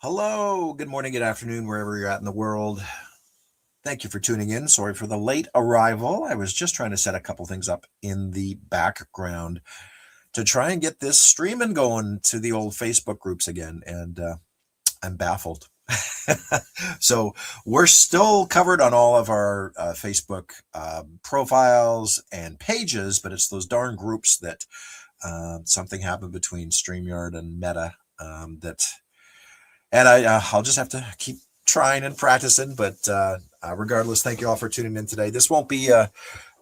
Hello, good morning, good afternoon, wherever you're at in the world. Thank you for tuning in. Sorry for the late arrival. I was just trying to set a couple things up in the background to try and get this streaming going to the old Facebook groups again, and I'm baffled. So we're still covered on all of our Facebook profiles and pages, but it's those darn groups that something happened between StreamYard and Meta that and I'll just have to keep trying and practicing. But regardless, thank you all for tuning in today. This won't be a,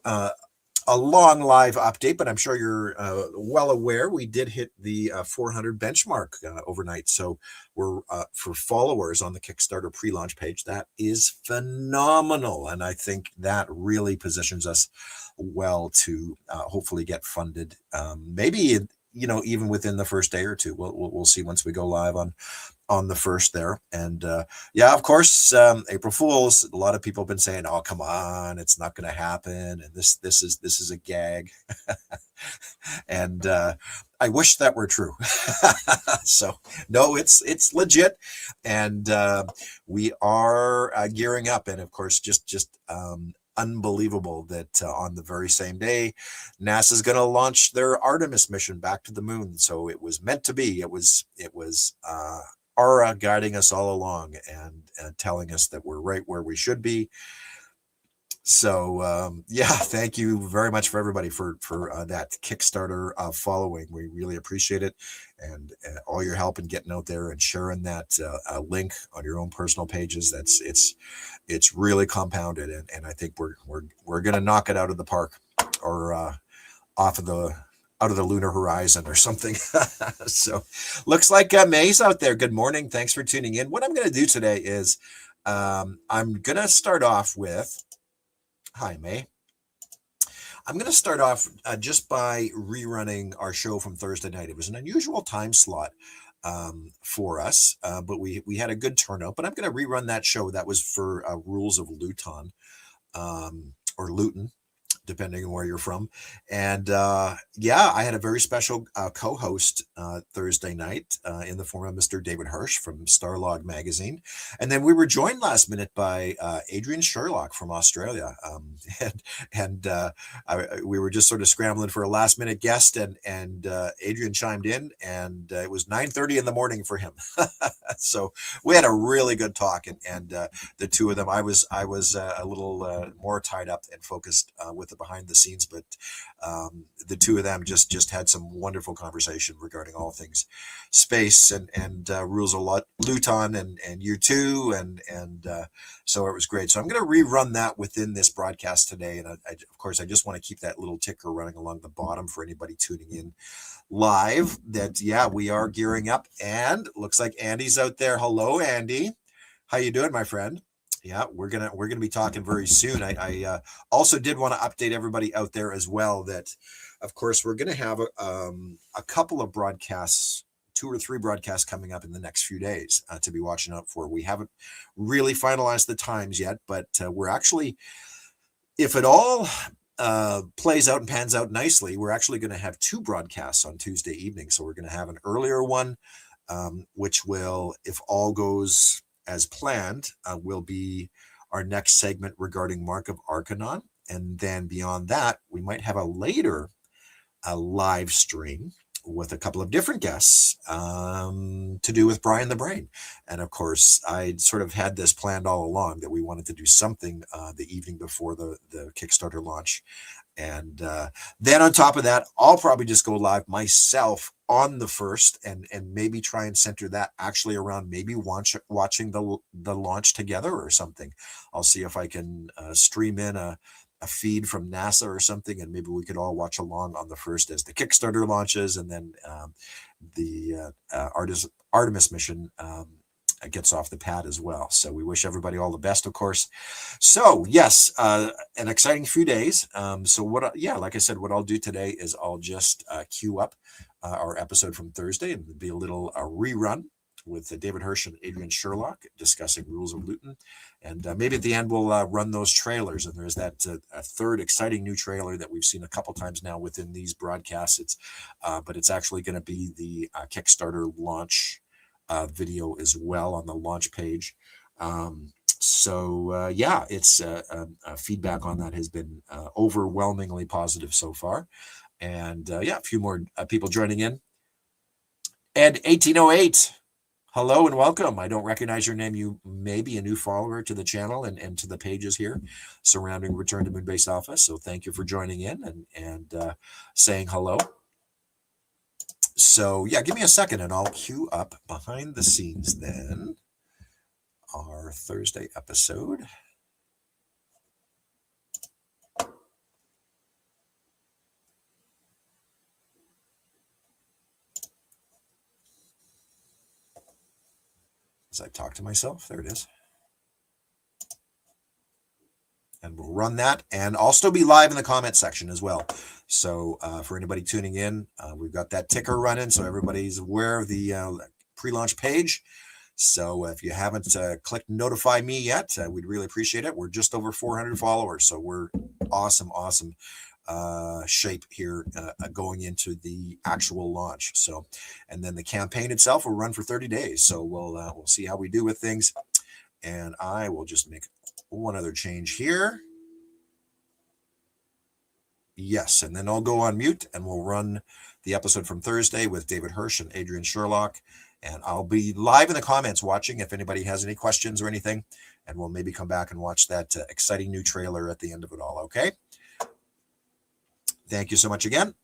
a long live update, but I'm sure you're well aware we did hit the 400 benchmark overnight. So we're for followers on the Kickstarter pre-launch page. That is phenomenal, and I think that really positions us well to hopefully get funded. Maybe even within the first day or two. We'll see once we go live on the first there. And yeah, of course, April Fools. A lot of people have been saying, "Oh, come on, it's not going to happen," and this is a gag. And I wish that were true. So no, it's legit, and we are gearing up. And of course, just unbelievable that on the very same day, NASA's going to launch their Artemis mission back to the moon. So it was meant to be. It was Aura guiding us all along and telling us that we're right where we should be. So yeah, thank you very much for everybody for that Kickstarter following. We really appreciate it, and all your help in getting out there and sharing that link on your own personal pages. It's really compounded, and I think we're gonna knock it out of the park, or off of the out of the lunar horizon or something. So looks like May's out there. Good morning. Thanks for tuning in. What I'm going to do today is I'm going to start off with, hi, May. I'm going to start off just by rerunning our show from Thursday night. It was an unusual time slot for us, but we had a good turnout. But I'm going to rerun that show. That was for Rules of Luton, or Luton, depending on where you're from. And yeah, I had a very special co-host Thursday night in the form of Mr. David Hirsch from Starlog magazine. And then we were joined last minute by Adrian Sherlock from Australia. And we were just sort of scrambling for a last minute guest, and Adrian chimed in, and it was 9:30 in the morning for him. So we had a really good talk, and the two of them, I was a little more tied up and focused with the behind the scenes, but the two of them just had some wonderful conversation regarding all things space and rules of Luton and U2, and so it was great. So I'm going to rerun that within this broadcast today, and of course I just want to keep that little ticker running along the bottom for anybody tuning in live. That yeah, we are gearing up, and looks like Andy's out there. Hello, Andy. How you doing, my friend? Yeah, we're gonna be talking very soon. I also did want to update everybody out there as well that, of course, we're gonna have a couple of broadcasts, 2 or 3 broadcasts coming up in the next few days to be watching out for. We haven't really finalized the times yet, but we're actually, if it all plays out and pans out nicely, we're actually going to have 2 broadcasts on Tuesday evening. So we're going to have an earlier one, which will, if all goes as planned, will be our next segment regarding Mark of Arcanon. And then beyond that, we might have a later live stream with a couple of different guests to do with Brian the Brain. And of course, I sort of had this planned all along that we wanted to do something the evening before the Kickstarter launch. And then on top of that, I'll probably just go live myself on the first, and maybe try and center that actually around maybe watching the launch together or something. I'll see if I can stream in a feed from NASA or something, and maybe we could all watch along on the first as the Kickstarter launches, and then the Artemis mission gets off the pad as well. So we wish everybody all the best, of course. So yes, an exciting few days. So like I said, what I'll do today is I'll just queue up our episode from Thursday, and it'll be a little rerun with David Hirsch and Adrian Sherlock discussing Rules of Luton. And maybe at the end we'll run those trailers. And there's that a third exciting new trailer that we've seen a couple times now within these broadcasts. But it's actually going to be the Kickstarter launch video as well on the launch page. Yeah, it's feedback on that has been overwhelmingly positive so far. And yeah, a few more people joining in. Ed 1808, hello and welcome. I don't recognize your name. You may be a new follower to the channel and to the pages here surrounding Return to Moonbase Alpha. So thank you for joining in and saying hello. So yeah, give me a second and I'll queue up behind the scenes then our Thursday episode. As I talk to myself, there it is. And we'll run that, and I'll still be live in the comment section as well. So for anybody tuning in, we've got that ticker running, so everybody's aware of the pre-launch page. So if you haven't clicked notify me yet, we'd really appreciate it. We're just over 400 followers, so we're awesome shape here going into the actual launch. So, and then the campaign itself will run for 30 days. So we'll see how we do with things. And I will just make one other change here. Yes, and then I'll go on mute and we'll run the episode from Thursday with David Hirsch and Adrian Sherlock. And I'll be live in the comments watching if anybody has any questions or anything. And we'll maybe come back and watch that exciting new trailer at the end of it all, okay? Thank you so much again.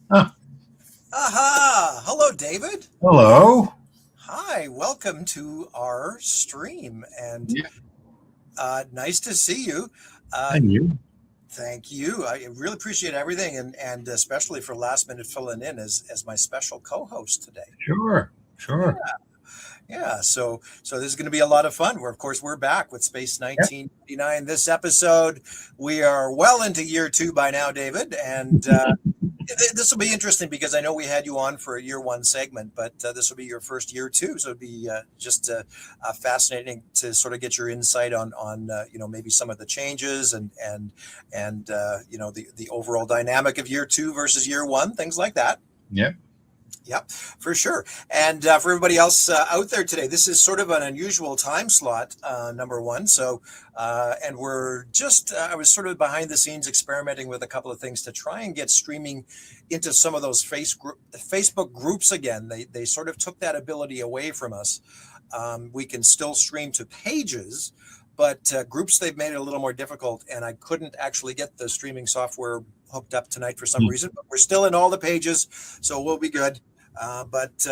Ah. Aha! Hello, David. Hello. Hi, welcome to our stream, and Yeah, nice to see you. Uh, and you? Thank you. I really appreciate everything, and especially for last minute filling in as my special co-host today. Sure, Yeah, sure. yeah. So this is going to be a lot of fun. We're back with Space Yeah. 1999. This episode, we are well into year two by now, David, and this will be interesting because I know we had you on for a year one segment, but this will be your first year two, so it'd be just fascinating to sort of get your insight on maybe some of the changes and the overall dynamic of year two versus year one, things like that. Yeah. Yep, for sure. And for everybody else out there today, this is sort of an unusual time slot, number one. And we're just, I was sort of behind the scenes experimenting with a couple of things to try and get streaming into some of those Facebook groups again. They sort of took that ability away from us. We can still stream to pages, but groups, they've made it a little more difficult. And I couldn't actually get the streaming software hooked up tonight for some reason, but we're still in all the pages, so we'll be good. But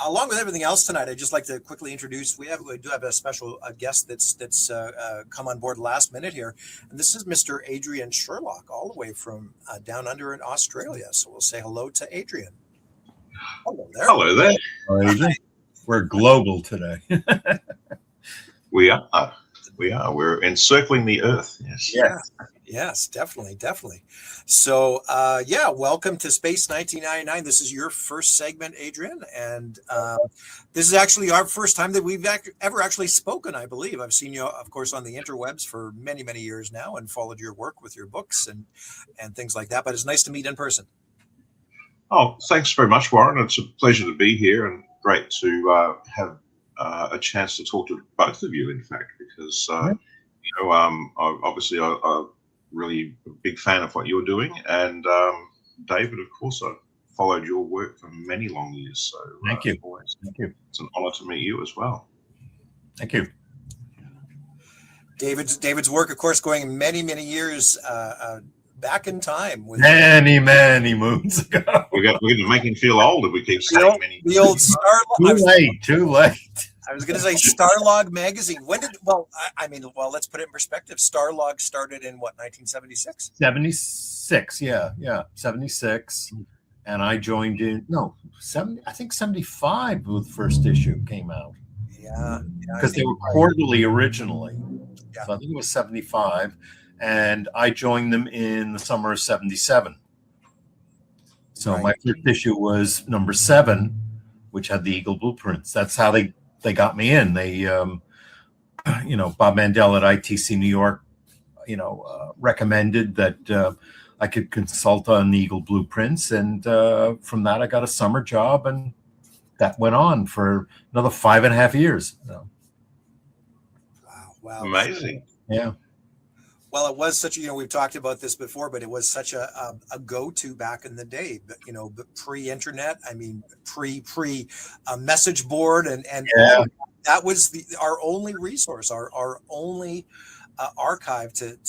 along with everything else tonight, I'd just like to quickly introduce. We do have a special guest that's come on board last minute here, and this is Mr. Adrian Sherlock, all the way from down under in Australia. So we'll say hello to Adrian. Hello there. Hello there. Adrian. We're global today. We are. We're encircling the Earth. Yes. Yeah. Yes, definitely. So, welcome to Space 1999. This is your first segment, Adrian, and this is actually our first time that we've ever actually spoken, I believe. I've seen you, of course, on the interwebs for many, many years now and followed your work with your books and things like that, but it's nice to meet in person. Oh, thanks very much, Warren. It's a pleasure to be here and great to have a chance to talk to both of you, in fact, because, obviously I'm really a big fan of what you're doing. And David, of course, I've followed your work for many long years. So Thank you. Thank you. It's an honor to meet you as well. Thank you. David's work, of course, going many, many years back in time. With many moons ago. We're going to make him feel old if we keep saying many. The old Starlog. Too late. I was going to say Starlog magazine. Let's put it in perspective. Starlog started in what, 1976? 76. Yeah. 76. And I joined in, 75 when the first issue came out. Yeah. Because they were quarterly originally. Yeah. So I think it was 75. And I joined them in the summer of 77. So my first issue was number 7, which had the Eagle blueprints. That's how they got me in. They, Bob Mandel at ITC New York, recommended that I could consult on the Eagle blueprints. And from that, I got a summer job, and that went on for another 5.5 years. So. Wow. Amazing. Yeah. Well, it was such we've talked about this before, but it was such a go-to back in the day, but pre-internet, pre message board and that was our only resource, our only archive to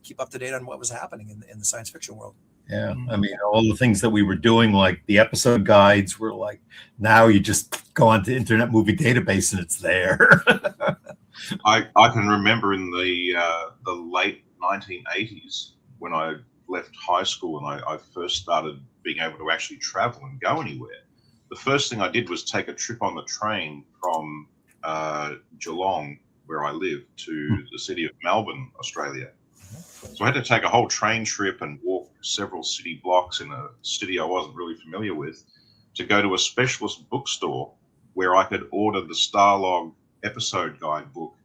keep up to date on what was happening in the science fiction world. Yeah. All the things that we were doing, like the episode guides, were like, now you just go onto Internet Movie Database and it's there. I can remember in the late 1980s when I left high school and I first started being able to actually travel and go anywhere. The first thing I did was take a trip on the train from Geelong, where I live, to the city of Melbourne, Australia. So I had to take a whole train trip and walk several city blocks in a city I wasn't really familiar with to go to a specialist bookstore where I could order the Starlog episode guide book,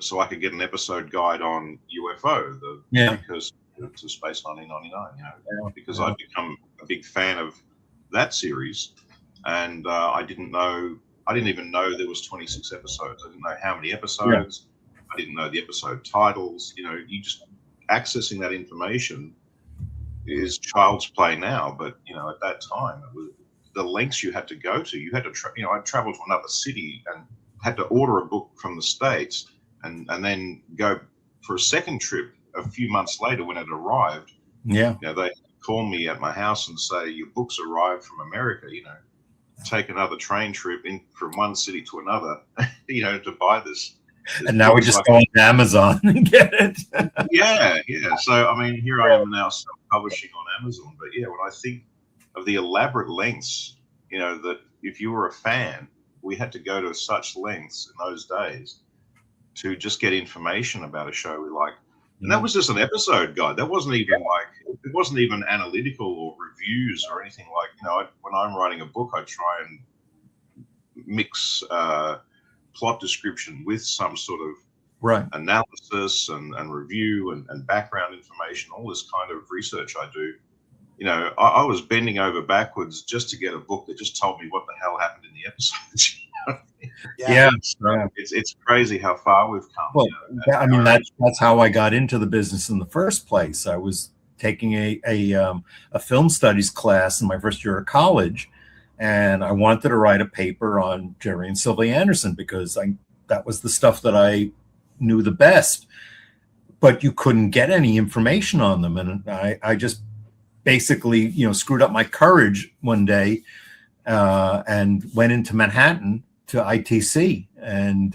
so I could get an episode guide on UFO, because to Space 1999, because I'd become a big fan of that series, and I didn't even know there was 26 episodes. I didn't know how many episodes. I didn't know the episode titles. You just accessing that information is child's play now, but at that time it was the lengths you had to go to. You had to I traveled to another city and had to order a book from the States and then go for a second trip a few months later when it arrived. Yeah. They call me at my house and say, your book's arrived from America, take another train trip in from one city to another, to buy this. And now we just go on Amazon and get it. Yeah. So, I mean, here I am now self-publishing on Amazon. But yeah, when I think of the elaborate lengths, that if you were a fan, we had to go to such lengths in those days to just get information about a show we like. And that was just an episode guide. That wasn't even it wasn't even analytical or reviews or anything like, when I'm writing a book, I try and mix plot description with some sort of analysis and review and background information, all this kind of research I do. I was bending over backwards just to get a book that just told me what the hell happened in the episodes. It's crazy how far we've come. Well, I mean, that's how I got into the business in the first place. I was taking a film studies class in my first year of college, and I wanted to write a paper on Jerry and Sylvia Anderson because that was the stuff that I knew the best. But you couldn't get any information on them, and I just basically, screwed up my courage one day and went into Manhattan to ITC and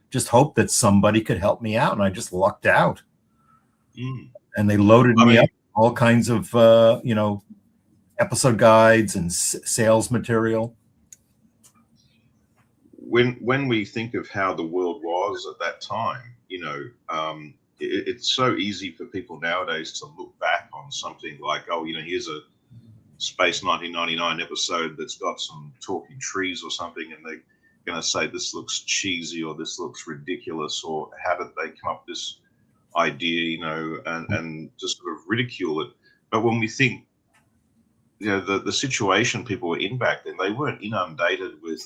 just hoped that somebody could help me out. And I just lucked out. And they loaded me up all kinds of, episode guides and sales material. When we think of how the world was at that time, it's so easy for people nowadays to look back on something like, here's a Space 1999 episode that's got some talking trees or something, and they're going to say this looks cheesy or this looks ridiculous, or how did they come up with this idea, and just sort of ridicule it. But when we think, the situation people were in back then, they weren't inundated with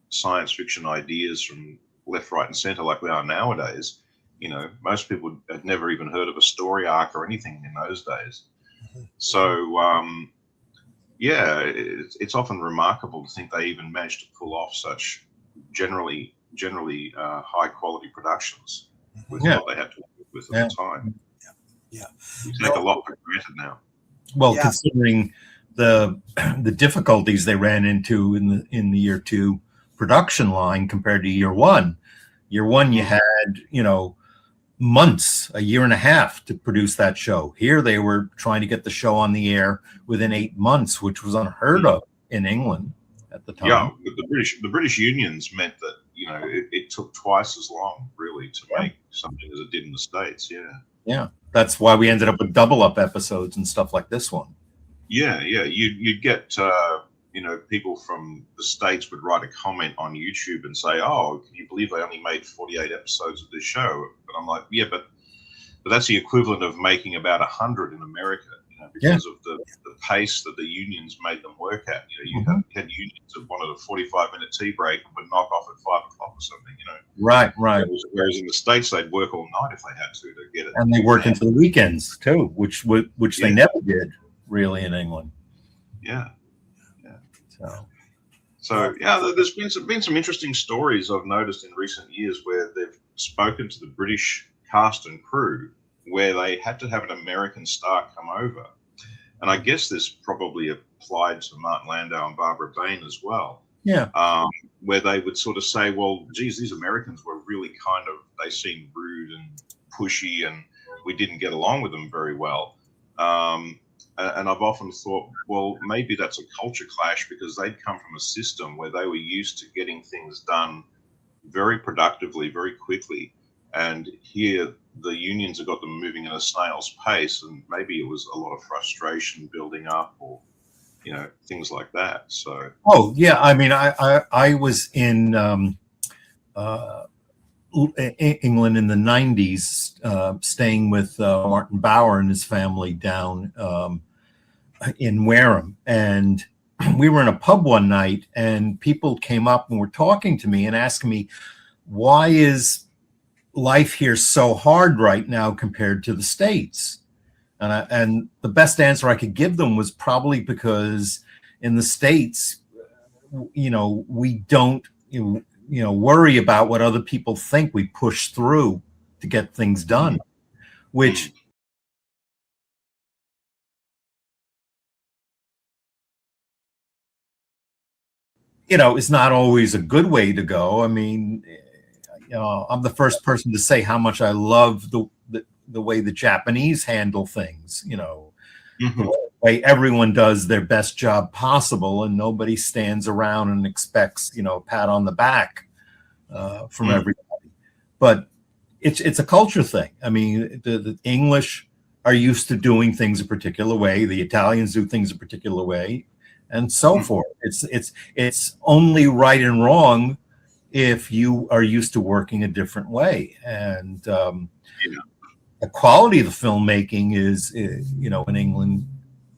science fiction ideas from left, right, and center like we are nowadays. Most people had never even heard of a story arc or anything in those days. So, it's often remarkable to think they even managed to pull off such generally high quality productions with what they had to work with at the time. Yeah. We take a lot for granted now. Well, considering the difficulties they ran into in the year 2 production line compared to year 1. Year 1, you had, months, a year and a half to produce that show. Here they were trying to get the show on the air within 8 months, which was unheard of in England at the time. Yeah, the British unions meant that it took twice as long really to make something as it did in the States. Yeah, that's why we ended up with double up episodes and stuff like this one. You'd get people from the States would write a comment on YouTube and say, "Oh, can you believe they only made 48 episodes of this show?" But I'm like, yeah, but that's the equivalent of making about 100 in America, because of the pace that the unions made them work at. You had unions that wanted a 45-minute tea break and would knock off at 5 o'clock or something. Right. Whereas in the States, they'd work all night if they had to get it. And they worked into the weekends too, which they never did really in England. So there's been some interesting stories I've noticed in recent years where they've spoken to the British cast and crew where they had to have an American star come over. And I guess this probably applied to Martin Landau and Barbara Bain as well. Where they would sort of say, well, geez, these Americans were really they seemed rude and pushy, and we didn't get along with them very well. And I've often thought, well, maybe that's a culture clash because they'd come from a system where they were used to getting things done very productively, very quickly. And here the unions have got them moving at a snail's pace, and maybe it was a lot of frustration building up, or things like that. So I mean, I was in England in the 90s, staying with Martin Bauer and his family down in Wareham, and we were in a pub one night, and people came up and were talking to me and asking me, why is life here so hard right now compared to the States? And the best answer I could give them was probably because in the States, we don't, worry about what other people think. We push through to get things done, which is not always a good way to go. I mean, I'm the first person to say how much I love the way the Japanese handle things, Mhm. the way everyone does their best job possible and nobody stands around and expects, a pat on the back from everybody. But it's a culture thing. I mean, the English are used to doing things a particular way. The Italians do things a particular way, and so forth. It's only right and wrong if you are used to working a different way. And the quality of the filmmaking is, in England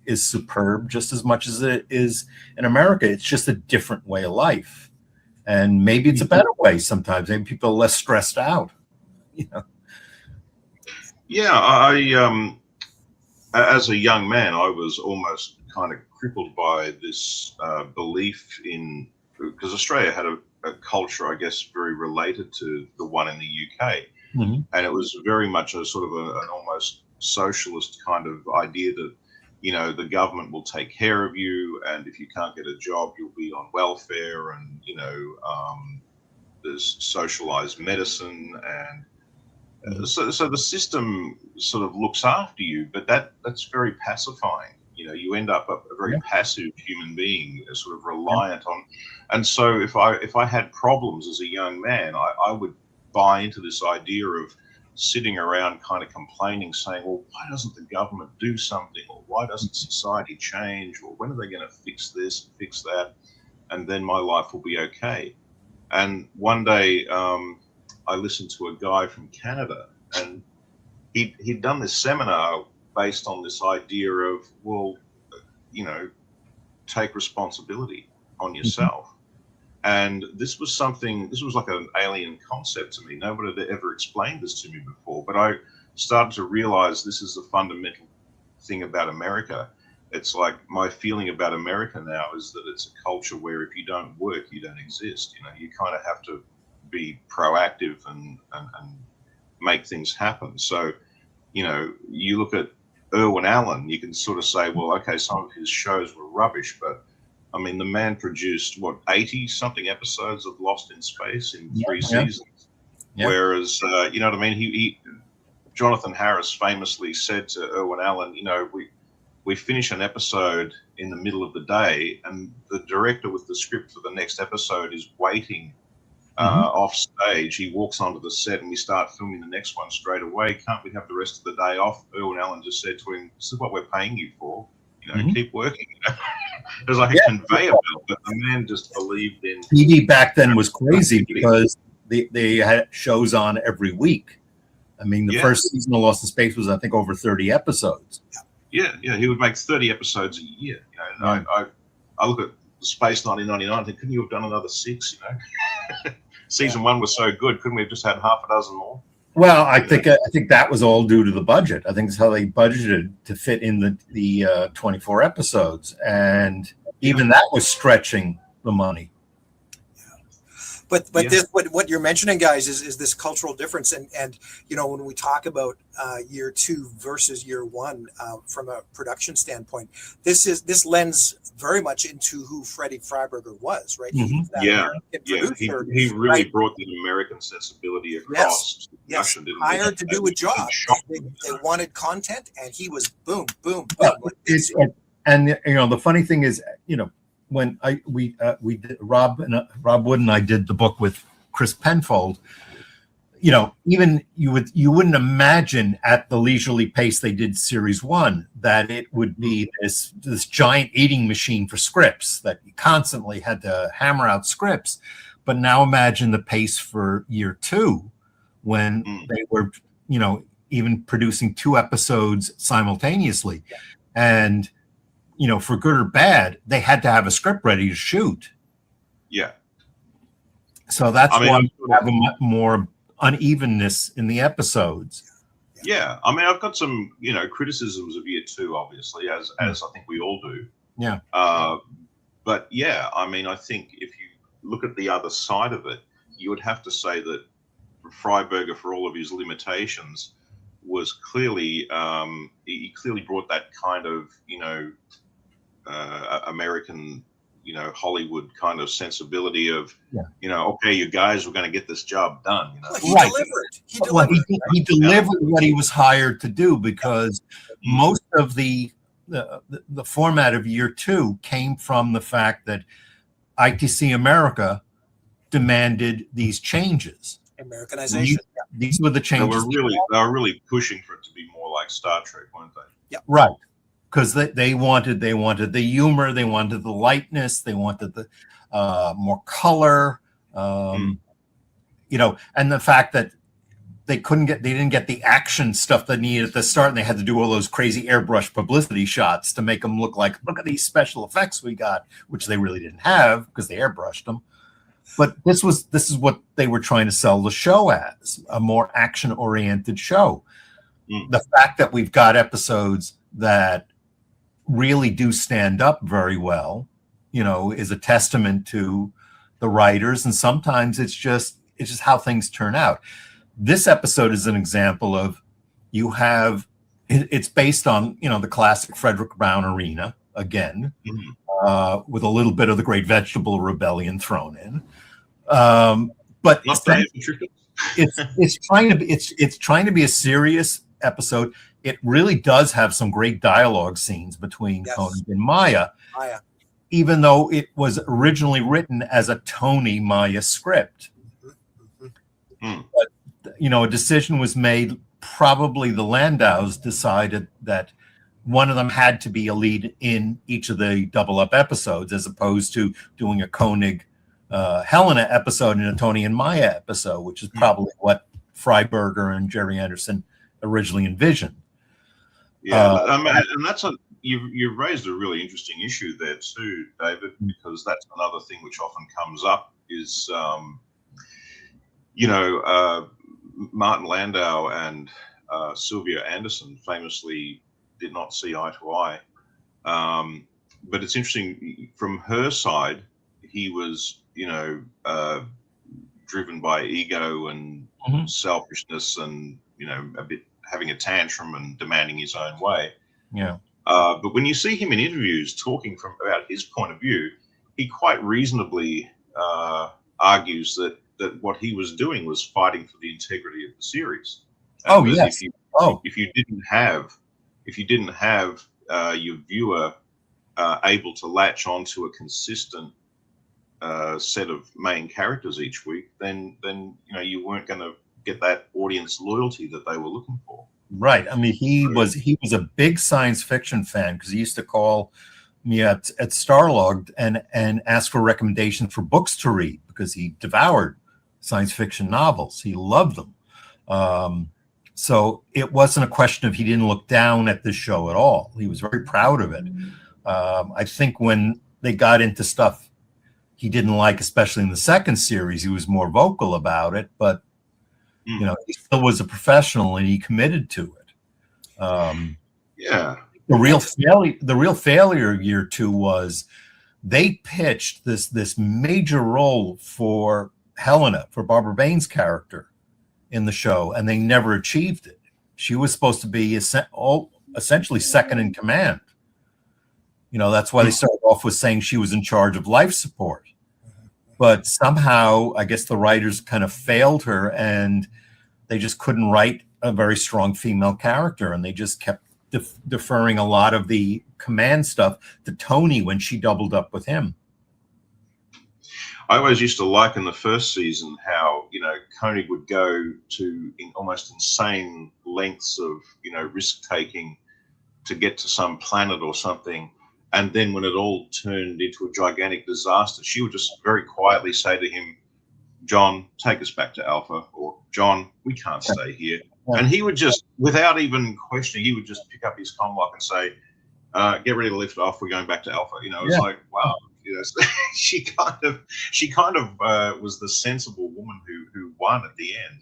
is superb just as much as it is in America. It's just a different way of life. And maybe it's a better way sometimes. Maybe people are less stressed out. Yeah, I as a young man, I was almost kind of crippled by this belief in, because Australia had a culture, I guess, very related to the one in the UK. Mm-hmm. And it was very much a sort of an almost socialist kind of idea that, the government will take care of you, and if you can't get a job, you'll be on welfare, and there's socialized medicine, and so the system sort of looks after you, but that's very pacifying. You end up a very passive human being, sort of reliant on. And so if I had problems as a young man, I would buy into this idea of sitting around kind of complaining, saying, well, why doesn't the government do something? Or why doesn't society change? Or when are they going to fix this, fix that? And then my life will be okay. And one day I listened to a guy from Canada, and he'd done this seminar based on this idea of, well, take responsibility on yourself. And this was like an alien concept to me. Nobody had ever explained this to me before, but I started to realize this is the fundamental thing about America. It's like my feeling about America now is that it's a culture where if you don't work, you don't exist. You kind of have to be proactive and make things happen. So, you look at Irwin Allen, you can sort of say, well, okay, some of his shows were rubbish, but I mean, the man produced 80-something episodes of Lost in Space in 3 seasons. Yeah. Whereas, you know what I mean? He Jonathan Harris famously said to Irwin Allen, we finish an episode in the middle of the day, and the director with the script for the next episode is waiting off stage. He walks onto the set, and we start filming the next one straight away. Can't we have the rest of the day off? Irwin Allen just said to him, this is what we're paying you for. Keep working. It was like a conveyor belt, but the man just believed in. TV back then was crazy because they had shows on every week. I mean, the first season of Lost in Space was, I think, over 30 episodes. Yeah. He would make 30 episodes a year. I look at Space 1999 and think, couldn't you have done another 6? Season 1 was so good, couldn't we have just had half a dozen more? Well, I think that was all due to the budget. I think it's how they budgeted to fit in the 24 episodes, and even that was stretching the money. But this, what you're mentioning, guys, is this cultural difference, and when we talk about year 2 versus year 1 from a production standpoint, this lends very much into who Freddie Freiberger was, right? Mm-hmm. He really brought the American sensibility across. Yes, hired to do a job. They wanted content, and he was boom, boom, boom. And the funny thing is, when we did, Rob Wood and I did the book with Chris Penfold, even you wouldn't imagine at the leisurely pace they did series 1 that it would be this giant eating machine for scripts that you constantly had to hammer out scripts. But now imagine the pace for year 2 when they were, even producing 2 episodes simultaneously. And for good or bad, they had to have a script ready to shoot. Yeah. So that's why we have a more unevenness in the episodes. Yeah. I mean, I've got some, criticisms of year 2, obviously, as I think we all do. Yeah. But yeah, I mean, I think if you look at the other side of it, you would have to say that Freiberger, for all of his limitations, was clearly, he clearly brought that kind of, American Hollywood kind of sensibility of, Yeah. Okay, you guys were going to get this job done. Well, he Right. delivered. He Well, delivered. he delivered what he was hired to do, because most of the format of year 2 came from the fact that ITC America demanded these changes. Americanization. These were the They changes. were really pushing for it to be more like Star Trek, weren't they? Right. Because they wanted the humor, they wanted the lightness, they wanted the more color, and the fact that they didn't get the action stuff they needed at the start, and they had to do all those crazy airbrush publicity shots to make them look at these special effects we got, which they really didn't have because they airbrushed them. But this is what they were trying to sell the show as, a more action-oriented show. The fact that we've got episodes that really do stand up very well, is a testament to the writers, and sometimes it's just how things turn out. This episode is an example of it's based on the classic Frederick Brown arena again, with a little bit of the Great Vegetable Rebellion thrown in, but it's trying to be a serious episode. It really does have some great dialogue scenes between Koenig and Maya, even though it was originally written as a Tony Maya script. But a decision was made. Probably the Landaus decided that one of them had to be a lead in each of the double up episodes, as opposed to doing a Koenig Helena episode and a Tony and Maya episode, which is probably what Freiberger and Jerry Anderson originally envisioned. And that's you've raised a really interesting issue there too, David, because that's another thing which often comes up is, Martin Landau and Sylvia Anderson famously did not see eye to eye. But it's interesting from her side, he was, driven by ego and selfishness and, a bit having a tantrum and demanding his own way. Yeah. But when you see him in interviews talking about his point of view, he quite reasonably argues that what he was doing was fighting for the integrity of the series. If you didn't have your viewer able to latch onto a consistent set of main characters each week, then you weren't going to get that audience loyalty that they were looking for. Right. I mean, he was a big science fiction fan, because he used to call me at Starlog and ask for recommendations for books to read, because he devoured science fiction novels. He loved them. So it wasn't a question of he didn't look down at this show at all. He was very proud of it. I think when they got into stuff he didn't like, especially in the second series, he was more vocal about it, but he still was a professional and he committed to it. The real failure year 2 was they pitched this major role for Helena, for Barbara Bain's character in the show, and they never achieved it. She was supposed to be essentially second in command. That's why they started off with saying she was in charge of life support. But somehow, I guess the writers kind of failed her, and they just couldn't write a very strong female character, and they just kept deferring a lot of the command stuff to Tony when she doubled up with him. I always used to like in the first season how, Koenig would go to almost insane lengths of, risk-taking to get to some planet or something. And then when it all turned into a gigantic disaster, she would just very quietly say to him, "John, take us back to Alpha," or "John, we can't stay here." Yeah. And he would just, without even questioning, he would just pick up his comm lock and say, "Get ready to lift off. We're going back to Alpha." It's like, wow. She kind of was the sensible woman who won at the end,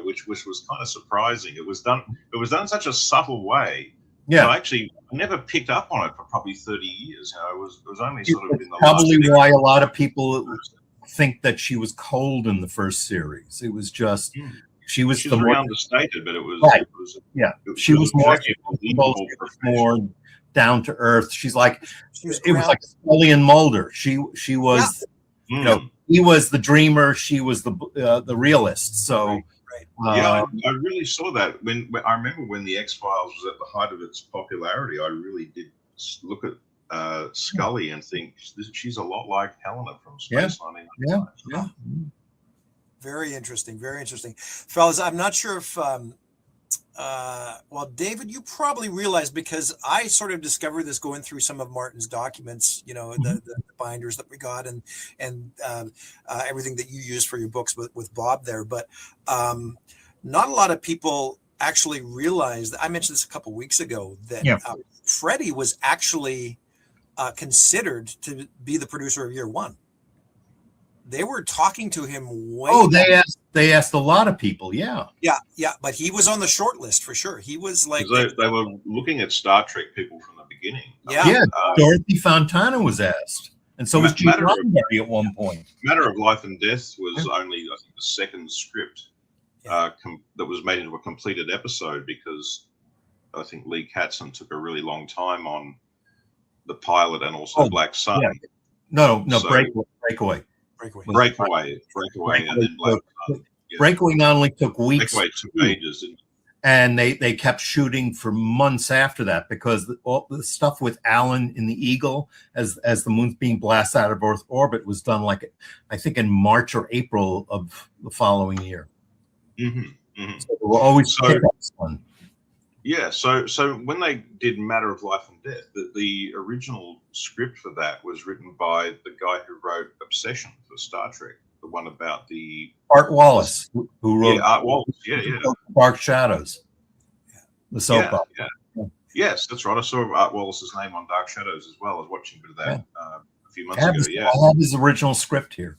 which was kind of surprising. It was done in such a subtle way. Yeah, I actually never picked up on it for probably 30 years. It was only sort of in the probably last why a lot of people think that she was cold in the first series. It was just she was very understated, but it was right. She was more down to earth. She's like, She was it was grounded. like Scully and Mulder. She was, you know, he was the dreamer, she was the realist. So, yeah, I really saw that when I remember when the X-Files was at the height of its popularity. I really did look at Scully and think she's a lot like Helena from Space 1999. Yeah. Very interesting. Very interesting. Fellas, I'm not sure if, well, David, you probably realize, because I sort of discovered this going through some of Martin's documents, you know, the binders that we got and everything that you used for your books with Bob there. But not a lot of people actually realize, I mentioned this a couple of weeks ago, that Freddie was actually considered to be the producer of Year One. They were talking to him way. Oh, they asked a lot of people. Yeah. But he was on the short list for sure. He was like they were looking at Star Trek people from the beginning. Dorothy Fontana was asked, and so was Gene Roddenberry at one point. Matter of Life and Death was only, I think, the second script that was made into a completed episode, because I think Lee Katzin took a really long time on the pilot and also Black Sun. Yeah. No, Breakaway. And then Black Sun. Breakaway not only took weeks. Breakaway took ages. And they kept shooting for months after that, because all the stuff with Alan in the Eagle as the moon's being blasted out of Earth orbit was done, like, I think, in March or April of the following year. So they were always one. Yeah, so when they did Matter of Life and Death, the original script for that was written by the guy who wrote Obsession for Star Trek, the one about the Art Wallace, who wrote Art Wallace, Dark Shadows, the soap opera. Yes, that's right. I saw Art Wallace's name on Dark Shadows as well. I was watching a bit of that a few months ago. I have his original script here.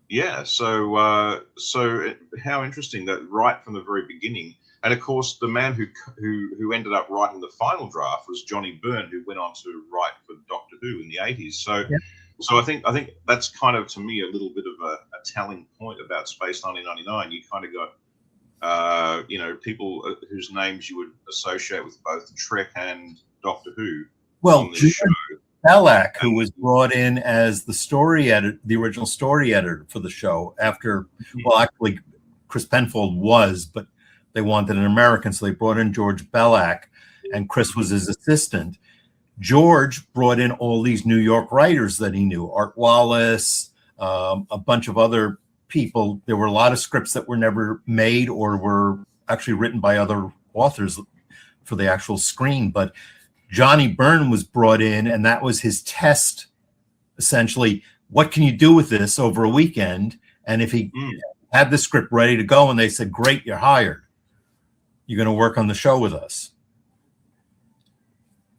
Yeah, so how interesting that right from the very beginning. And of course, the man who ended up writing the final draft was Johnny Byrne, who went on to write for Doctor Who in the 80s. So I think that's kind of, to me, a little bit of a telling point about Space 1999. You kind of got people whose names you would associate with both Trek and Doctor Who. Well, Belak, who was brought in as the original story editor for the show after, well, actually, Chris Penfold was, but they wanted an American, so they brought in George Belak, and Chris was his assistant. George brought in all these New York writers that he knew, Art Wallace, a bunch of other people. There were a lot of scripts that were never made or were actually written by other authors for the actual screen. But Johnny Byrne was brought in, and that was his test, essentially. What can you do with this over a weekend? And if he had the script ready to go, and they said, great, you're hired. You're going to work on the show with us.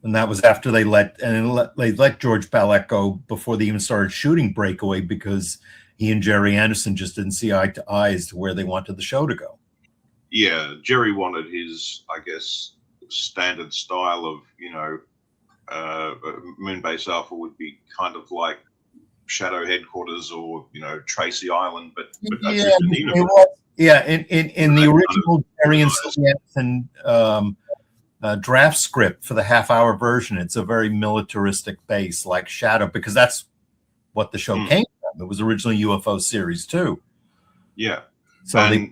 And that was after they let George Belak go before they even started shooting Breakaway, because he and Jerry Anderson just didn't see eye to eye as to where they wanted the show to go. Yeah, Jerry wanted his, I guess, standard style of, Moonbase Alpha would be kind of like Shadow Headquarters or, Tracy Island, but that's just an even. Yeah, in the original Jerry and Sylvia Anderson draft script for the half-hour version, it's a very militaristic base like Shadow, because that's what the show came from. It was originally UFO series too. Yeah. So I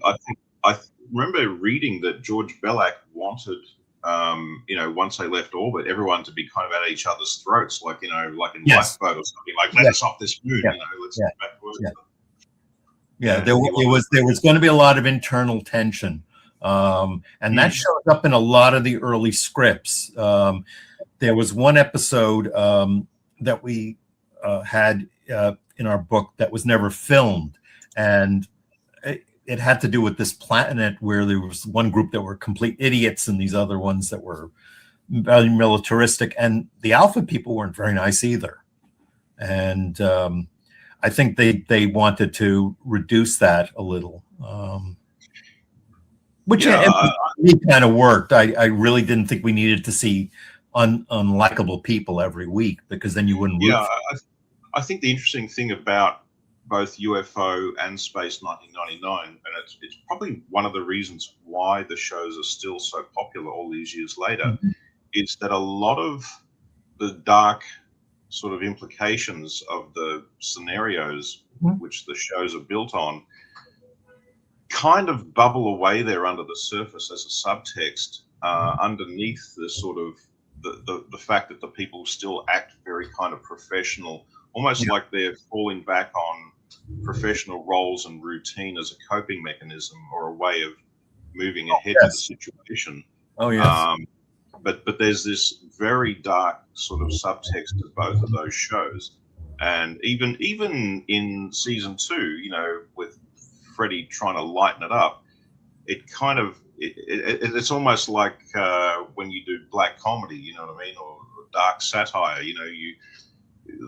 remember reading that George Belak wanted, once they left orbit, everyone to be kind of at each other's throats, like in Lifeboat or something, like let us off this moon, let's get back to work. There was going to be a lot of internal tension. And that shows up in a lot of the early scripts. There was one episode that we had in our book that was never filmed. And it had to do with this planet where there was one group that were complete idiots and these other ones that were very militaristic. And the Alpha people weren't very nice either. And I think they wanted to reduce that a little. Which it kind of worked. I really didn't think we needed to see unlikable people every week, because then you wouldn't. Yeah, I think the interesting thing about both UFO and Space 1999, and it's probably one of the reasons why the shows are still so popular all these years later, is that a lot of the dark sort of implications of the scenarios which the shows are built on kind of bubble away there under the surface as a subtext underneath the sort of the fact that the people still act very kind of professional, almost like they're falling back on professional roles and routine as a coping mechanism or a way of moving ahead with the situation. Oh, yes. But there's this very dark sort of subtext to both of those shows, and even in season 2, you know, with Freddie trying to lighten it up, it kind of it's almost like when you do black comedy, you know what I mean, or dark satire. You know,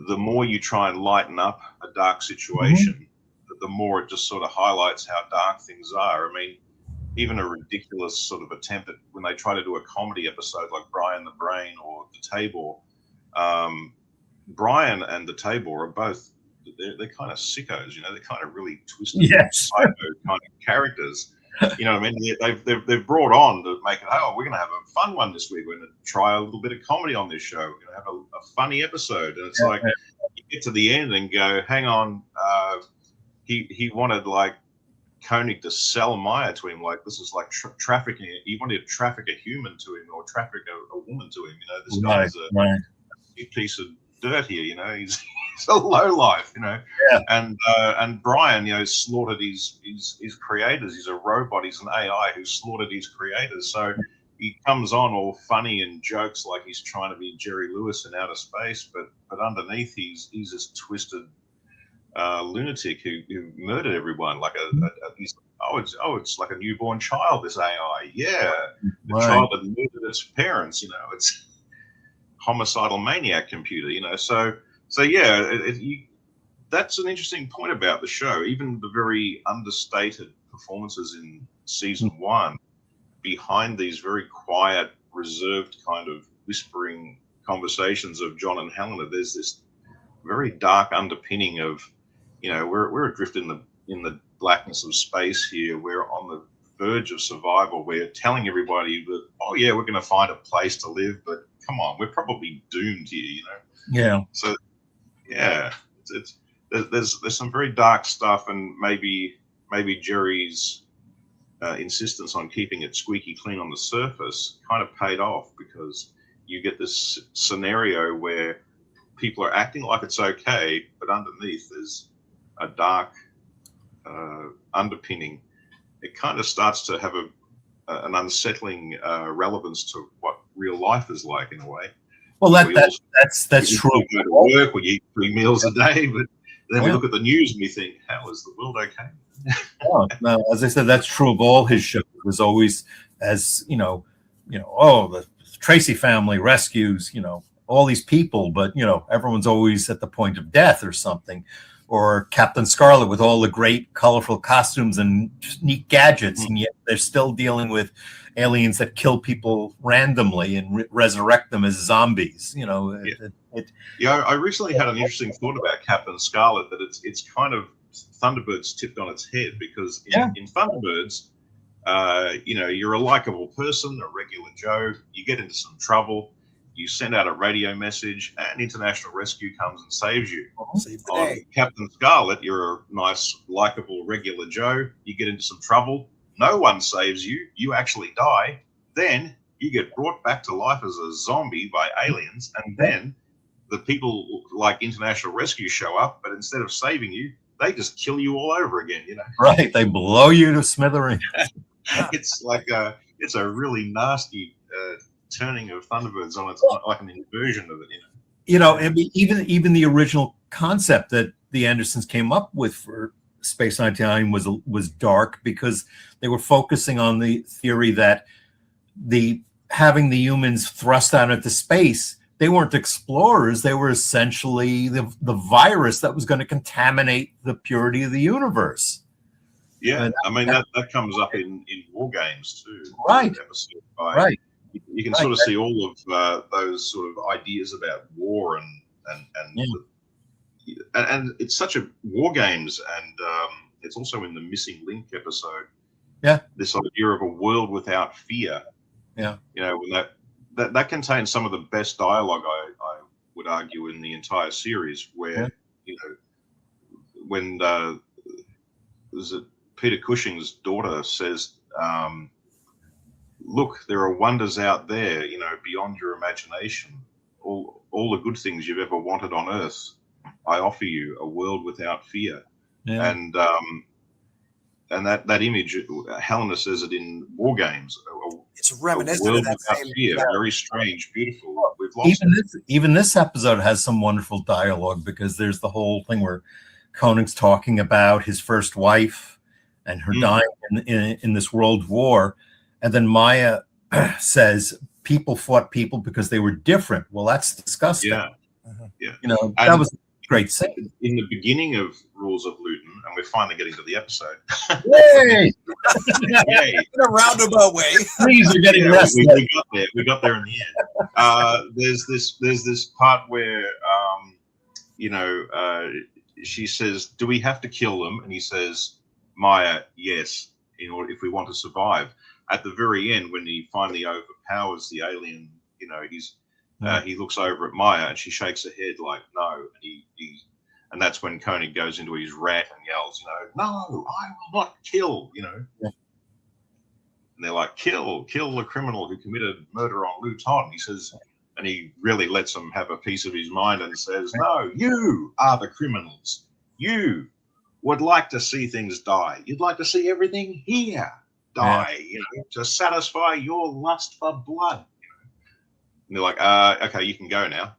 the more you try and lighten up a dark situation, the more it just sort of highlights how dark things are. I mean, even a ridiculous sort of attempt at when they try to do a comedy episode like Brian the Brain or the Tabor. Brian and the Tabor are both, they're kind of sickos, you know, they're kind of really twisted, psycho kind of characters. You know what I mean? They've brought on to make it, oh, we're going to have a fun one this week. We're going to try a little bit of comedy on this show. We're going to have a funny episode. And it's like, you get to the end and go, hang on, he wanted like Koenig to sell Maya to him, like this is like trafficking. He wanted to traffic a human to him or traffic a woman to him. You know, this guy's a piece of dirt here. You know, he's a low life. You know, and Brian, you know, slaughtered his creators. He's a robot. He's an AI who slaughtered his creators. So he comes on all funny and jokes like he's trying to be Jerry Lewis in outer space, but underneath he's this twisted lunatic who murdered everyone. Like it's like a newborn child. This AI, the child that murdered its parents. You know, it's homicidal maniac computer. You know, so that's an interesting point about the show. Even the very understated performances in season 1, behind these very quiet, reserved kind of whispering conversations of John and Helena, there's this very dark underpinning of, you know, we're adrift in the blackness of space here. We're on the verge of survival. We're telling everybody that, oh yeah, we're going to find a place to live, but come on, we're probably doomed here. You know. Yeah. So yeah, there's some very dark stuff, and maybe Jerry's insistence on keeping it squeaky clean on the surface kind of paid off, because you get this scenario where people are acting like it's okay, but underneath there's a dark underpinning. It kind of starts to have an unsettling relevance to what real life is like in a way. Well, that's true. We go to work, we eat 3 meals a day, but then we look at the news and we think, how is the world okay? No, as I said, that's true of all his shows. It was always, as oh, the Tracy family rescues, all these people, but everyone's always at the point of death or something. Or Captain Scarlet with all the great colorful costumes and neat gadgets, and yet they're still dealing with aliens that kill people randomly and resurrect them as zombies. I recently had an interesting thought about Captain Scarlet, that it's kind of Thunderbirds tipped on its head, because in Thunderbirds, you're a likable person, a regular Joe. You get into some trouble, you send out a radio message, and international rescue comes and saves you. Save the day. Captain Scarlet, you're a nice, likable, regular Joe. You get into some trouble, no one saves you. You actually die. Then you get brought back to life as a zombie by aliens, and then the people like international rescue show up, but instead of saving you, they just kill you all over again. Right? They blow you to smithereens. It's like it's a really nasty turning of Thunderbirds on its like an inversion of it. Even the original concept that the Andersons came up with for Space 99 was dark, because they were focusing on the theory that having the humans thrust out into space, they weren't explorers. They were essentially the virus that was going to contaminate the purity of the universe. Yeah, I mean that comes up in War Games too. Right. Right. You can sort of see all of those sort of ideas about war and it's such a War Games, and it's also in the Missing Link episode. Yeah. This idea of a world without fear. Yeah. When that contains some of the best dialogue, I would argue, in the entire series, where when is it Peter Cushing's daughter says, look, there are wonders out there, beyond your imagination. All the good things you've ever wanted on earth, I offer you, a world without fear. Yeah. And that image, Helena says it in War Games. It's reminiscent of that same fear, very strange, beautiful. We've lost even this episode has some wonderful dialogue, because there's the whole thing where Conan's talking about his first wife and her dying in this world war, and then Maya says people fought people because they were different. Well, that's disgusting. Yeah. That was a great scene. In the beginning of Rules of Luton, and we're finally getting to the episode. Yay! Yay! In a roundabout way. Please, you're getting rested. We got there. We got there in the end. There's this part where she says, "Do we have to kill them?" And he says, "Maya, yes, in order if we want to survive." At the very end, when he finally overpowers the alien, he looks over at Maya and she shakes her head like no, and that's when Koenig goes into his rant and yells, "No, I will not kill," And they're like, kill the criminal who committed murder on Luton. He says, and he really lets them have a piece of his mind and says, "No, you are the criminals. You would like to see things die. You'd like to see everything here die, to satisfy your lust for blood." And they're like, "Okay, you can go now."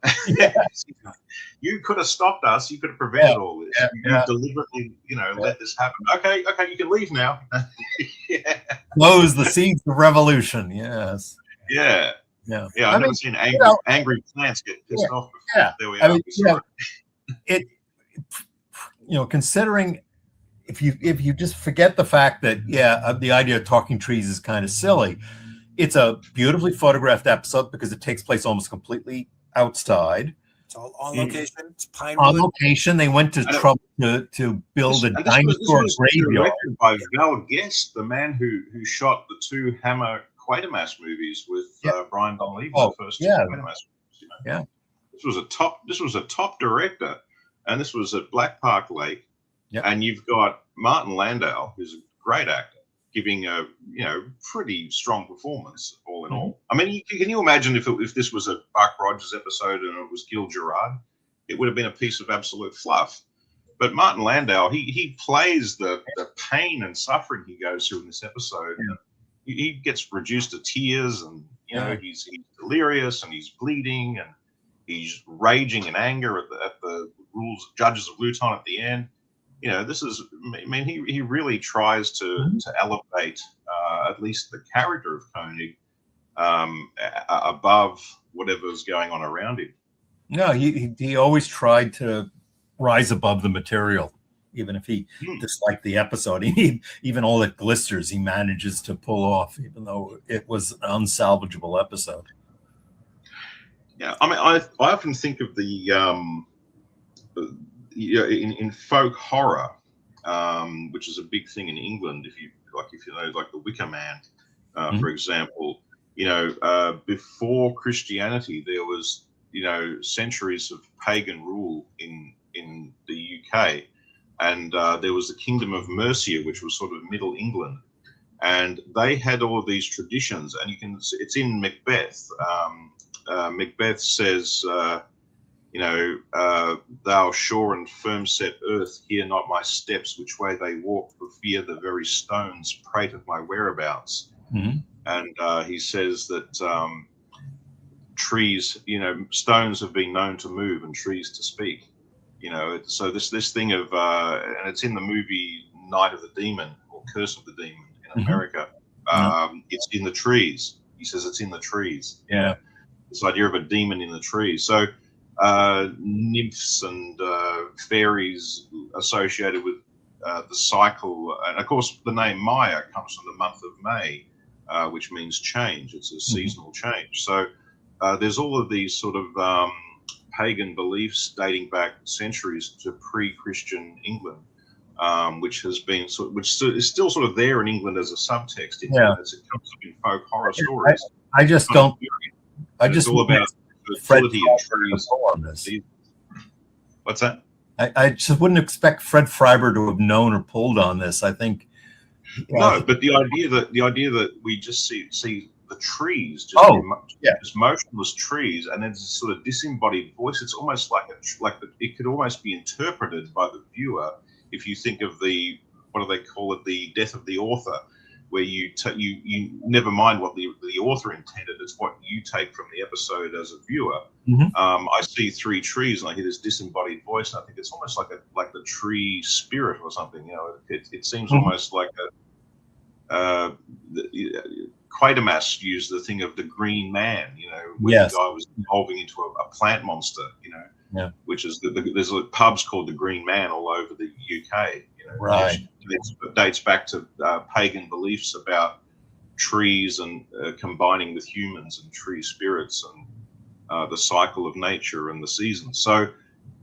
You could have stopped us. You could have prevented all this. You deliberately, let this happen. Okay, you can leave now. Close the seeds of revolution. Yes. Yeah. I've never seen angry plants get pissed off before. Yeah. There we are. Considering if you just forget the fact that the idea of talking trees is kind of silly. It's a beautifully photographed episode because it takes place almost completely outside. It's all on location. It's Pinewood. On location, they went to trouble to build a dinosaur graveyard. Directed by Val Guest, the man who shot the two Hammer Quatermass movies with Brian Donlevy, the first two Quatermass movies. Yeah, this was a top director, and this was at Black Park Lake. Yep. And you've got Martin Landau, who's a great actor, giving a pretty strong performance all in all. I mean, can you imagine if this was a Buck Rogers episode and it was Gil Gerard, it would have been a piece of absolute fluff. But Martin Landau, he plays the pain and suffering he goes through in this episode. Yeah. He gets reduced to tears, and he's delirious, and he's bleeding, and he's raging in anger at the judges of Luton at the end. This is, he really tries to elevate at least the character of Koenig above whatever's going on around him. No, he always tried to rise above the material, even if he disliked the episode. Even all the glisters he manages to pull off, even though it was an unsalvageable episode. Yeah, I mean, I often think of in folk horror, which is a big thing in England. If you know, like the Wicker Man, for example, before Christianity, there was centuries of pagan rule in the UK, and there was the Kingdom of Mercia, which was sort of Middle England, and they had all of these traditions, and it's in Macbeth. Macbeth says, "Thou sure and firm set earth, hear not my steps, which way they walk, for fear the very stones prate of my whereabouts." And he says that trees, stones have been known to move and trees to speak. So this thing of, and it's in the movie Night of the Demon or Curse of the Demon in America. It's in the trees. He says it's in the trees. Yeah. This idea of a demon in the trees. So nymphs and fairies associated with the cycle, and of course the name Maya comes from the month of May, which means change. It's a seasonal change. So there's all of these sort of pagan beliefs dating back centuries to pre-Christian England, which has been which is still sort of there in England as a subtext. It comes up in folk horror stories. I just don't. I And it's just all about Fred fertility and Freiberg to trees. pull on this. What's that? I just wouldn't expect Fred Freiberg to have known or pulled on this. I think No, but the idea that we just see the trees, just motionless trees, and then this sort of disembodied voice. It's almost like it could almost be interpreted by the viewer if you think of the, what do they call it, the death of the author, where you never mind what the author intended. It's what you take from the episode as a viewer. I see three trees and I hear this disembodied voice, and I think it's almost like the tree spirit or something. You know, it seems almost like Quatermass used the thing of the green man, you know, where the guy was evolving into a plant monster, you know, which is there's pubs called the Green Man all over the UK, you know, right? It dates back to pagan beliefs about trees and combining with humans and tree spirits and the cycle of nature and the seasons. So,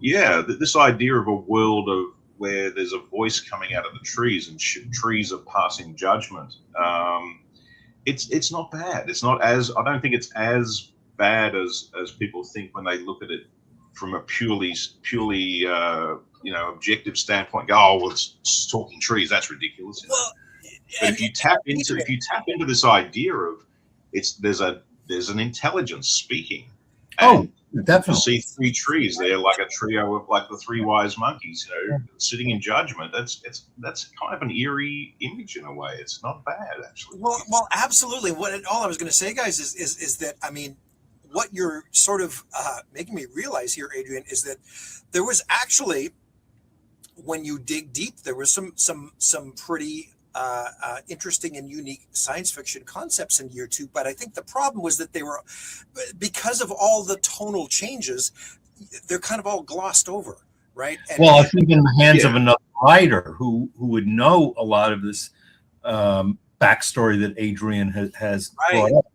yeah, this idea of a world of where there's a voice coming out of the trees and trees are passing judgment. It's not bad. It's not as, I don't think it's as bad as people think when they look at it from a purely objective standpoint. Go, oh well, it's talking trees. That's ridiculous. You know? Well, but if you tap into this idea of there's an intelligence speaking. Oh, definitely. To see three trees there, like a trio of like the three wise monkeys, you know, sitting in judgment. That's kind of an eerie image in a way. It's not bad, actually. Well, absolutely. All I was going to say, guys, is that, I mean, what you're sort of making me realize here, Adrian, is that there was actually, when you dig deep, there was some pretty interesting and unique science fiction concepts in year 2, but I think the problem was that they were, because of all the tonal changes, they're kind of all glossed over, right? And, well, I think in the hands of another writer who would know a lot of this backstory that Adrian has brought up.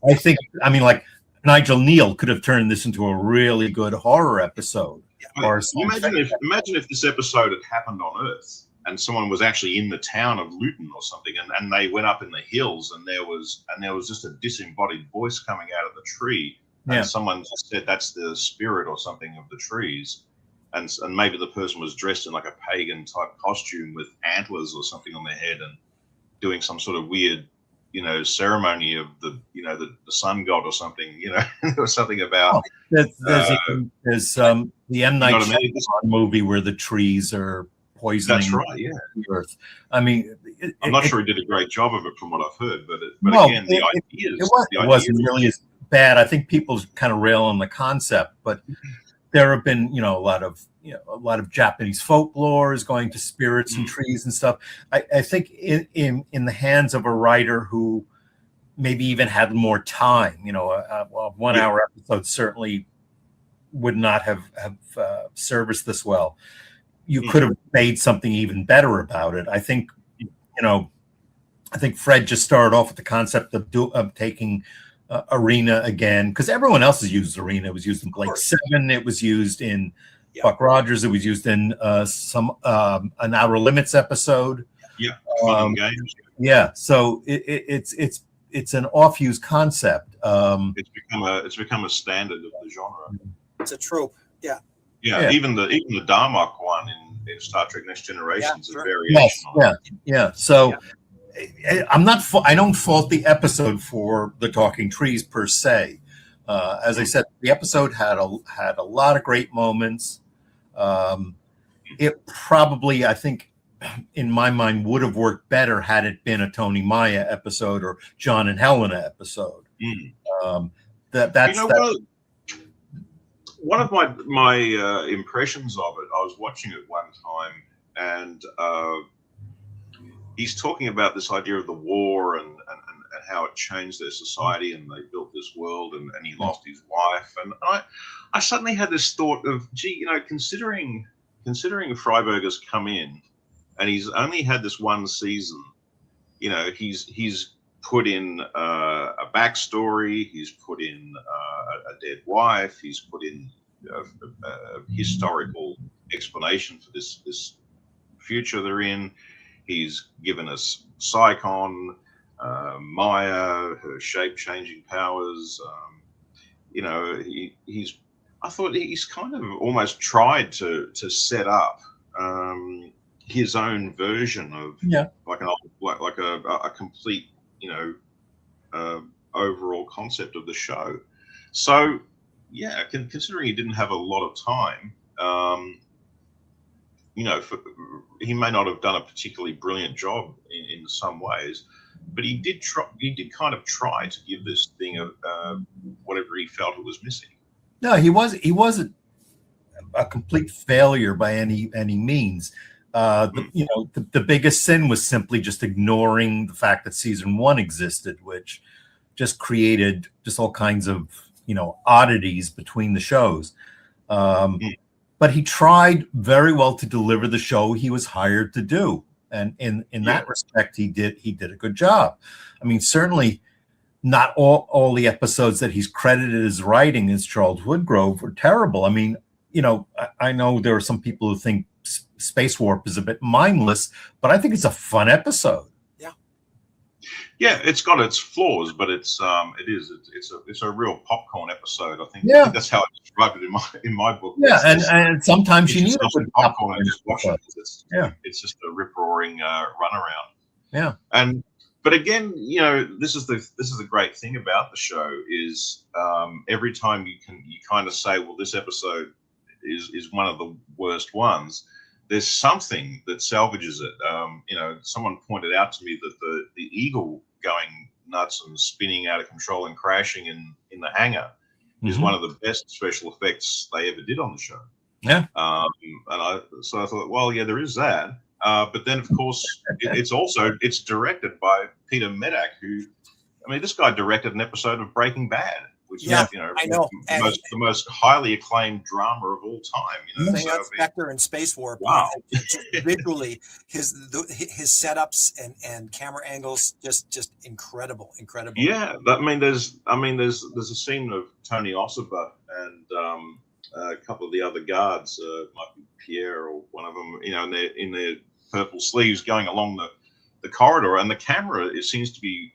I think, I mean, like Nigel Neal could have turned this into a really good horror episode. Or imagine if this episode had happened on Earth, and someone was actually in the town of Luton or something, and they went up in the hills, and there was just a disembodied voice coming out of the tree, and someone just said that's the spirit or something of the trees, and maybe the person was dressed in like a pagan type costume with antlers or something on their head and doing some sort of weird, you know, ceremony of the sun god or something, you know, or something about. There's the M. Night Shyamalan movie where the trees are poisoning. That's right, yeah. The earth. I mean, I'm not sure he did a great job of it from what I've heard, but again, the idea wasn't really as bad. I think people kind of rail on the concept, but there have been, you know, a lot of Japanese folklore is going to spirits and trees and stuff. I think in the hands of a writer who maybe even had more time, you know, a 1 hour episode certainly would not have serviced this well. You could have made something even better about it. I think, you know, Fred just started off with the concept of taking Arena again, because everyone else has used Arena. It was used in Blake 7. It was used in Buck Rogers. It was used in an Outer Limits episode. So it's an off-used concept. It's become a standard of the genre. It's a trope. Yeah. Even the Darmok one in Star Trek Next Generation is a variation. So I don't fault the episode for the talking trees per se. As I said, the episode had a lot of great moments. It probably, I think, in my mind, would have worked better had it been a Tony Maya episode or John and Helena episode. One of my impressions of it, I was watching it one time, and he's talking about this idea of the war and how it changed their society, and they built this world, and he lost his wife, and I suddenly had this thought of, gee, you know, considering Freiberger's come in, and he's only had this one season, you know, he's put in a backstory, he's put in a dead wife, he's put in a historical explanation for this future they're in. He's given us Psychon, Maya, her shape-changing powers. he's. I thought he's kind of almost tried to set up his own version of like a complete overall concept of the show. So yeah, considering he didn't have a lot of time, he may not have done a particularly brilliant job in some ways, but he did try. He did kind of try to give this thing whatever he felt it was missing. No, he wasn't a complete failure by any means. The biggest sin was simply just ignoring the fact that season 1 existed, which just created just all kinds of oddities between the shows. But he tried very well to deliver the show he was hired to do, and in that respect, he did a good job. I mean, certainly not all the episodes that he's credited as writing as Charles Woodgrove were terrible. I mean, I know there are some people who think Space Warp is a bit mindless, but I think it's a fun episode. Yeah, it's got its flaws, but it's a real popcorn episode. I think that's how I described it in my book. Yeah, and sometimes you need a good popcorn and just watch it. It's just a rip roaring runaround. Yeah, but again, this is the great thing about the show is every time you kind of say, well, this episode is one of the worst ones. There's something that salvages it. Someone pointed out to me that the eagle going nuts and spinning out of control and crashing in the hangar is one of the best special effects they ever did on the show. Yeah. So I thought, well, yeah, there is that. But then, of course, it's directed by Peter Medak, who, this guy directed an episode of Breaking Bad, which is, I know. the most highly acclaimed drama of all time. Thing on Spectre and Space Warp. Wow. Visually, his setups and camera angles just incredible. Yeah, there's a scene of Tony Ossoba and a couple of the other guards, might be Pierre or one of them, in their purple sleeves going along the corridor, and the camera seems to be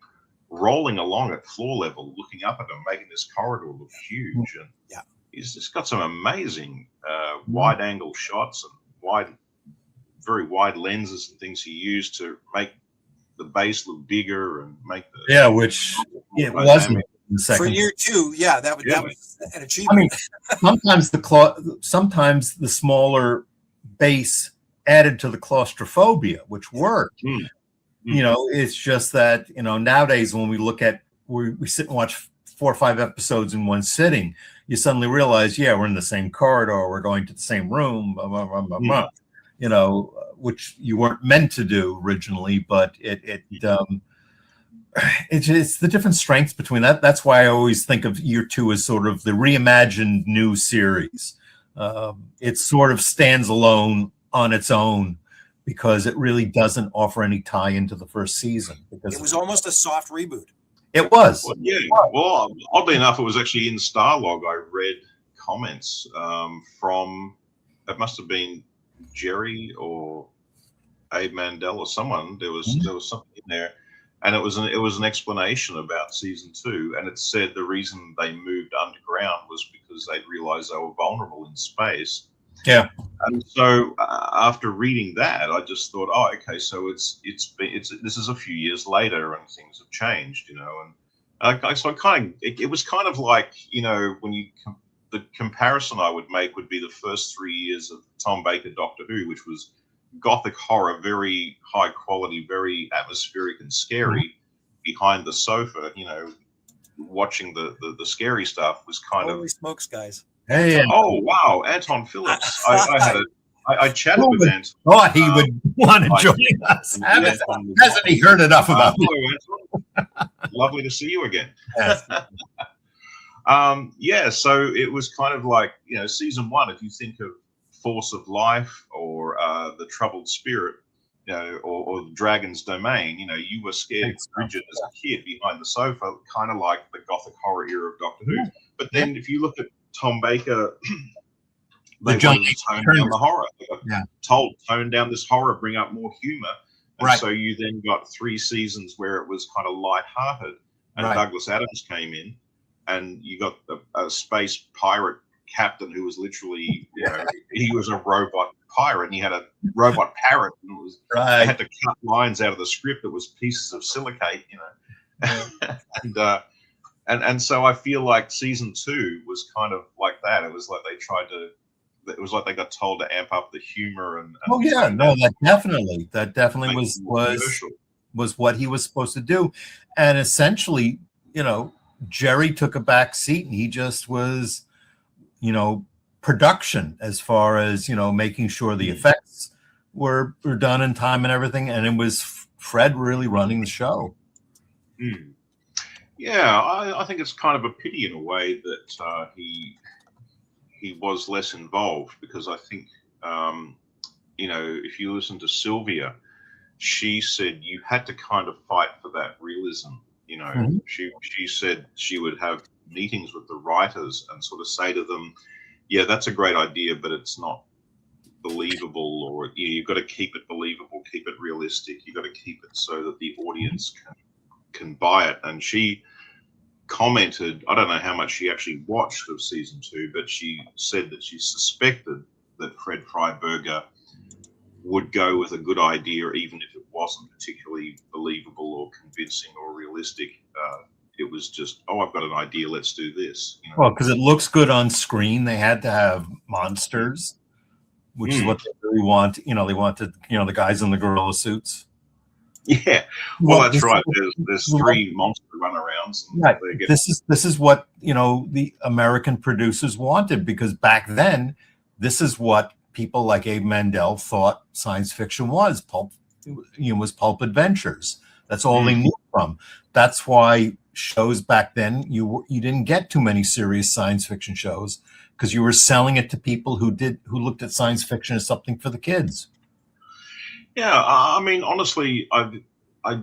rolling along at floor level, looking up at him, making this corridor look huge. And he's just got some amazing wide angle shots and very wide lenses and things he used to make the base look bigger and make the which it wasn't in the second for year 2. That was an achievement. I mean, sometimes the smaller base added to the claustrophobia, which worked. It's just that, nowadays when we sit and watch 4 or 5 episodes in one sitting, you suddenly realize, we're in the same corridor, we're going to the same room, which you weren't meant to do originally, but it's the different strengths between that. That's why I always think of year 2 as sort of the reimagined new series. It sort of stands alone on its own, because it really doesn't offer any tie into the first season. Because it was almost a soft reboot. It was. Well, oddly enough, it was actually in Starlog. I read comments from, it must have been Jerry or Abe Mandel or someone. There was something in there, and it was an explanation about season 2, and it said the reason they moved underground was because they realized they were vulnerable in space. Yeah. And so after reading that, I just thought, okay, so this is a few years later and things have changed, and so it was kind of like, when the comparison I would make would be the first 3 years of Tom Baker Doctor Who, which was gothic horror, very high quality, very atmospheric and scary. Behind the sofa, watching the scary stuff was kind Holy smokes, guys. Hey, oh wow, Anton Phillips! I chatted with Anton. Thought he would want to join us. Hasn't he heard enough about me? Hello, Anton. Lovely to see you again. So it was kind of like season 1. If you think of Force of Life or the Troubled Spirit, or the Dragon's Domain, you were scared of Bridget as a kid behind the sofa, kind of like the gothic horror era of Doctor Who. But then if you look at Tom Baker, they wanted to tone down the horror. Tone down this horror, bring up more humor. And so you then got 3 seasons where it was kind of lighthearted, and Douglas Adams came in and you got a space pirate captain who was literally, he was a robot pirate, and he had a robot parrot, and they had to cut lines out of the script that was pieces of silicate, and so I feel like season 2 was kind of like that. It was like it was like they got told to amp up the humor and that definitely was what he was supposed to do. And essentially, Jerry took a back seat, and he just was, production as far as, making sure the effects were done in time and everything. And it was Fred really running the show. Yeah, I think it's kind of a pity in a way that he was less involved, because I think, if you listen to Sylvia, she said you had to kind of fight for that realism. She said she would have meetings with the writers and sort of say to them, yeah, that's a great idea, but it's not believable, or you've got to keep it believable, keep it realistic. You've got to keep it so that the audience can buy it. And she commented, I don't know how much she actually watched of season 2, but she said that she suspected that Fred Freiberger would go with a good idea, even if it wasn't particularly believable or convincing or realistic. It was just, I've got an idea, let's do this. Well, because it looks good on screen. They had to have monsters, which is what they really want. They wanted, the guys in the gorilla suits. Yeah, well, that's right. There's 3 monster runarounds. Right. This is what the American producers wanted, because back then, this is what people like Abe Mandel thought science fiction was. Pulp adventures. That's all they knew from. That's why shows back then you didn't get too many serious science fiction shows, because you were selling it to people who looked at science fiction as something for the kids. Yeah, I mean, honestly, I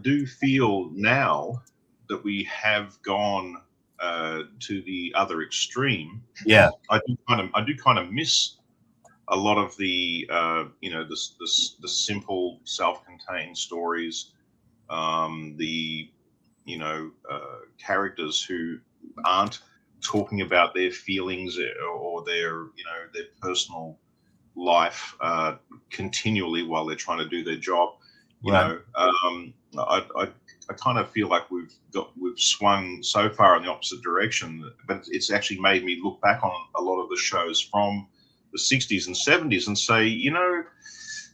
do feel now that we have gone to the other extreme. Yeah, I do kind of miss a lot of the the simple self-contained stories, the characters who aren't talking about their feelings or their personal life continually while they're trying to do their job. I kind of feel like we've swung so far in the opposite direction, but it's actually made me look back on a lot of the shows from the 60s and 70s and say,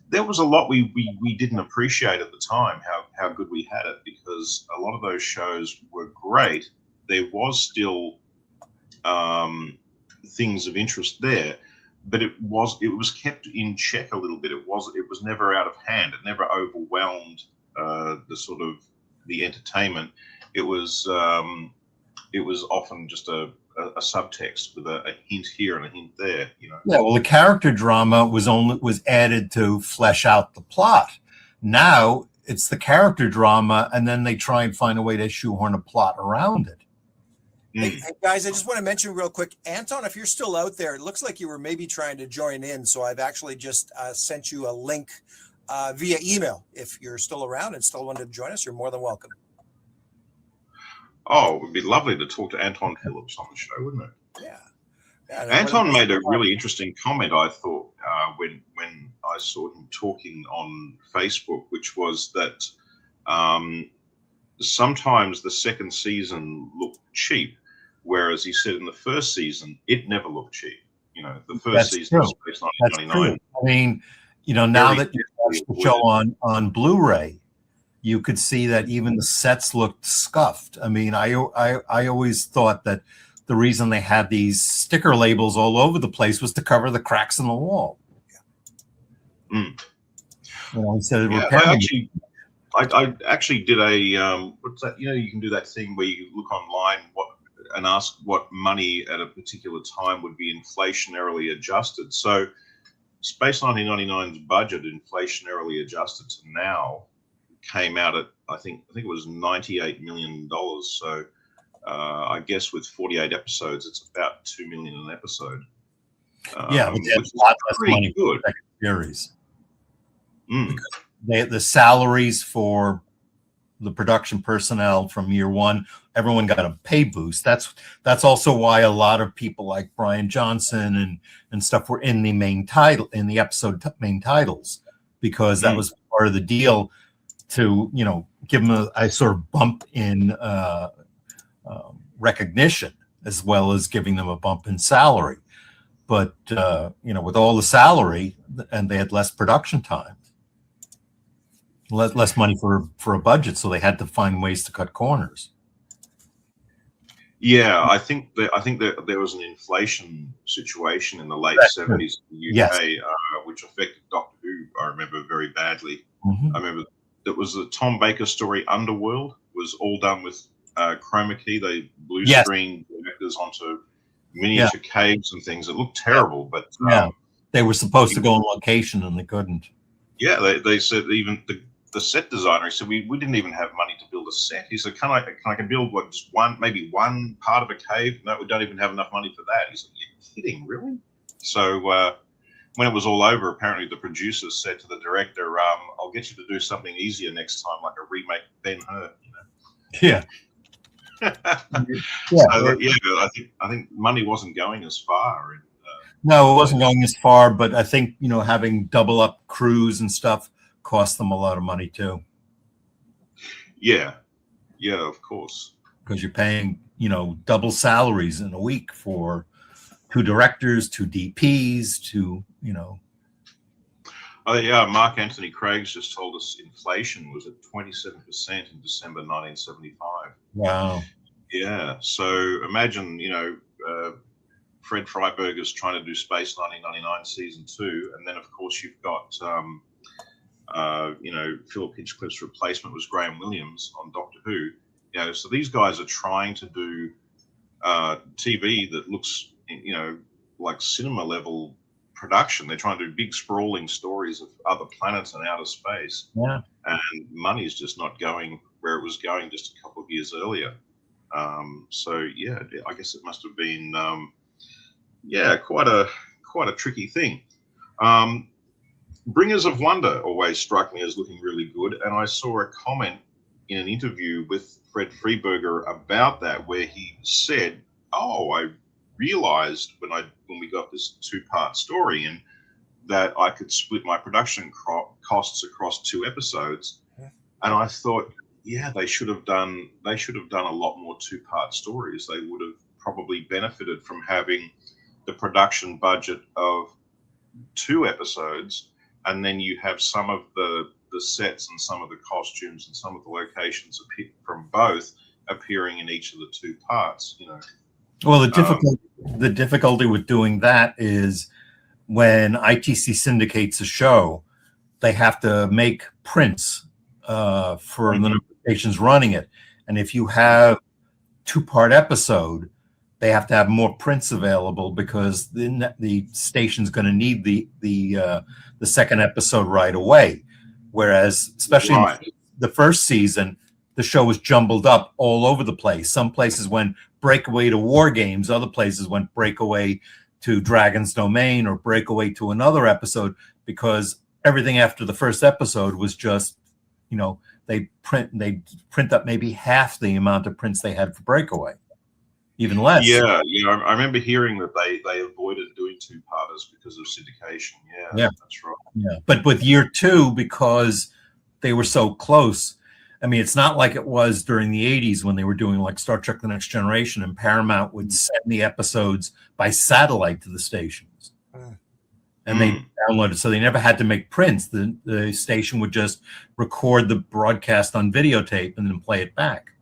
there was a lot we didn't appreciate at the time, how good we had it, because a lot of those shows were great. There was still things of interest there, but it was kept in check a little bit. It was never out of hand. It never overwhelmed the entertainment. It was often just a subtext with a hint here and a hint there. Yeah, well, the character drama was added to flesh out the plot. Now it's the character drama, and then they try and find a way to shoehorn a plot around it. Hey, guys, I just want to mention real quick, Anton, if you're still out there, it looks like you were maybe trying to join in. So I've actually just sent you a link via email. If you're still around and still wanted to join us, you're more than welcome. Oh, it would be lovely to talk to Anton Phillips on the show, wouldn't it? Yeah. Anton made a really interesting comment, I thought, when I saw him talking on Facebook, which was that sometimes the second season looked cheap, whereas he said in the first season it never looked cheap. The first season was based on 1999. I mean, now that you watch the show on Blu-ray, you could see that even the sets looked scuffed. I mean, I always thought that the reason they had these sticker labels all over the place was to cover the cracks in the wall. Instead of repairing. I actually did a what's that? You can do that thing where you look online and ask what money at a particular time would be inflationarily adjusted. So Space 1999's budget, inflationarily adjusted to now, came out at I think it was $98 million. So I guess with 48 episodes, it's about $2 million an episode. But that's a lot less money for the series. The salaries for the production personnel from year one. Everyone got a pay boost. That's also why a lot of people like Brian Johnson and stuff were in the main title, in the episode main titles, because that was part of the deal to, you know, give them a sort of bump in recognition, as well as giving them a bump in salary. But you know, with all the salary, and they had less production time, less money for a budget, so they had to find ways to cut corners. Yeah, I think that there was an inflation situation in the late '70s in the UK, Yes. Which affected Doctor Who. I remember very badly. Mm-hmm. I remember it was the Tom Baker story Underworld was all done with chroma key. They blue screen actors onto miniature caves and things. It looked terrible, but they were supposed to go on location and they couldn't. Yeah, they said even the set designer, he said we didn't even have money to build a set. He said, can I build what, just maybe one part of a cave? No, we don't even have enough money for that. He said, you're kidding, really? So when it was all over, apparently the producers said to the director, I'll get you to do something easier next time, like a remake of Ben-Hur. You know? Yeah. I think money wasn't going as far. And, no, it wasn't going as far, but I think, you know, having double up crews and stuff cost them a lot of money too. Yeah, of course. Because you're paying, you know, double salaries in a week for 2 directors, 2 DPs, 2, you know. Oh yeah, Mark Anthony Craig's just told us inflation was at 27% in December 1975. Wow. Yeah, so imagine, you know, Fred Freiberger's trying to do Space 1999 season 2, and then of course you've got, you know, Philip Hinchcliffe's replacement was Graham Williams on Doctor Who. You know, so these guys are trying to do TV that looks, you know, like cinema level production. They're trying to do big sprawling stories of other planets and outer space. Yeah. And money's just not going where it was going just a couple of years earlier. So yeah, I guess it must have been quite a tricky thing. Bringers of Wonder always struck me as looking really good, and I saw a comment in an interview with Fred Freiberger about that, where he said, "Oh, I realized when we got this 2-part story, and that I could split my production costs across 2 episodes." And I thought, yeah, they should have done a lot more 2-part stories. They would have probably benefited from having the production budget of 2 episodes, and then you have some of the sets and some of the costumes and some of the locations from both appearing in each of the 2 parts. You know. Well, the difficulty with doing that is when ITC syndicates a show, they have to make prints for the number of stations running it, and if you have 2-part episode, they have to have more prints available, because then the station's going to need the second episode right away. Whereas, especially in the first season, the show was jumbled up all over the place. Some places went breakaway to War Games, other places went breakaway to Dragon's Domain or breakaway to another episode, because everything after the first episode was just, you know, they print up maybe half the amount of prints they had for breakaway. Even less. Yeah, I remember hearing that they avoided doing 2-parters because of syndication. Yeah, that's right. Yeah, but with year 2, because they were so close, I mean, it's not like it was during the 80s when they were doing like Star Trek The Next Generation, and Paramount would send the episodes by satellite to the stations. And they downloaded, so they never had to make prints. The station would just record the broadcast on videotape and then play it back.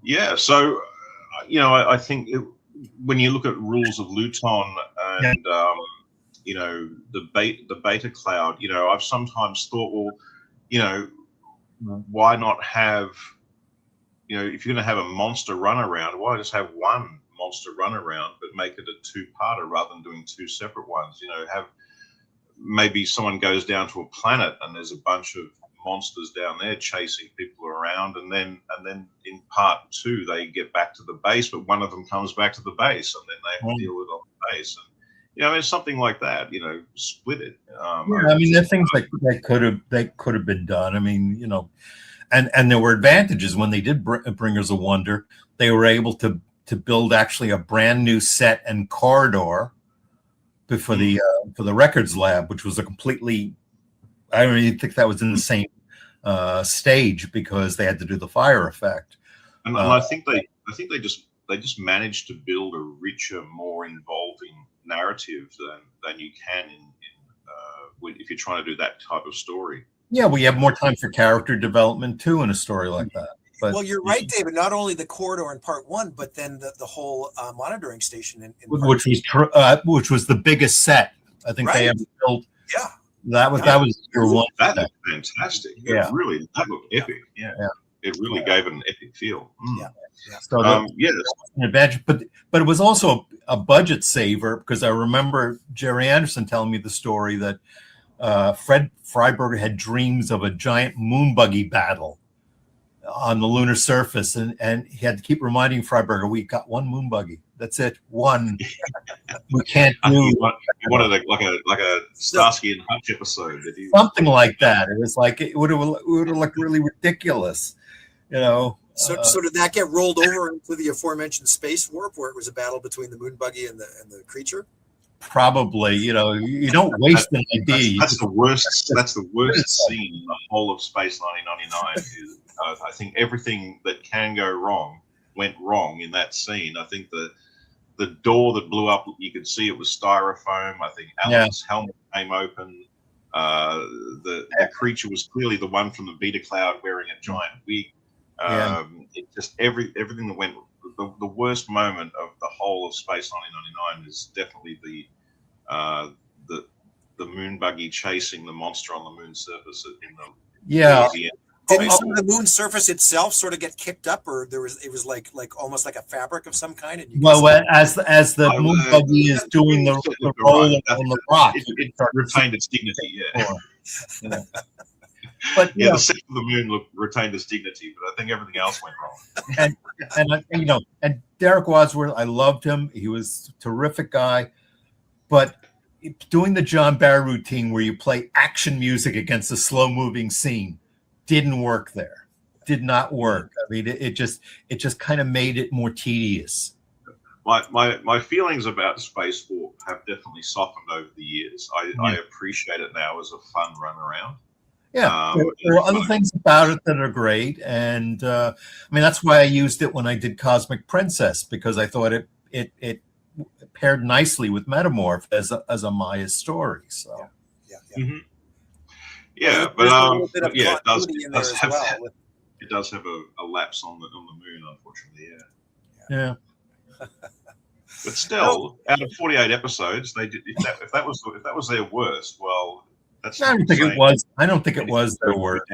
Yeah, so you know, I think when you look at Rules of Luton and you know, the beta cloud, you know, I've sometimes thought, well, you know, why not have, you know, if you're going to have a monster runaround, why just have one monster runaround, but make it a 2-parter rather than doing 2 separate ones? You know, have maybe someone goes down to a planet and there's a bunch of monsters down there chasing people around, and then in part 2 they get back to the base, but one of them comes back to the base, and then they have to deal with it on the base. And you know, it's something like that. You know, split it. I mean, there are things that could have been done. I mean, you know, And there were advantages when they did Bringers of Wonder. They were able to build actually a brand new set and corridor for the records lab, which was a completely, I don't even think that was in the same stage, because they had to do the fire effect. And I think they just managed to build a richer, more involving narrative than you can if you're trying to do that type of story. Yeah, we have more time for character development too in a story like that. But well, you're right, David. Not only the corridor in part one, but then the whole monitoring station in which was the biggest set I think they ever built. Yeah, that was your one. That looked fantastic. Yeah, really, that looked epic. Yeah. It really gave it an epic feel. Yeah. So that's an advantage, but it was also a budget saver, because I remember Jerry Anderson telling me the story that Fred Freiberger had dreams of a giant moon buggy battle on the lunar surface, and he had to keep reminding Freiberger, we got one moon buggy. That's it. One. We can't do. You wanted like a Starsky and Hutch episode. Something like that. It was like it would have looked really ridiculous, you know. So did that get rolled over into the aforementioned space warp, where it was a battle between the moon buggy and the creature? Probably. You know, you don't waste an idea. That's the worst. That's the worst scene in the whole of Space 1999. I think everything that can go wrong went wrong in that scene. I think the door that blew up, you could see it was styrofoam. I think Alan's helmet came open. The creature was clearly the one from the Beta Cloud wearing a giant wig. It just everything that went. The worst moment of the whole of Space 1999 is definitely the moon buggy chasing the monster on the moon surface in the Didn't some of the moon surface itself sort of get kicked up, or it was like almost like a fabric of some kind? And as the moon buggy is doing the roll on the rock, it retained its dignity. Yeah. But the set of the moon retained its dignity, but I think everything else went wrong. And Derek Wadsworth, I loved him. He was a terrific guy, but doing the John Barry routine where you play action music against a slow moving scene didn't work there. Did not work. I mean, it just kind of made it more tedious. My feelings about Space Warp have definitely softened over the years. I appreciate it now as a fun run around. Yeah, there are other things about it that are great, and I mean that's why I used it when I did Cosmic Princess, because I thought it paired nicely with Metamorph as a Maya story. So it does have a lapse on the moon, unfortunately. Yeah. But still, out of 48 episodes, they did. If that was their worst, well. I don't think it was. I don't think it was their worst.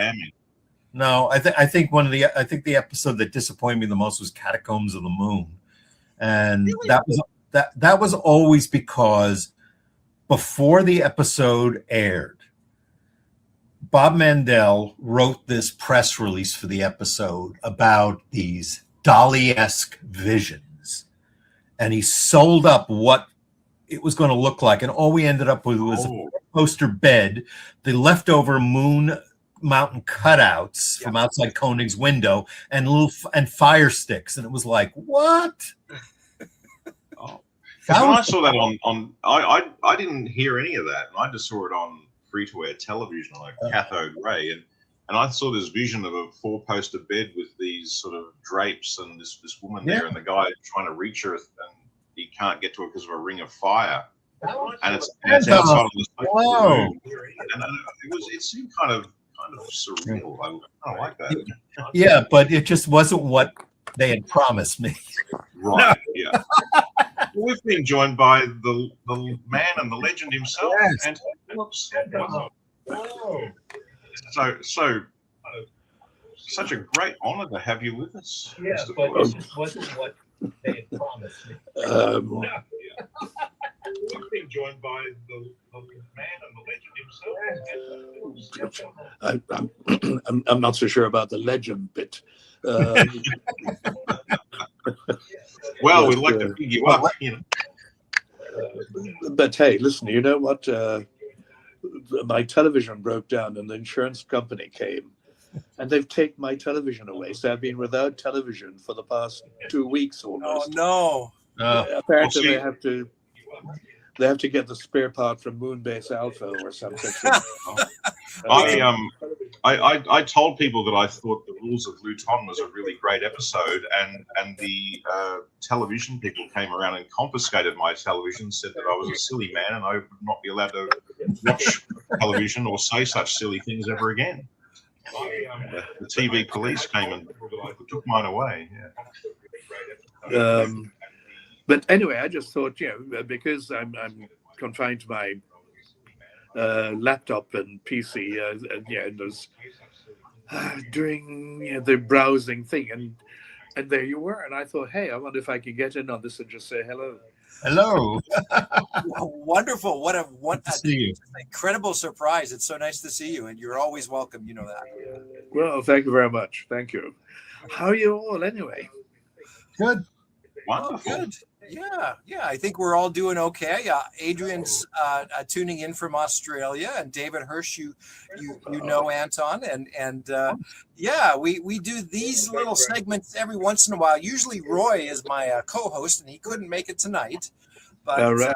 No, I think the episode that disappointed me the most was Catacombs of the Moon, and that was always because before the episode aired, Bob Mandel wrote this press release for the episode about these Dali-esque visions, and he sold up what it was going to look like, and all we ended up with was a poster bed, the leftover moon mountain cutouts from outside Koenig's window, and fire sticks, and it was like, what? When I saw that on I didn't hear any of that, and I just saw it on free-to-air television on a cathode ray, and I saw this vision of a 4-poster bed with these sort of drapes and this woman there, and the guy trying to reach her, and he can't get to her because of a ring of fire. And it's outside of the moon. And it seemed kind of surreal. I don't like that. Yeah, but it just wasn't what they had promised me. Right. Yeah. Well, we've been joined by the man and the legend himself, and such a great honor to have you with us. Yeah, but it wasn't what they had promised me. We've been joined by the man and the legend himself. I'm not so sure about the legend bit. Well, we'd like to pick you up, But hey, listen, you know what? My television broke down and the insurance company came and they've taken my television away. So I've been without television for the past 2 weeks Oh almost. no. Apparently, see- they have to get the spare part from Moonbase Alpha or some such thing. I told people that I thought The Rules of Luton was a really great episode, and the television people came around and confiscated my television, said that I was a silly man and I would not be allowed to watch television or say such silly things ever again. The TV police came and took mine away. Yeah. But anyway, I just thought, because I'm confined to my laptop and PC, and was doing the browsing thing, and there you were, and I thought, hey, I wonder if I could get in on this and just say hello. Hello. Wonderful. What Good to see you. incredible surprise. It's so nice to see you, and you're always welcome. You know that. Well, thank you very much. Thank you. How are you all anyway? Good. Wonderful. Oh, good. Yeah. I think we're all doing okay. Adrian's tuning in from Australia, and David Hirsch, you know Anton, and we do these little segments every once in a while. Usually Roy is my co-host, and he couldn't make it tonight. But All right.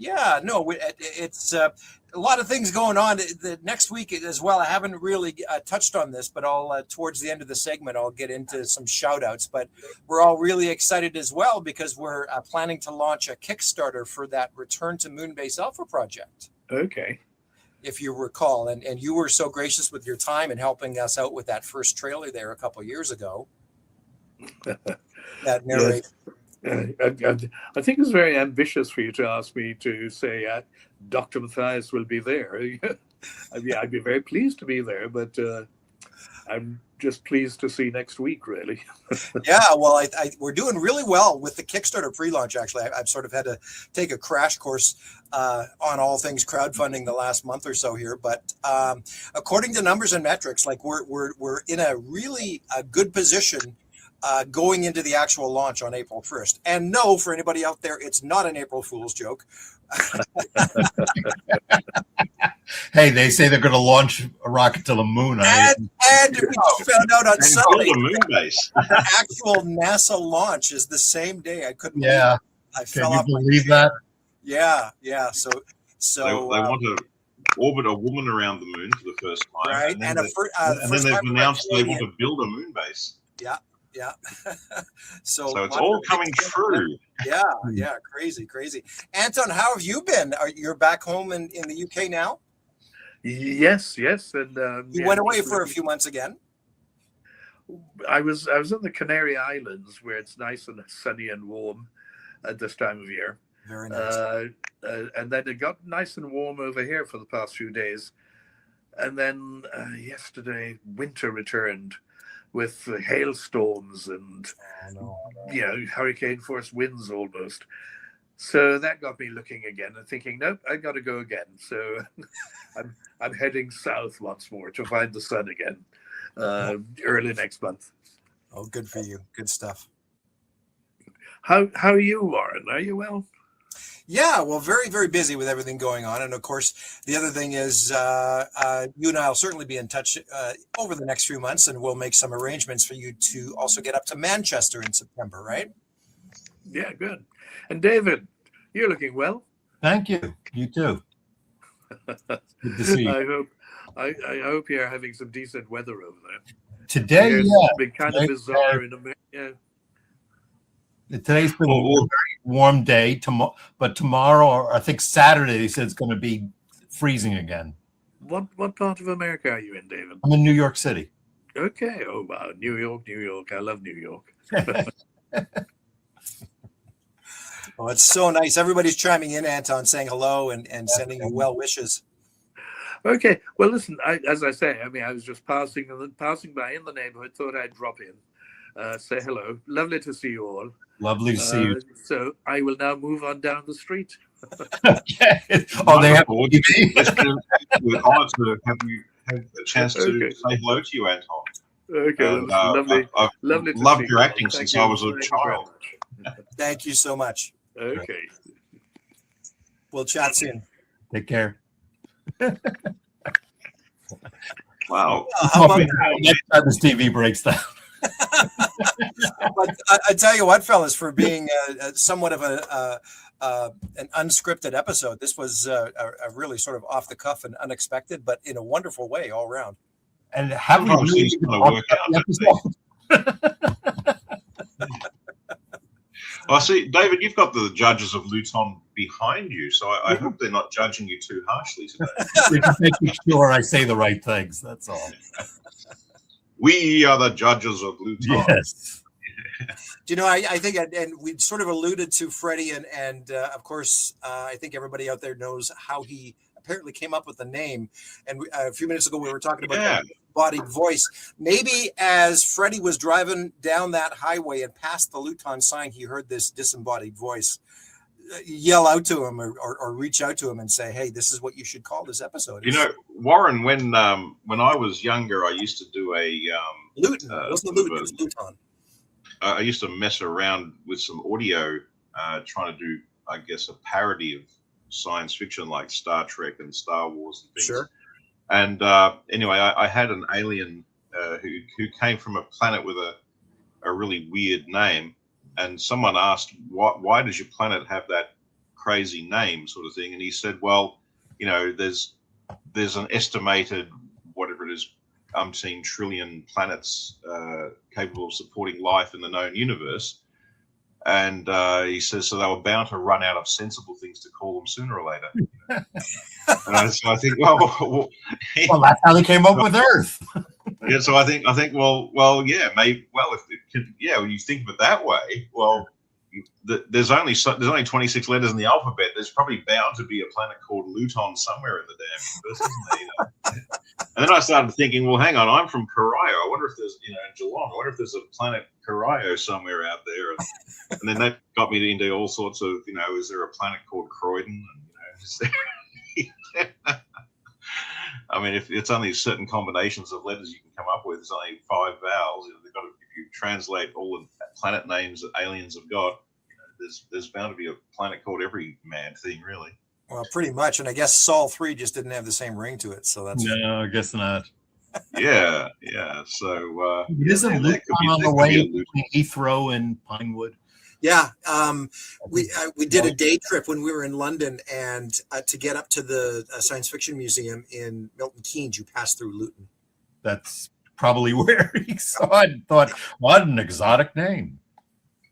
It's a lot of things going on the next week as well. I haven't really touched on this, but I'll towards the end of the segment, I'll get into some shout outs. But we're all really excited as well because we're planning to launch a Kickstarter for that Return to Moonbase Alpha project. Okay. If you recall, and you were so gracious with your time and helping us out with that first trailer there a couple of years ago. That narrates. I think it's very ambitious for you to ask me to say Dr. Matthias will be there. I'd be very pleased to be there, but I'm just pleased to see next week, really. Yeah, well, we're doing really well with the Kickstarter pre-launch. Actually, I've sort of had to take a crash course on all things crowdfunding the last month or so here. But according to numbers and metrics, like we're in a really good position going into the actual launch on April 1st. And no, for anybody out there, it's not an April Fool's joke. Hey, they say they're going to launch a rocket to the moon. And we just found out on And Sunday build a moon base. the actual NASA launch is the same day. I couldn't Yeah. believe it. I Can fell you off my believe seat. that? Yeah. So They want to orbit a woman around the moon for the first time. right. And then, And then they've announced they want to build a moon base. Yeah. So it's all coming true. Yeah. Crazy. Anton, how have you been? You're back home in the UK now? Yes, and You went away for a few months again. I was in the Canary Islands, where it's nice and sunny and warm at this time of year. Very nice. And then it got nice and warm over here for the past few days. And then yesterday, winter returned with hailstorms and hurricane force winds almost. So that got me looking again and thinking, nope, I got to go again. So I'm heading south once more to find the sun again early next month. Oh, good for you. Good stuff. How are you, Warren? Are you well? Yeah, well, very, very busy with everything going on. And of course, the other thing is you and I will certainly be in touch over the next few months, and we'll make some arrangements for you to also get up to Manchester in September, right? Yeah, good. And David, you're looking well. Thank you. You too. Good to see you. I hope you're having some decent weather over there. Today, It's been kind of bizarre in America. Yeah. Today's been a very warm day. But tomorrow, or I think Saturday, they said it's going to be freezing again. What part of America are you in, David? I'm in New York City. Okay. Oh, wow. New York. I love New York. Oh, it's so nice. Everybody's chiming in, Anton, saying hello and sending you well wishes. Okay. Well, listen, as I say, I was just passing by in the neighborhood, thought I'd drop in, say hello. Lovely to see you all. Lovely to see you. So I will now move on down the street. Okay. Oh, they have TV. We're honored to have you have a chance to say hello to you, Anton. Okay, lovely. I've lovely to loved see your you. acting Thank since you I was a very child. much. Thank you so much. Okay. We'll chat soon. Take care. Wow. How about Next time this TV breaks down. But I tell you what, fellas, for being somewhat of an unscripted episode, this was a really sort of off the cuff and unexpected, but in a wonderful way all around. And have we Sometimes really things been kinda work talking about the episode? I see, David, you've got the judges of Luton behind you, so I hope they're not judging you too harshly today. We're just making sure I say the right things. That's all. We are the judges of Luton. Yes. Do you know, I think, and we sort of alluded to Freddie, and of course, I think everybody out there knows how he apparently came up with the name. And a few minutes ago, we were talking about that disembodied voice. Maybe as Freddie was driving down that highway and past the Luton sign, he heard this disembodied voice yell out to him or reach out to him and say, hey, this is what you should call this episode. You know, Warren, when I was younger, I used to do a Luton. It wasn't Luton, it was Luton. I used to mess around with some audio, trying to do, I guess, a parody of science fiction like Star Trek and Star Wars and things. Sure. And anyway, I had an alien who came from a planet with a really weird name, and someone asked, why does your planet have that crazy name, sort of thing? And he said, well, you know, there's an estimated, whatever it is, umpteen trillion planets capable of supporting life in the known universe. And he says, so they were bound to run out of sensible things to call them sooner or later. And so I think, well, That's how they came up with Earth. yeah. So I think, well, yeah, maybe. Well, if it could, yeah, when you think of it that way, well, there's only 26 letters in the alphabet. There's probably bound to be a planet called Luton somewhere in the damn universe, isn't there? You know? And then I started thinking, well, hang on, I'm from Corio. I wonder if there's, in Geelong, I wonder if there's a planet Corio somewhere out there. And then that got me into all sorts of, is there a planet called Croydon? And, is there... I mean, if it's only certain combinations of letters you can come up with, it's only 5 vowels. They've got to, if you translate all the planet names that aliens have got, there's bound to be a planet called every mad thing, really. Well, pretty much. And I guess Sol 3 just didn't have the same ring to it. So that's. No, I guess not. Yeah. So isn't Luton on the way between Heathrow and Pinewood? Yeah, we did a day trip when we were in London, and to get up to the Science Fiction Museum in Milton Keynes, you pass through Luton. That's probably where he saw it and thought, what an exotic name.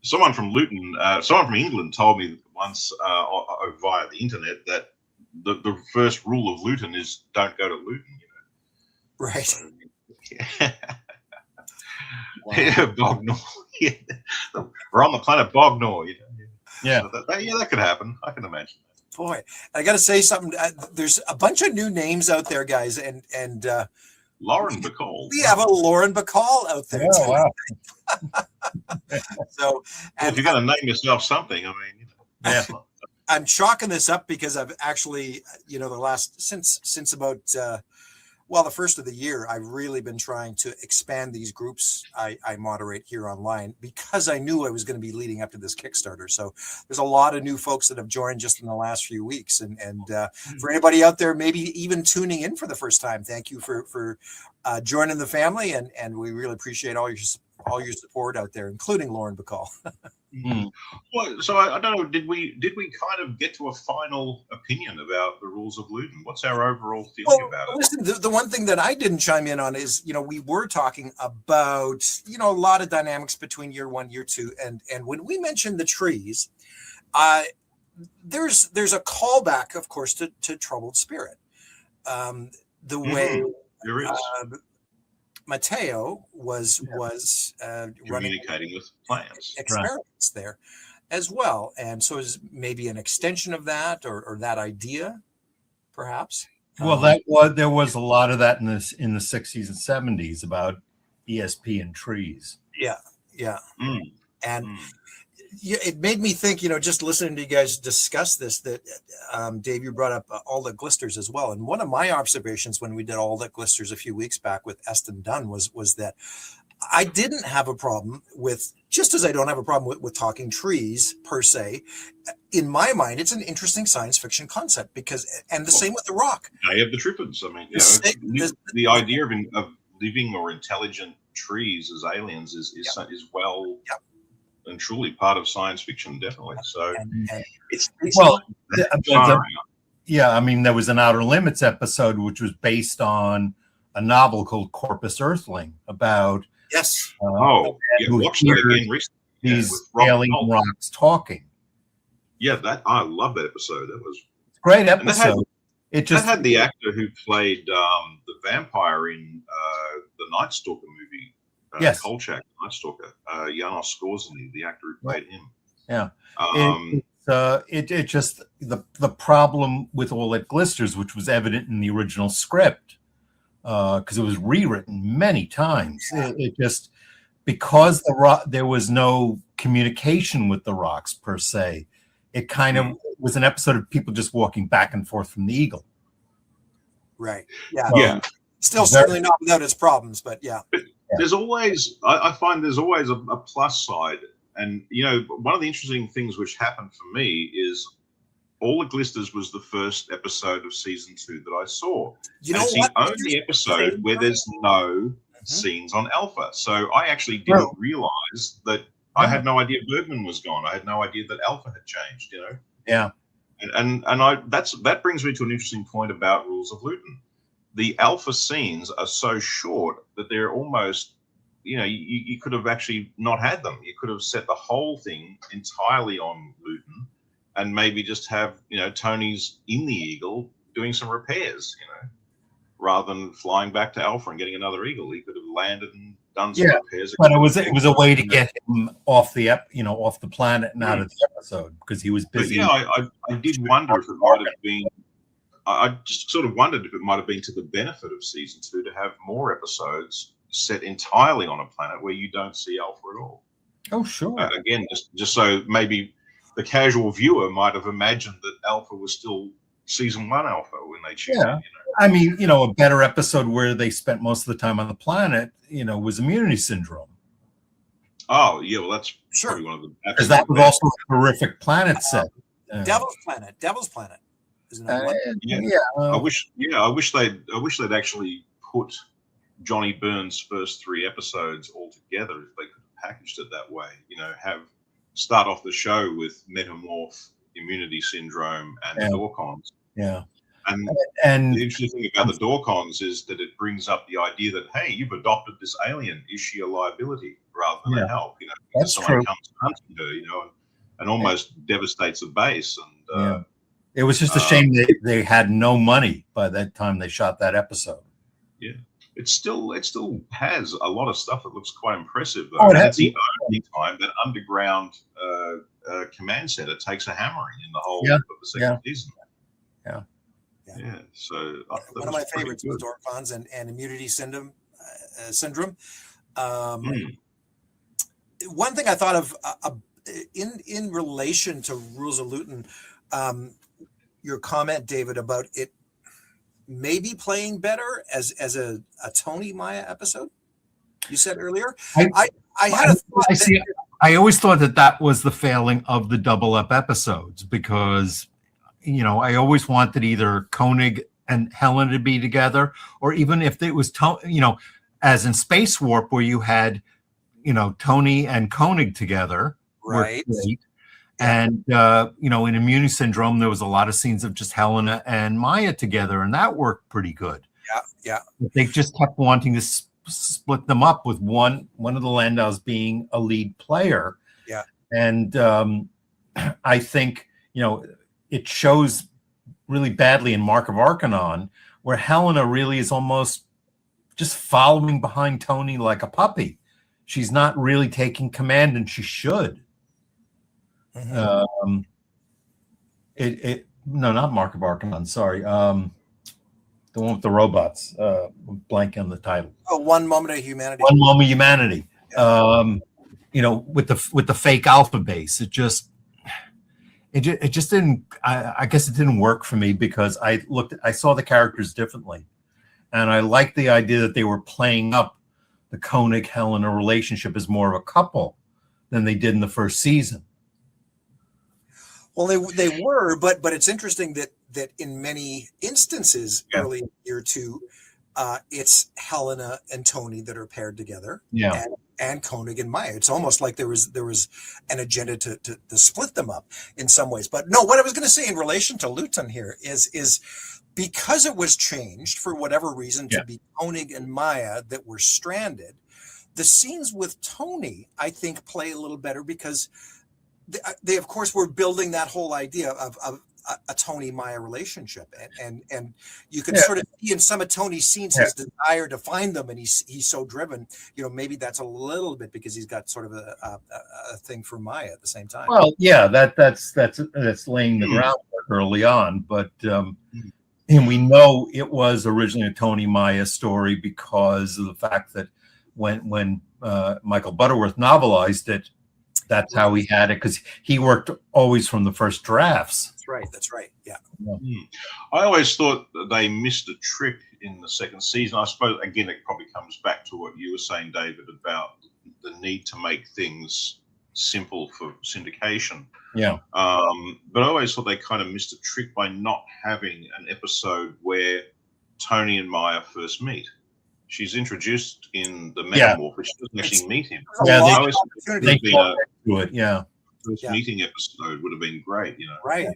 Someone from Luton, someone from England told me once via the internet that the first rule of Luton is don't go to Luton. Right. So, yeah. Yeah, Bognor. Yeah. We're on the planet Bognor. Yeah. So that could happen. I can imagine that. Boy, I got to say something. There's a bunch of new names out there, guys, and Lauren Bacall. we have a Lauren Bacall out there. Oh, wow. So, Well, if you're going to name yourself something, I mean, Yeah. I'm chalking this up because I've actually, the last since about the first of the year, I've really been trying to expand these groups I moderate here online because I knew I was going to be leading up to this Kickstarter. So there's a lot of new folks that have joined just in the last few weeks. And for anybody out there, maybe even tuning in for the first time, thank you for joining the family. And we really appreciate all your support out there, including Lauren Bacall. Well, so I don't know. Did we kind of get to a final opinion about the rules of Luton? What's our overall feeling about it? Listen, the one thing that I didn't chime in on is, we were talking about, a lot of dynamics between year 1, year 2, and when we mentioned the trees, there's a callback, of course, to Troubled Spirit. The way there is. Mateo was Communicating with plants. experiments there as well, and so is maybe an extension of that or that idea, perhaps. Well, there was a lot of that in the 60s and 70s about ESP and trees. Yeah. And it made me think, just listening to you guys discuss this, that Dave, you brought up all the glisters as well. And one of my observations when we did all the glisters a few weeks back with Eston Dunn was that I didn't have a problem with, just as I don't have a problem with talking trees per se. In my mind, it's an interesting science fiction concept and the same with the Rock. Day of the Trippids. I mean, the idea of living or intelligent trees as aliens is well and truly part of science fiction, definitely. So it's well, yeah. I mean, there was an Outer Limits episode which was based on a novel called Corpus Earthling about watched that again recently. These alien rocks talking. Yeah, I love that episode. That was a great episode. That had the actor who played the vampire in the Night Stalker movie. Kolchak, Night Stalker. Janos Skorzeny, the actor who played him. Yeah. It just the problem with all that glisters, which was evident in the original script, because it was rewritten many times. It just, because there was no communication with the rocks per se, it kind of was an episode of people just walking back and forth from the Eagle. Right. Yeah. Still certainly not without its problems, but yeah. There's always, I find there's always a plus side. And, one of the interesting things which happened for me is All the Glisters was the first episode of season 2 that I saw. It's the only episode where there's no scenes on Alpha. So I actually didn't realize that. I had no idea Bergman was gone. I had no idea that Alpha had changed, Yeah. And that brings me to an interesting point about Rules of Luton. The Alpha scenes are so short that they're almost, you could have actually not had them. You could have set the whole thing entirely on Luton and maybe just have, Tony's in the Eagle doing some repairs, rather than flying back to Alpha and getting another Eagle. He could have landed and done some repairs. But it was a way to get him off the off the planet and out of the episode because he was busy. But I did wonder if it might have been. I just sort of wondered if it might have been to the benefit of season 2 to have more episodes set entirely on a planet where you don't see Alpha at all. Oh, sure. Again, just so maybe the casual viewer might have imagined that Alpha was still season 1 Alpha when they choose it. I mean, a better episode where they spent most of the time on the planet, was Immunity Syndrome. Oh, yeah, well, that's probably one of the. Because that was also a horrific planet set. Devil's Planet. Isn't it? I wish they'd actually put Johnny Byrne's first 3 episodes all together. If they could have packaged it that way, start off the show with Metamorph, Immunity Syndrome, and the Dorcons. Yeah. And the interesting thing about the Dorcons is that it brings up the idea that, hey, you've adopted this alien. Is she a liability rather than a help? That's someone true. comes hunting her, and almost devastates a base. And it was just a shame they had no money by that time they shot that episode. Yeah, it still has a lot of stuff that looks quite impressive. Though. Oh, It's the only time that underground command center takes a hammering in the whole of the second season. Yeah, so one of my favorites was Dorcons and Immunity Syndrome. One thing I thought of in relation to Rules of Luton, your comment, David, about it maybe playing better as a Tony Maya episode. You said earlier. I had a thought. I always thought that was the failing of the double up episodes because. I always wanted either Koenig and Helen to be together, or even if it was, as in Space Warp, where you had, Tony and Koenig together. Right. And, in Immunity Syndrome, there was a lot of scenes of just Helena and Maya together, and that worked pretty good. Yeah. They just kept wanting to split them up with one of the Landows being a lead player. Yeah. And I think, it shows really badly in Mark of Arcanon, where Helena really is almost just following behind Tony like a puppy. She's not really taking command, and she should. Mm-hmm. No, not Mark of Arcanon. Sorry, the one with the robots. Blank on the title. Oh, One Moment of Humanity. One Moment of Humanity. With the fake alpha base, it just didn't. I guess it didn't work for me because I saw the characters differently, and I liked the idea that they were playing up the Koenig Helena relationship as more of a couple than they did in the first season. Well, they were, but it's interesting that in many instances early in year two, it's Helena and Tony that are paired together. Yeah. And Koenig and Maya. It's almost like there was an agenda to split them up in some ways. But no, what I was going to say in relation to Luton here is because it was changed for whatever reason to be Koenig and Maya that were stranded, the scenes with Tony, I think, play a little better because they of course were building that whole idea of a Tony Maya relationship, and you can sort of see in some of Tony's scenes his desire to find them, and he's so driven. Maybe that's a little bit because he's got sort of a thing for Maya at the same time. Well, yeah, that's laying the groundwork early on, but and we know it was originally a Tony Maya story because of the fact that when Michael Butterworth novelized it, that's how he had it, because he worked always from the first drafts. That's right. Yeah. I always thought that they missed a trick in the second season. I suppose, again, it probably comes back to what you were saying, David, about the need to make things simple for syndication. Yeah. But I always thought they kind of missed a trick by not having an episode where Tony and Maya first meet. She's introduced in the Metamorph, but she doesn't actually meet him. Yeah, they do it. Yeah. First meeting episode would have been great, Right.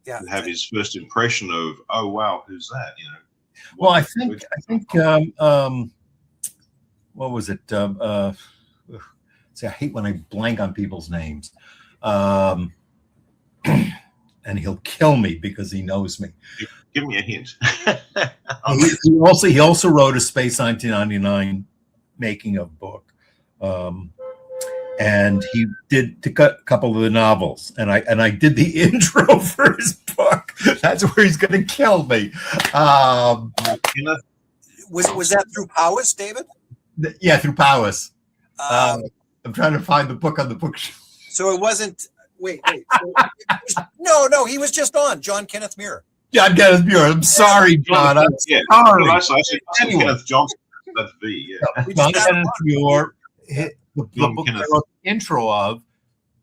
Yeah. To have his first impression of, oh wow, who's that? Well, I think what was it? See, I hate when I blank on people's names. And he'll kill me because he knows me. Give me a hint. He also wrote a Space 1999 making of book. And he did a couple of the novels, and I did the intro for his book. That's where he's going to kill me. Was that through Powys, David? Yeah, through Powys. I'm trying to find the book on the bookshelf. So it wasn't. Wait. No, he was just on John Kenneth Muir. John Kenneth Muir. I'm sorry, John. I'm sorry. I said anyway. Kenneth Johnson. That's V. Yeah. John Kenneth Muir. The book I wrote the intro of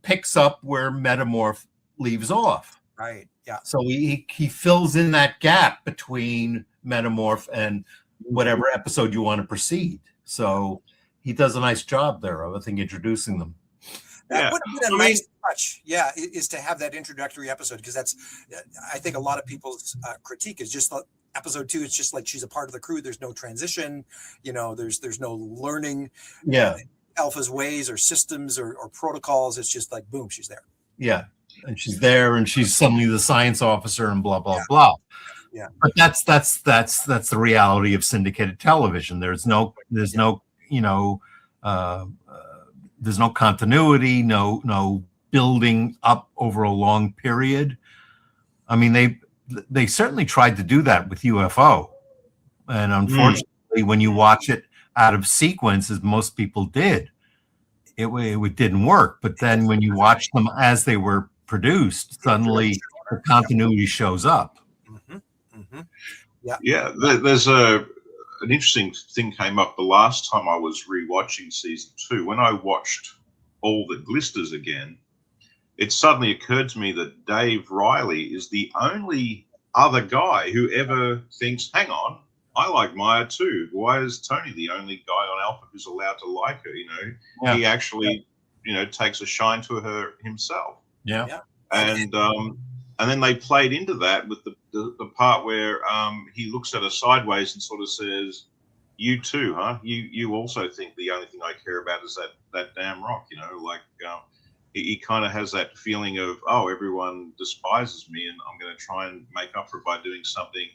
picks up where Metamorph leaves off. Right. Yeah. So he fills in that gap between Metamorph and whatever episode you want to proceed. So he does a nice job there of, I think, introducing them. That would have been a nice touch, is to have that introductory episode, because that's, I think, a lot of people's critique is just episode 2. It's just like she's a part of the crew. There's no transition. There's no learning. Alpha's ways or systems or protocols. It's just like, boom, she's there. Yeah. And she's there, and she's suddenly the science officer and blah, blah, blah. Yeah. But that's the reality of syndicated television. There's no continuity, no building up over a long period. I mean, they certainly tried to do that with UFO. And unfortunately, when you watch it out of sequence, as most people did, it didn't work. But then when you watch them as they were produced, suddenly the continuity shows up. Yeah. There's an interesting thing came up the last time I was rewatching season 2. When I watched All That Glisters again, it suddenly occurred to me that Dave Riley is the only other guy who ever thinks, hang on, I like Maya too. Why is Tony the only guy on Alpha who's allowed to like her? He actually, takes a shine to her himself. Yeah. And then they played into that with the part where he looks at her sideways and sort of says, "You too, huh? You also think the only thing I care about is that damn rock." He kind of has that feeling of, oh, everyone despises me, and I'm going to try and make up for it by doing something,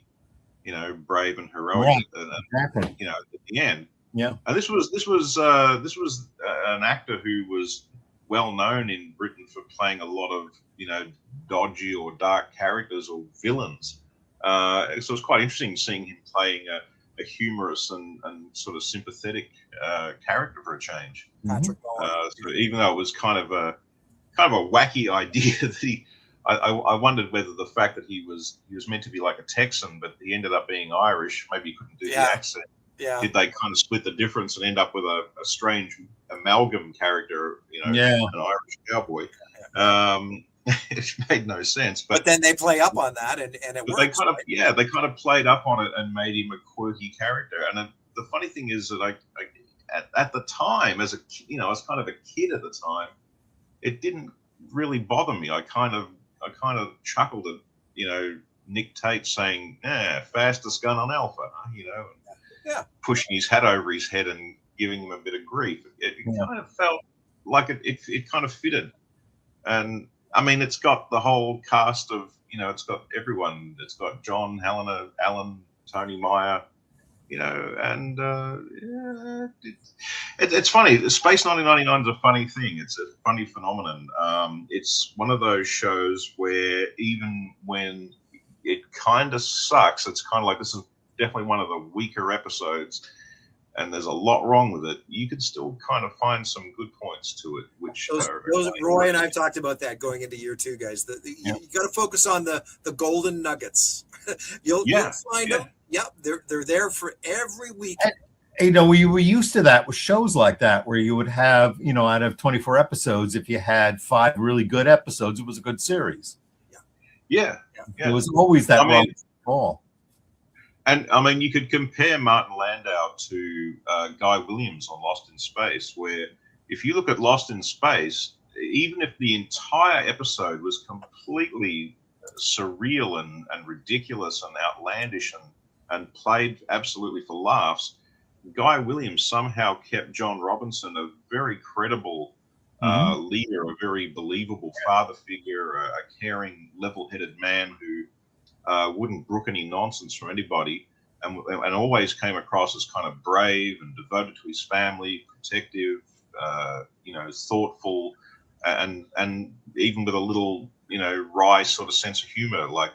brave and heroic. Exactly. At the end. Yeah. And this was an actor who was well known in Britain for playing a lot of dodgy or dark characters or villains. So it's quite interesting seeing him playing a humorous and sort of sympathetic character for a change. So even though it was kind of a wacky idea that I wondered whether the fact that he was meant to be like a Texan, but he ended up being Irish. Maybe he couldn't do the accent. Yeah. did they kind of split the difference and end up with a strange amalgam character, an Irish cowboy? It made no sense. But then they play up on that, and it works. They kind of played up on it and made him a quirky character. And the funny thing is that at the time, as I was kind of a kid at the time, it didn't really bother me. I kind of chuckled at Nick Tate saying, fastest gun on Alpha, pushing his hat over his head and giving him a bit of grief. It kind of felt like it kind of fitted. And I mean, it's got the whole cast of, it's got everyone. It's got John, Helena, Alan, Tony Meyer, and it's funny. Space 1999 is a funny thing. It's a funny phenomenon. It's one of those shows where even when it kind of sucks, it's kind of like, this is definitely one of the weaker episodes, and there's a lot wrong with it. You can still kind of find some good points to it, which those Roy and I've talked about that going into year 2, guys. You got to focus on the golden nuggets. You'll find them. Yeah, they're there for every week. And, we were used to that with shows like that, where you would have, out of 24 episodes, if you had 5 really good episodes, it was a good series. Yeah. It was always that ball. And I mean, you could compare Martin Landau to Guy Williams on Lost in Space, where if you look at Lost in Space, even if the entire episode was completely surreal and ridiculous and outlandish and played absolutely for laughs, Guy Williams somehow kept John Robinson a very credible leader, a very believable father figure, a caring, level-headed man who wouldn't brook any nonsense from anybody, and always came across as kind of brave and devoted to his family, protective, thoughtful, and even with a little wry sort of sense of humor, like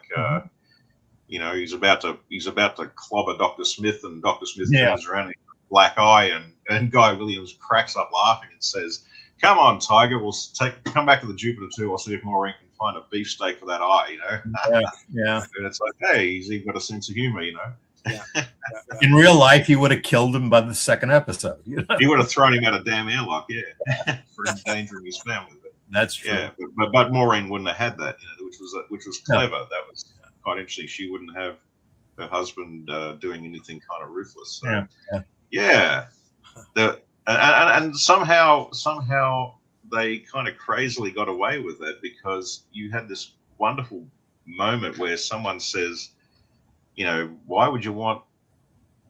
he's about to clobber Dr. Smith, and Dr. Smith turns around and black eye, and Guy Williams cracks up laughing and says, "Come on, Tiger, we'll come back to the Jupiter 2. I'll see if Maureen can find a beefsteak for that eye." Yeah. And it's like, hey, he's even got a sense of humor, In real life, he would have killed him by the second episode. He would have thrown him out a damn airlock, for endangering his family. But, that's true. Yeah, but Maureen wouldn't have had that, which was clever. No. That was quite interesting. She wouldn't have her husband doing anything kind of ruthless. So, and somehow they kind of crazily got away with it, because you had this wonderful moment where someone says, why would you want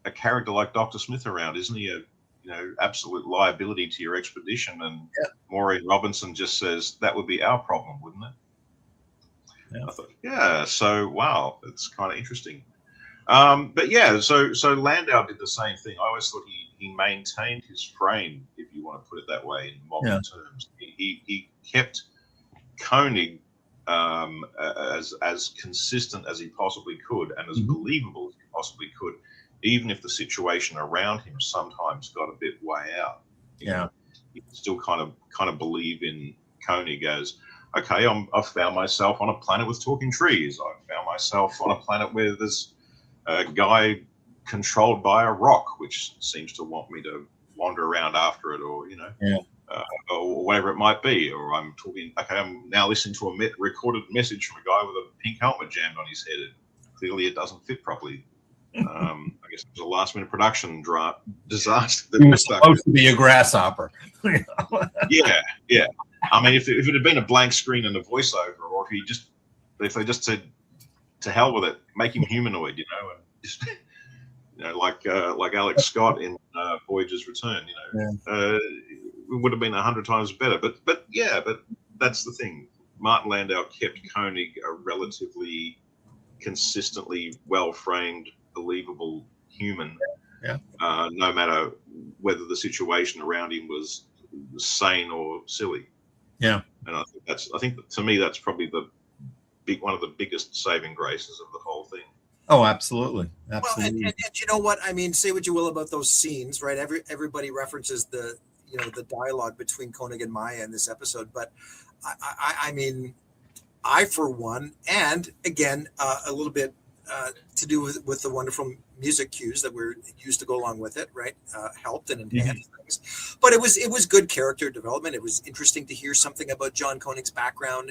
a character like Dr. Smith around? Isn't he a absolute liability to your expedition? And Maureen Robinson just says, that would be our problem, wouldn't it? I thought, so wow, it's kind of interesting. So Landau did the same thing. I always thought he maintained his frame, if you want to put it that way, in modern terms. He kept Koenig as consistent as he possibly could, and as believable as he possibly could, even if the situation around him sometimes got a bit way out. You know, you still kind of believe in Koenig as, okay, I've found myself on a planet with talking trees. I've found myself on a planet where there's a guy controlled by a rock, which seems to want me to wander around after it, or or whatever it might be. Or I'm now listening to a recorded message from a guy with a pink helmet jammed on his head. Clearly, it doesn't fit properly. I guess it was a last-minute production disaster. He was supposed to be a grasshopper. Yeah. I mean, if it had been a blank screen and a voiceover, or if they just said, to hell with it, make him humanoid, and just, like Alex Scott in Voyager's Return, it would have been 100 times better. But that's the thing. Martin Landau kept Koenig a relatively consistently well-framed, believable human, no matter whether the situation around him was sane or silly. Yeah, and I think to me that's probably one of the biggest saving graces of the whole thing. Oh, absolutely. Well, and you know what? I mean, say what you will about those scenes, right? Everybody references the dialogue between Koenig and Maya in this episode, but I mean, I for one, and again, a little bit to do with the wonderful music cues that were used to go along with it, right? Helped and enhanced things. But it was good character development. It was interesting to hear something about John Koenig's background,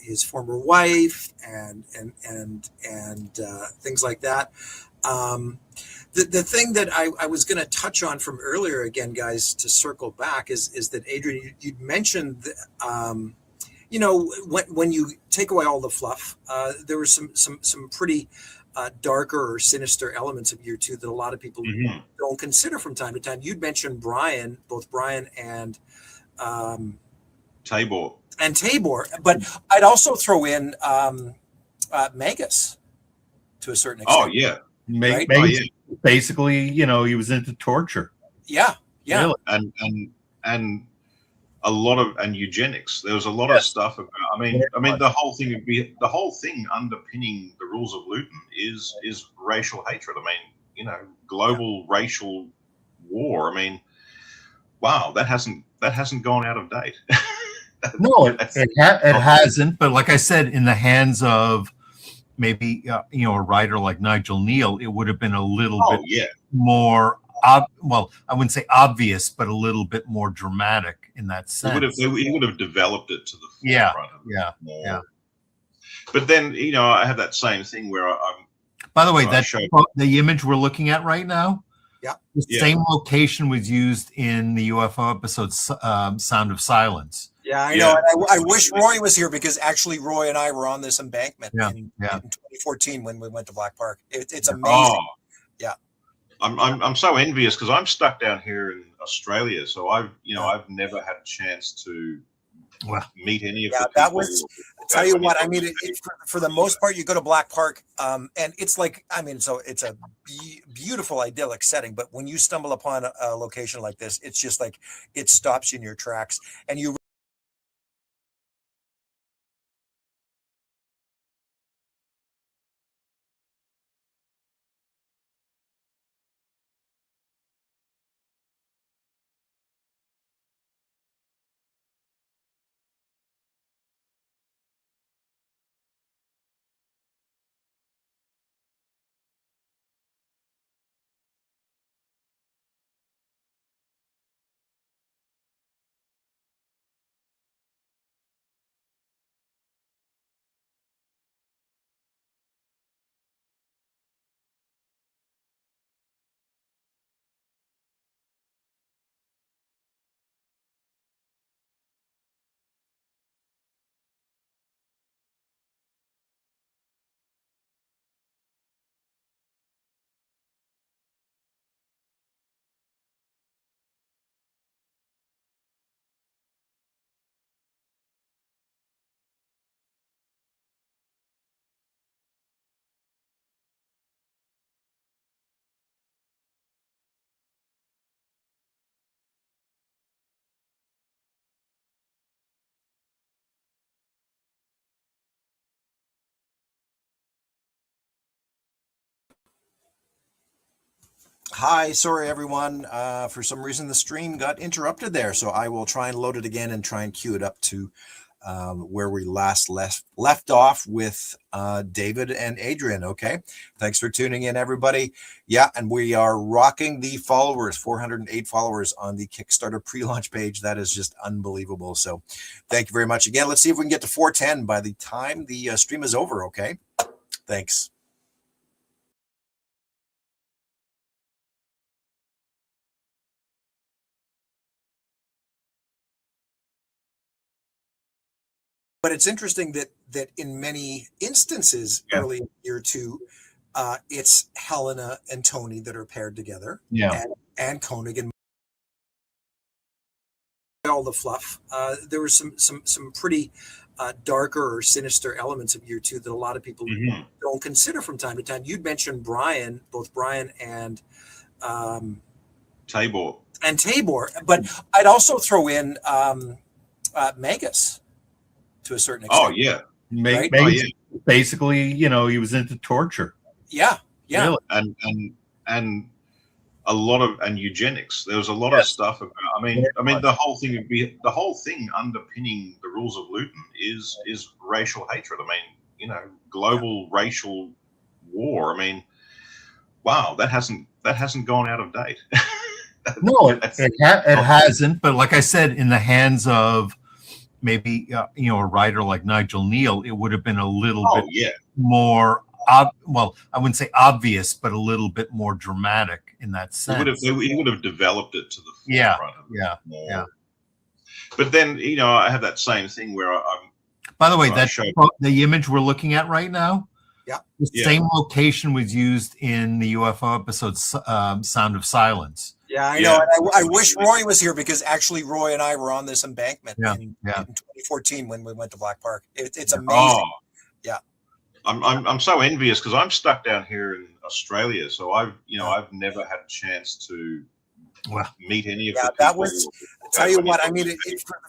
his former wife, and things like that. The thing that I was going to touch on from earlier, again, guys, to circle back, is that Adrian, you'd mentioned, when you take away all the fluff, there were some pretty darker or sinister elements of year two that a lot of people don't consider from time to time. You'd mentioned both Brian and Tabor. But I'd also throw in Magus to a certain extent. Oh yeah. Right? Basically, he was into torture. Yeah. Really? And a lot of eugenics. There was a lot of stuff about. I mean, the whole thing underpinning the rules of Luton is racial hatred. I mean, global racial war. I mean, wow, that hasn't gone out of date. No, it hasn't. But like I said, in the hands of maybe a writer like Nigel Neal, it would have been a little bit more. Well, I wouldn't say obvious, but a little bit more dramatic in that sense. He would have developed it to the forefront. Yeah. But then, I have that same thing where I'm. By the way, the image we're looking at right now. Yeah. The same location was used in the UFO episode "Sound of Silence." Yeah, I know. And I wish Roy was here, because actually Roy and I were on this embankment in 2014 when we went to Black Park. It's amazing. Oh. Yeah. I'm so envious, because I'm stuck down here in Australia, so I've never had a chance to meet any of the people. That was. Tell you what, I mean, for the most part, you go to Black Park, and it's like, so it's a beautiful, idyllic setting. But when you stumble upon a location like this, it's just like it stops you in your tracks, and you. Hi, sorry everyone. For some reason the stream got interrupted there, so I will try and load it again and try and queue it up to where we last left off with David and Adrian. Okay, thanks for tuning in, everybody. Yeah, and we are rocking the followers, 408 followers on the Kickstarter pre-launch page. That is just unbelievable. So thank you very much again. Let's see if we can get to 410 by the time the stream is over. Okay, thanks. But it's interesting that in many instances, early year two, it's Helena and Tony that are paired together. Yeah. And Koenig and all the fluff. There were some pretty darker or sinister elements of year two that a lot of people don't consider from time to time. You'd mentioned both Brian and Tabor. But I'd also throw in Magus to a certain extent. Oh yeah. Basically, he was into torture. Yeah. Really? And a lot of eugenics. There was a lot of stuff about. I mean, the whole thing underpinning the rules of Luton is racial hatred. I mean, global racial war. I mean, wow, that hasn't gone out of date. No, it hasn't. But like I said, in the hands of maybe a writer like Nigel Neal, it would have been a little bit more. Well, I wouldn't say obvious, but a little bit more dramatic in that sense. He would have developed it to the forefront. Yeah. But then, I have that same thing where I'm. By the way, the image we're looking at right now. Yeah. The same location was used in the UFO episode "Sound of Silence." Yeah, I know. And I wish Roy was here, because actually Roy and I were on this embankment in 2014 when we went to Black Park. It's amazing. Oh. Yeah. I'm so envious, because I'm stuck down here in Australia, so I've never had a chance to meet any of the people. That was. Tell you what, I mean,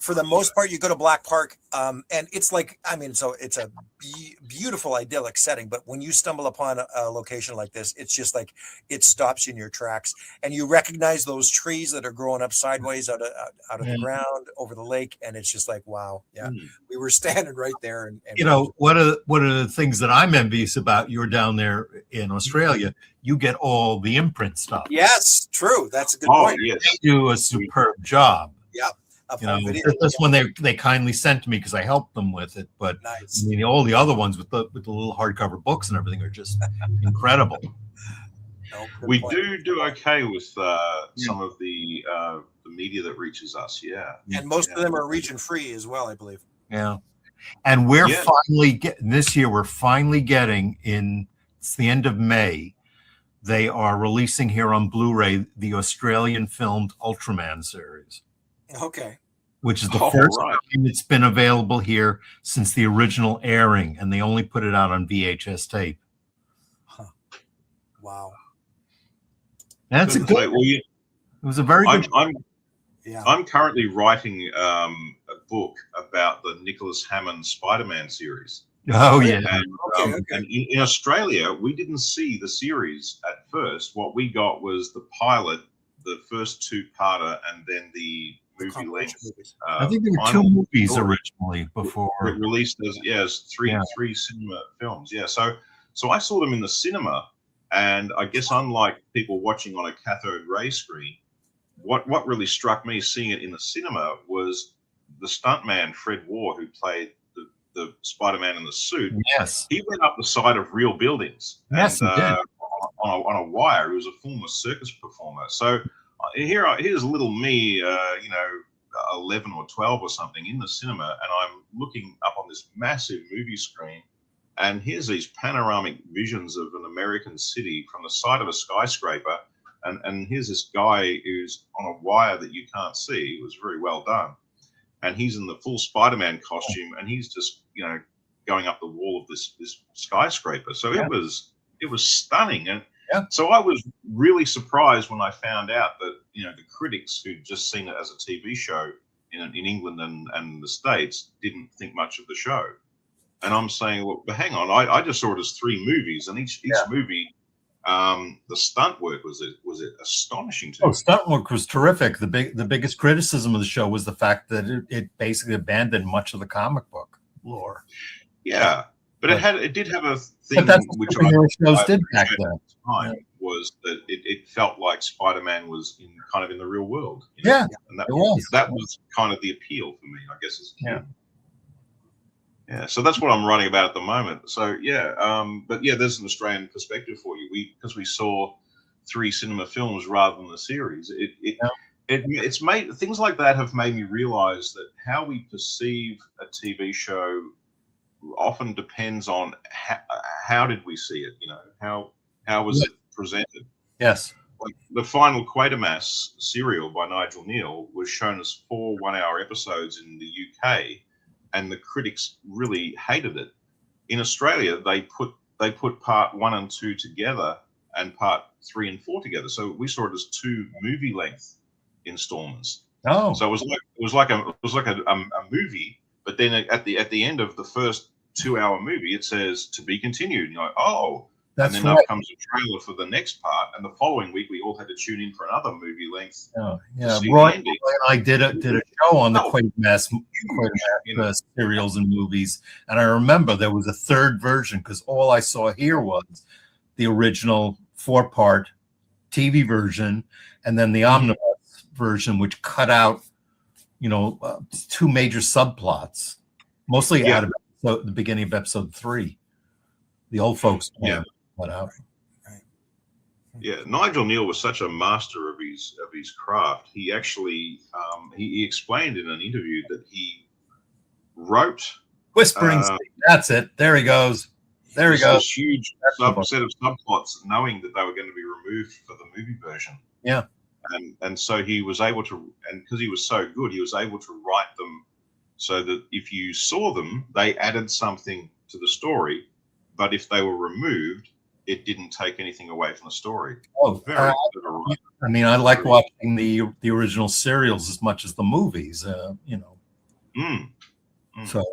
for the most part, you go to Black Park, and it's like, I mean, so it's a beautiful, idyllic setting. But when you stumble upon a location like this, it's just like it stops you in your tracks, and you recognize those trees that are growing up sideways out of the ground over the lake, and it's just like, wow, we were standing right there. And one of the things that I'm envious about, you're down there in Australia, you get all the imprint stuff. Yes, true. That's a good point. Yes. They do a superb job. Yeah. This one they kindly sent to me because I helped them with it. But nice. I mean, all the other ones with the little hardcover books and everything are just incredible. We do okay with some of the media that reaches us. Yeah. And most of them are region free as well, I believe. Yeah. And we're finally getting this year. We're finally getting it's the end of May. They are releasing here on Blu-ray the Australian filmed Ultraman series. Okay. Which is the first time it's been available here since the original airing, and they only put it out on VHS tape. Huh. Wow. That's a good. It was a very good. I'm currently writing a book about the Nicholas Hammond Spider-Man series. Oh yeah. And in Australia, we didn't see the series at first. What we got was the pilot, the first two-parter, and then the movie length. I think there were 2 movies originally before it released as three cinema films. Yeah, so I saw them in the cinema, and I guess unlike people watching on a cathode ray screen, what really struck me seeing it in the cinema was the stuntman Fred Waugh, who played the Spider-Man in the suit. Yes, he went up the side of real buildings. Yes, and, he did. On a wire. He was a former circus performer. So here's little me, 11 or 12 or something in the cinema, and I'm looking up on this massive movie screen, and here's these panoramic visions of an American city from the side of a skyscraper, and here's this guy who's on a wire that you can't see. It was very well done. And he's in the full Spider-Man costume, and he's just, going up the wall of this skyscraper. So it was stunning. And so I was really surprised when I found out that, the critics who'd just seen it as a TV show in England and the States didn't think much of the show. And I'm saying, well, but hang on, I just saw it as 3 movies, and each movie, the stunt work was astonishing to me. Stunt work was terrific. The biggest criticism of the show was the fact that it basically abandoned much of the comic book lore. Yeah, but it did have a thing which shows did back then. Was that it felt like Spider-Man was in the real world. Yeah, and that was kind of the appeal for me, I guess. As a kid. Yeah, so that's what I'm writing about at the moment. So but there's an Australian perspective for you. Because we saw 3 cinema films rather than the series. It's made things like that have made me realize that how we perceive a TV show often depends on how did we see it. How was it presented? Yes. Like the final Quatermass serial by Nigel Neal was shown as 4 one-hour episodes in the UK. And the critics really hated it. In Australia, they put part 1 and 2 together, and part 3 and 4 together. So we saw it as 2 movie-length installments. Oh, so it was like a movie, but then at the end of the first 2-hour movie, it says to be continued. And you're like, oh, That's and then right. up comes a trailer for the next part, and the following week we all had to tune in for another movie length. Yeah. see Roy the ending. and I did a show on the Oh, Quatermass you know. serials and movies, and I remember there was a third version because all I saw here was the original 4-part TV version, and then the omnibus version, which cut out, 2 major subplots, mostly Yeah. out of the beginning of episode 3. The old folks cut out. Yeah, Nigel Neal was such a master of his craft. He actually he explained in an interview that he wrote Whispering, that's it. There he goes. There he goes. This huge set of subplots, knowing that they were going to be removed for the movie version. Yeah, and so he was able to, and because he was so good, he was able to write them so that if you saw them, they added something to the story, but if they were removed, it didn't take anything away from the story. Oh, I like watching the original serials as much as the movies. So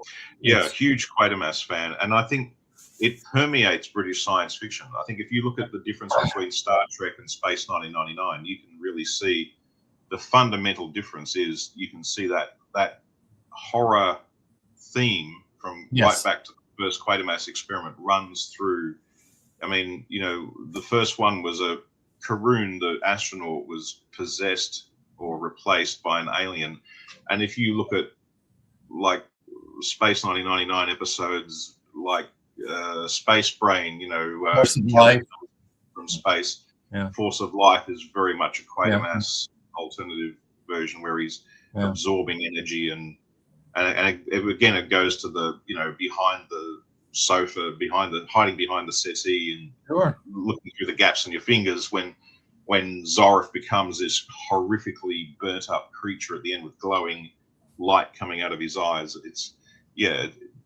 yeah, huge Quatermass fan, and I think it permeates British science fiction. I think if you look at the difference between Star Trek and Space 1999, you can really see the fundamental difference is you can see that horror theme from right back to the first Quatermass experiment runs through. I mean, the first one was Karun, the astronaut, was possessed or replaced by an alien. And if you look at like Space 1999 episodes, like Space Brain, Force of Life from Space, Force of Life is very much a Quatermass alternative version where he's absorbing energy and again it goes to the behind the sofa, hiding behind the settee and looking through the gaps in your fingers when Zorif becomes this horrifically burnt up creature at the end with glowing light coming out of his eyes.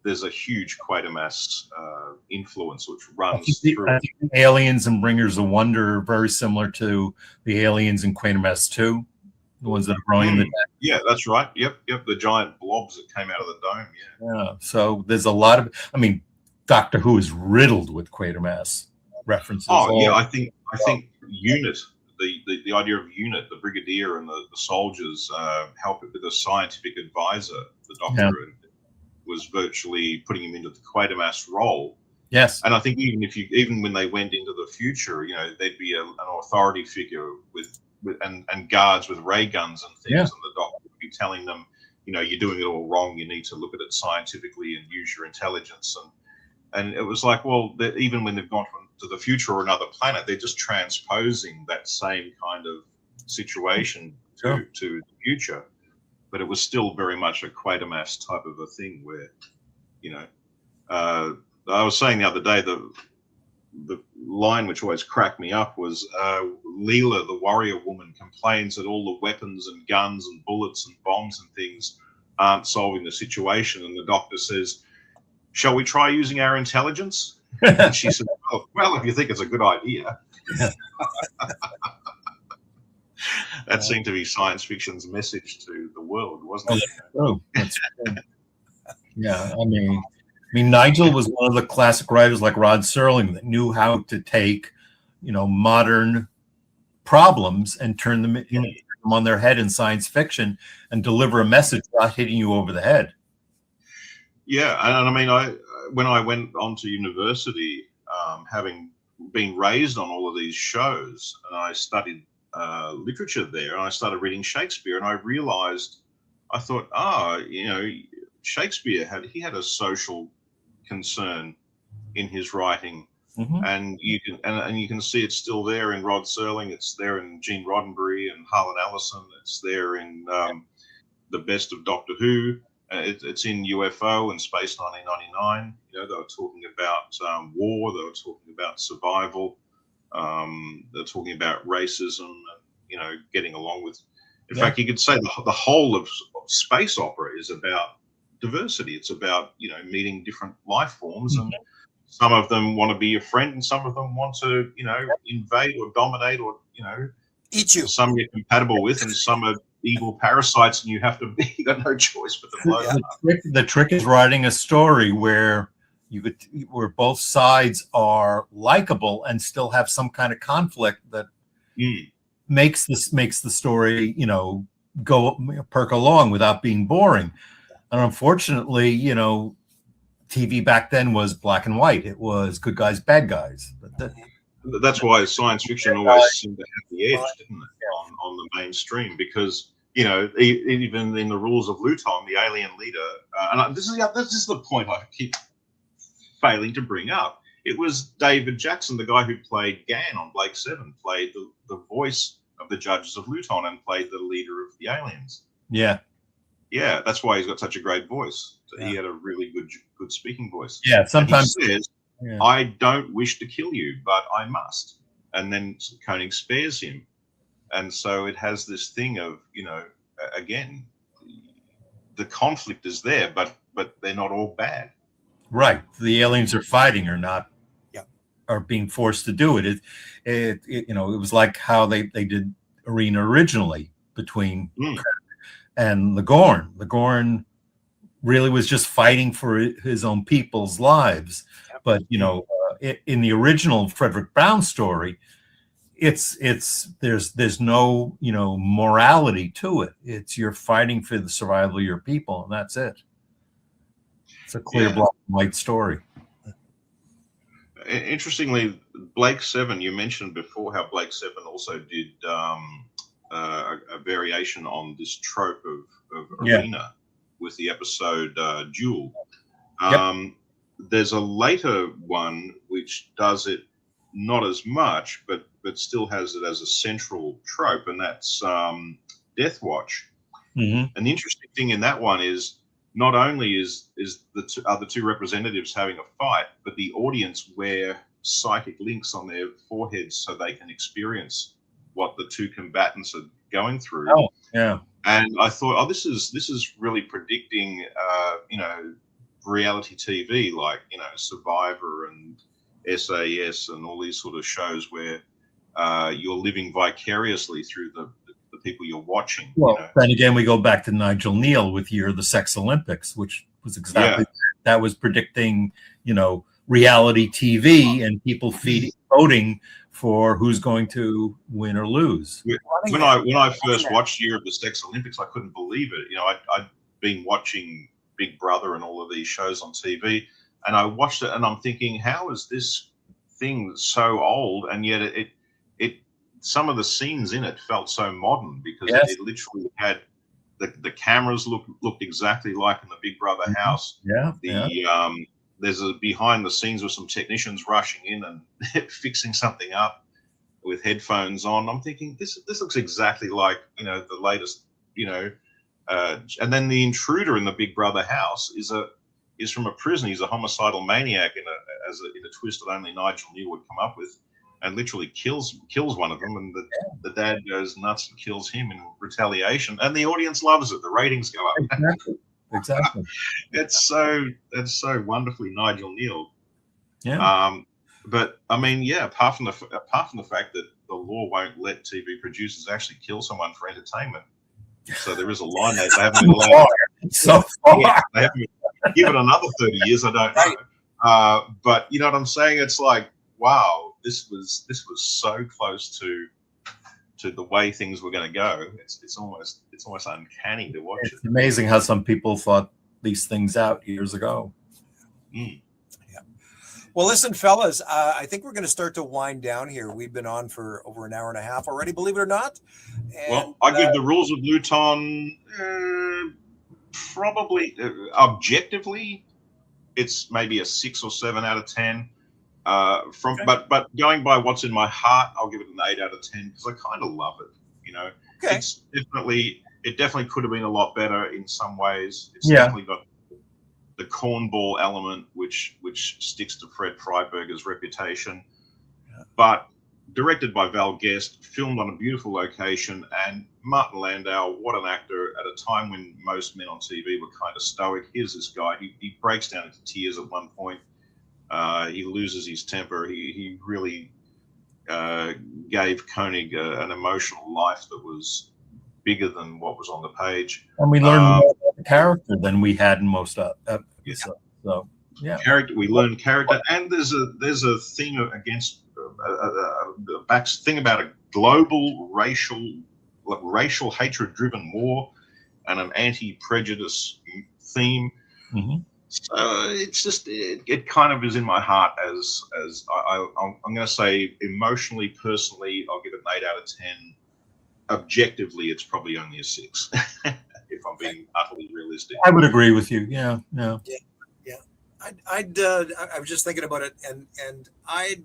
There's a huge Quatermass influence which runs through. I think the aliens and Bringers of Wonder are very similar to the aliens in Quatermass 2, the ones that are growing in the dome. Yeah, that's right. Yep. The giant blobs that came out of the dome. Yeah. So there's a lot of. I mean, Doctor Who is riddled with Quatermass references. Oh yeah, I think UNIT, the idea of UNIT, the brigadier and the soldiers help it with a scientific advisor. The Doctor was virtually putting him into the Quatermass role. Yes, and I think even when they went into the future, there'd be an authority figure with and guards with ray guns and things, and the Doctor would be telling them, you're doing it all wrong. You need to look at it scientifically and use your intelligence. And it was like, well, even when they've gone to the future or another planet, they're just transposing that same kind of situation to the future. But it was still very much a Quatermass type of a thing where, I was saying the other day, the line which always cracked me up was Leela, the warrior woman, complains that all the weapons and guns and bullets and bombs and things aren't solving the situation. And the Doctor says, shall we try using our intelligence? And she said, well, if you think it's a good idea. That seemed to be science fiction's message to the world, wasn't it? Oh, that's true. Yeah, I mean, Nigel was one of the classic writers like Rod Serling that knew how to take, modern problems and turn them on their head in science fiction and deliver a message without hitting you over the head. Yeah, and I mean, when I went on to university, having been raised on all of these shows, and I studied literature there, and I started reading Shakespeare, and I realized, I thought, Shakespeare had a social concern in his writing, and you can see it's still there in Rod Serling, it's there in Gene Roddenberry and Harlan Ellison, it's there in the best of Doctor Who. It's in UFO and Space 1999. They were talking about war. They were talking about survival. They're talking about racism and getting along with. In fact, you could say the whole of space opera is about diversity. It's about meeting different life forms, and some of them want to be your friend, and some of them want to invade or dominate or eat you. Some you're compatible with, and some are evil parasites, and you got no choice but to blow them up. The trick is writing a story where where both sides are likable and still have some kind of conflict that makes the story, go perk along without being boring. And unfortunately, TV back then was black and white. It was good guys, bad guys. That's why science fiction always seemed to have the edge, didn't it, on the mainstream? Because even in the rules of Luton, the alien leader, and this is the point I keep failing to bring up. It was David Jackson, the guy who played Gan on Blake 7, played the voice of the judges of Luton and played the leader of the aliens. Yeah. Yeah, that's why he's got such a great voice. So he had a really good speaking voice. Yeah, sometimes he says, I don't wish to kill you, but I must. And then Koenig spares him. And so it has this thing of, again, the conflict is there, but they're not all bad. Right. The aliens are fighting or not, are being forced to do it. It was like how they did Arena originally between and the Gorn. The Gorn really was just fighting for his own people's lives. But, in the original Frederick Brown story, there's no, morality to it. It's you're fighting for the survival of your people, and that's it. It's a clear black and white story. Interestingly, Blake 7, you mentioned before how Blake 7 also did a variation on this trope of Arena with the episode Duel. There's a later one which does it not as much, but still has it as a central trope, and that's Death Watch. And the interesting thing in that one is not only is the two representatives having a fight, but the audience wear psychic links on their foreheads so they can experience what the two combatants are going through. Oh, yeah. And I thought, this is really predicting, reality TV, like, Survivor and SAS and all these sort of shows where you're living vicariously through the people you're watching. Well, then again, we go back to Nigel Neal with Year of the Sex Olympics, which was exactly that was predicting, reality TV and people voting for who's going to win or lose. When I first watched Year of the Sex Olympics, I couldn't believe it. I'd been watching Big Brother and all of these shows on TV, and I watched it and I'm thinking, how is this thing so old? And yet it some of the scenes in it felt so modern because it literally had the cameras looked exactly like in the Big Brother house. There's a behind the scenes with some technicians rushing in and fixing something up with headphones on. I'm thinking this looks exactly like the latest and then the intruder in the Big Brother house is from a prison. He's a homicidal maniac in a twist that only Nigel Neal would come up with, and literally kills one of them, and the dad goes nuts and kills him in retaliation, and the audience loves it. The ratings go up. Exactly. That's so wonderfully Nigel Neal. But I mean, apart from the fact that the law won't let TV producers actually kill someone for entertainment, so there is a line that they haven't been allowed. So far. They haven't give it another 30 years. I don't know. But you know what I'm saying? It's like, wow, this was so close to the way things were going to go. It's almost uncanny to watch. It's amazing how some people thought these things out years ago. Well, listen, fellas, I think we're going to start to wind down here. We've been on for over an hour and a half already, believe it or not. And, well, I give the rules of Luton probably objectively, it's maybe a 6 or 7 out of 10. But going by what's in my heart, I'll give it an 8 out of 10 because I kind of love it. It's it definitely could have been a lot better in some ways. It's definitely got the cornball element, which sticks to Fred Freiberger's reputation. But directed by Val Guest, filmed on a beautiful location, and Martin Landau, what an actor at a time when most men on TV were kind of stoic. Here's this guy, he breaks down into tears at one point. He loses his temper. He really gave Koenig an emotional life that was bigger than what was on the page. And we learned more about the character than we had in most episodes. So Yeah. Character. We learn character, and there's a thing against back thing about a global racial hatred-driven war and an anti-prejudice theme. Mm-hmm. So it's just it kind of is in my heart as I'm going to say emotionally, personally, I'll give it an 8 out of 10. Objectively, it's probably only a 6 if I'm being utterly realistic. I would agree with you. Yeah. I was just thinking about it, and I'd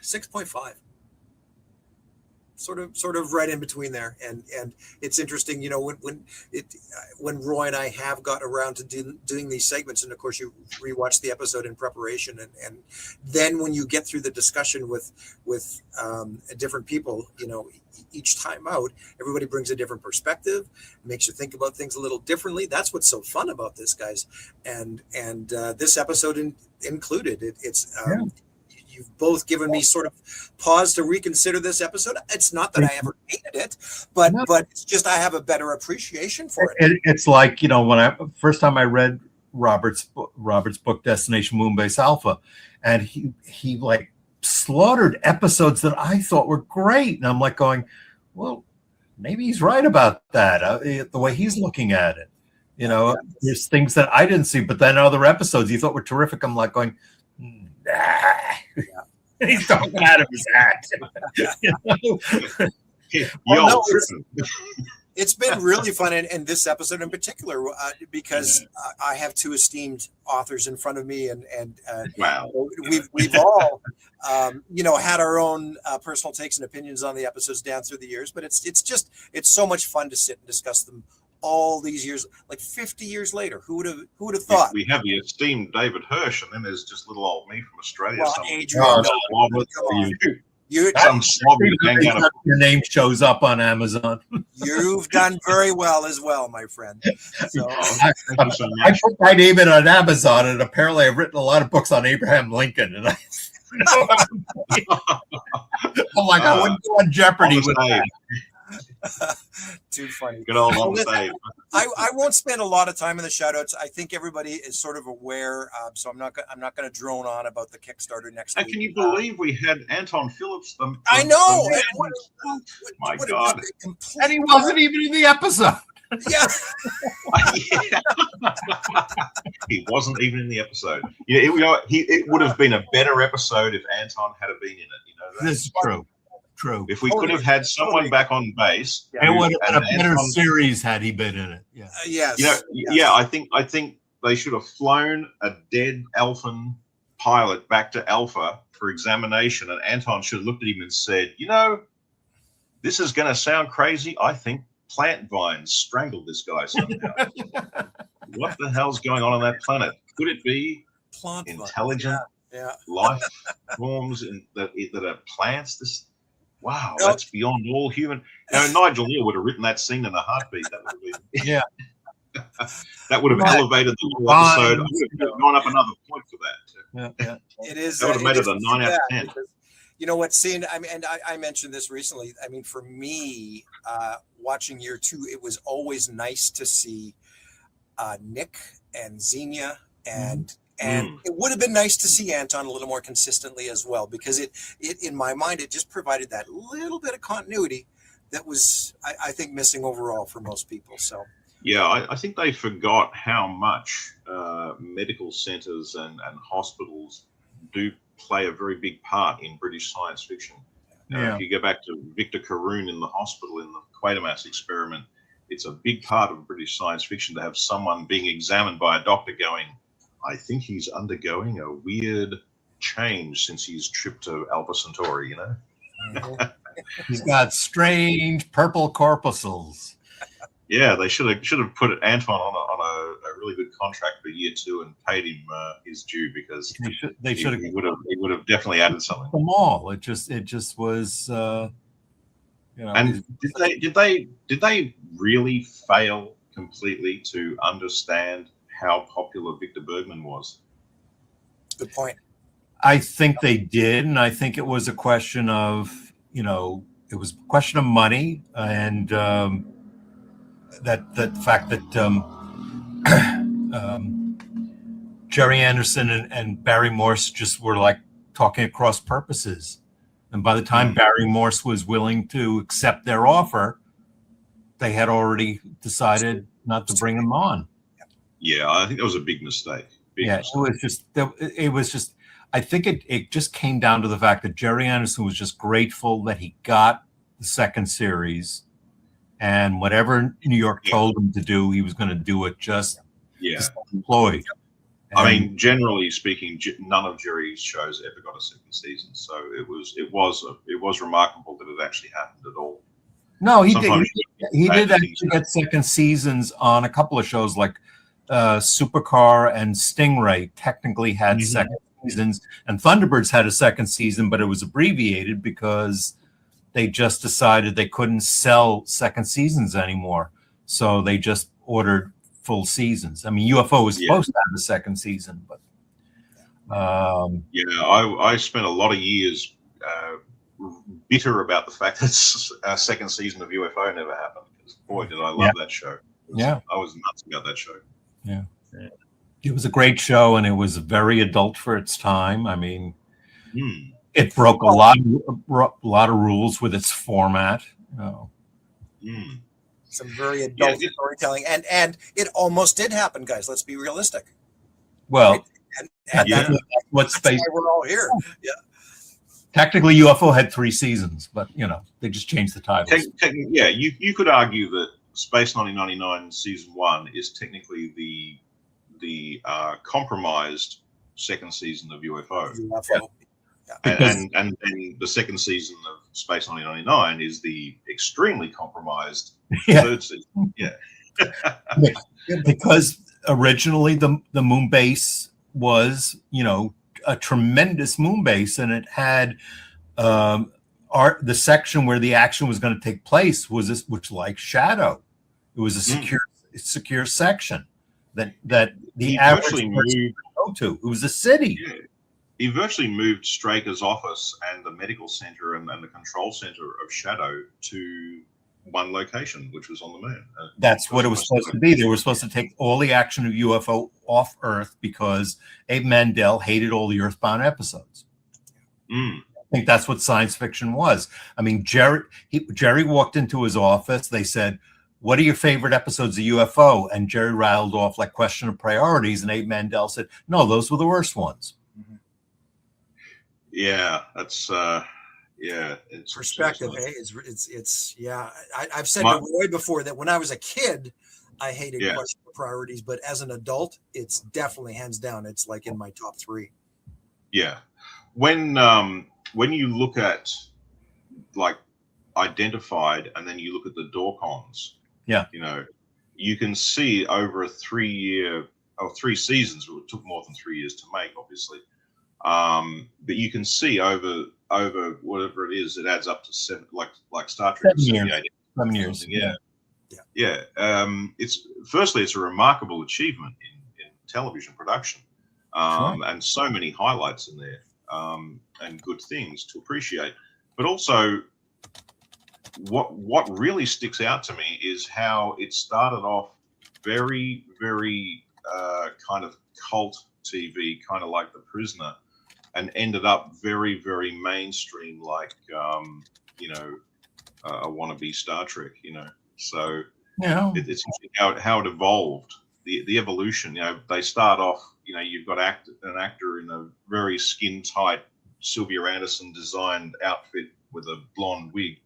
6.5. Sort of right in between there, and it's interesting, when Roy and I have got around to doing these segments, and of course you rewatch the episode in preparation, and then when you get through the discussion with different people, each time out, everybody brings a different perspective, makes you think about things a little differently. That's what's so fun about this, guys, and this episode included. It's You've both given me sort of pause to reconsider this episode. It's not that I ever hated it, but it's just I have a better appreciation for it. It's like, when first time I read Robert's book Destination Moonbase Alpha, and he like slaughtered episodes that I thought were great, and I'm like going, well, maybe he's right about that. The way he's looking at it, there's things that I didn't see, but then other episodes he thought were terrific. I'm like going, nah. He's talking out of his hat. It's been really fun, and this episode in particular, because I have two esteemed authors in front of me, and wow, we've all had our own personal takes and opinions on the episodes down through the years, but it's so much fun to sit and discuss them all these years, like 50 years later. Who would have thought? We have the esteemed David Hirsch, and then there's just little old me from Australia. Well, Adrian, your name shows up on Amazon. You've done very well as well, my friend. So, I put my name in on Amazon, and apparently I've written a lot of books on Abraham Lincoln, and I'm like, I wouldn't go on Jeopardy with that. Too funny. Good old Dave. I won't spend a lot of time in the shout outs. I think everybody is sort of aware, so I'm not going to drone on about the Kickstarter next week. Can you believe we had Anton Phillips? I know. My God. And he wasn't even in the episode. Yeah. He wasn't even in the episode. It would have been a better episode if Anton had been in it. This is true. True. If we could have had someone back on base, it would have been a better series had he been in it. Yeah. Yes. Yeah. I think they should have flown a dead Alphan pilot back to Alpha for examination, and Anton should have looked at him and said, this is going to sound crazy. I think plant vines strangled this guy somehow. What the hell's going on that planet? Could it be plant intelligent life forms that are plants? Wow, that's beyond all human. Nigel Neal would have written that scene in a heartbeat. That would have been, that would have elevated the whole episode. I would have gone up another point for that. Yeah. It is. That would have made it a 9 out of 10. You know what, seeing, I mentioned this recently. I mean, for me, watching year 2, it was always nice to see Nick and Xenia and it would have been nice to see Anton a little more consistently as well, because it in my mind, it just provided that little bit of continuity that was, I think, missing overall for most people. So yeah, I think they forgot how much medical centers and hospitals do play a very big part in British science fiction. If you go back to Victor Caroon in the hospital in the Quatermass experiment, it's a big part of British science fiction to have someone being examined by a doctor going, I think he's undergoing a weird change since he's tripped to Alpha Centauri, He's got strange purple corpuscles. Yeah, they should have put Anton on a really good contract for year 2 and paid him his due, because they should have. He would have definitely added something. Them all. It just was. And did they really fail completely to understand how popular Victor Bergman was? Good point. I think they did, and I think it was a question of, it was a question of money, and that fact that Jerry Anderson and Barry Morse just were like talking at cross purposes. And by the time Barry Morse was willing to accept their offer, they had already decided not to bring him on. Yeah, I think that was a big mistake. Big mistake. It was just, I think it just came down to the fact that Jerry Anderson was just grateful that he got the second series, and whatever New York told him to do, he was going to do it just employed. I mean, generally speaking, none of Jerry's shows ever got a second season, so it was remarkable that it actually happened at all. No, he did actually get second seasons on a couple of shows, like Supercar and Stingray technically had second seasons, and Thunderbirds had a second season, but it was abbreviated because they just decided they couldn't sell second seasons anymore, so they just ordered full seasons. I mean, UFO was supposed to have a second season, but I spent a lot of years bitter about the fact that a second season of UFO never happened. Because boy, did I love that show! I was nuts about that show. Yeah, it was a great show, and it was very adult for its time. I mean, it broke a lot of rules with its format. Some very adult storytelling, and it almost did happen, guys. Let's be realistic. Well, right? and that's why we're all here. Yeah. Technically, UFO had 3 seasons, but they just changed the titles. You could argue that Space 1999 season 1 is technically the compromised second season of UFO. And the second season of Space 1999 is the extremely compromised third season. Yeah. Because originally the Moonbase was, a tremendous Moonbase, and it had the section where the action was going to take place which like Shadow. It was a secure section that the average person would go to. It was a city. Yeah. He virtually moved Straker's office and the medical center and the control center of Shadow to one location, which was on the moon. That's what it was supposed to be. They were supposed to take all the action of UFO off Earth because Abe Mandel hated all the Earthbound episodes. I think that's what science fiction was. I mean, Jerry walked into his office. They said, "What are your favorite episodes of UFO?" And Jerry rattled off like question of priorities, and Abe Mandel said, "No, those were the worst ones." Yeah, that's it's perspective. Hey, it's I've said to Roy before that when I was a kid, I hated question of priorities, but as an adult, it's definitely hands down. It's like in my top 3. Yeah, when you look at like Identified, and then you look at the Dorcons, you can see over a 3 seasons. It took more than 3 years to make, obviously. But you can see over whatever it is, it adds up to 7, like Star Trek. 7 years. Yeah. It's a remarkable achievement in television production, and so many highlights in there, and good things to appreciate. But also, what really sticks out to me is how it started off very, very kind of cult TV, kind of like The Prisoner, and ended up very, very mainstream, like a wannabe Star Trek. So it's interesting how it evolved, the evolution. They start off. You've got an actor in a very skin tight Sylvia Anderson designed outfit with a blonde wig,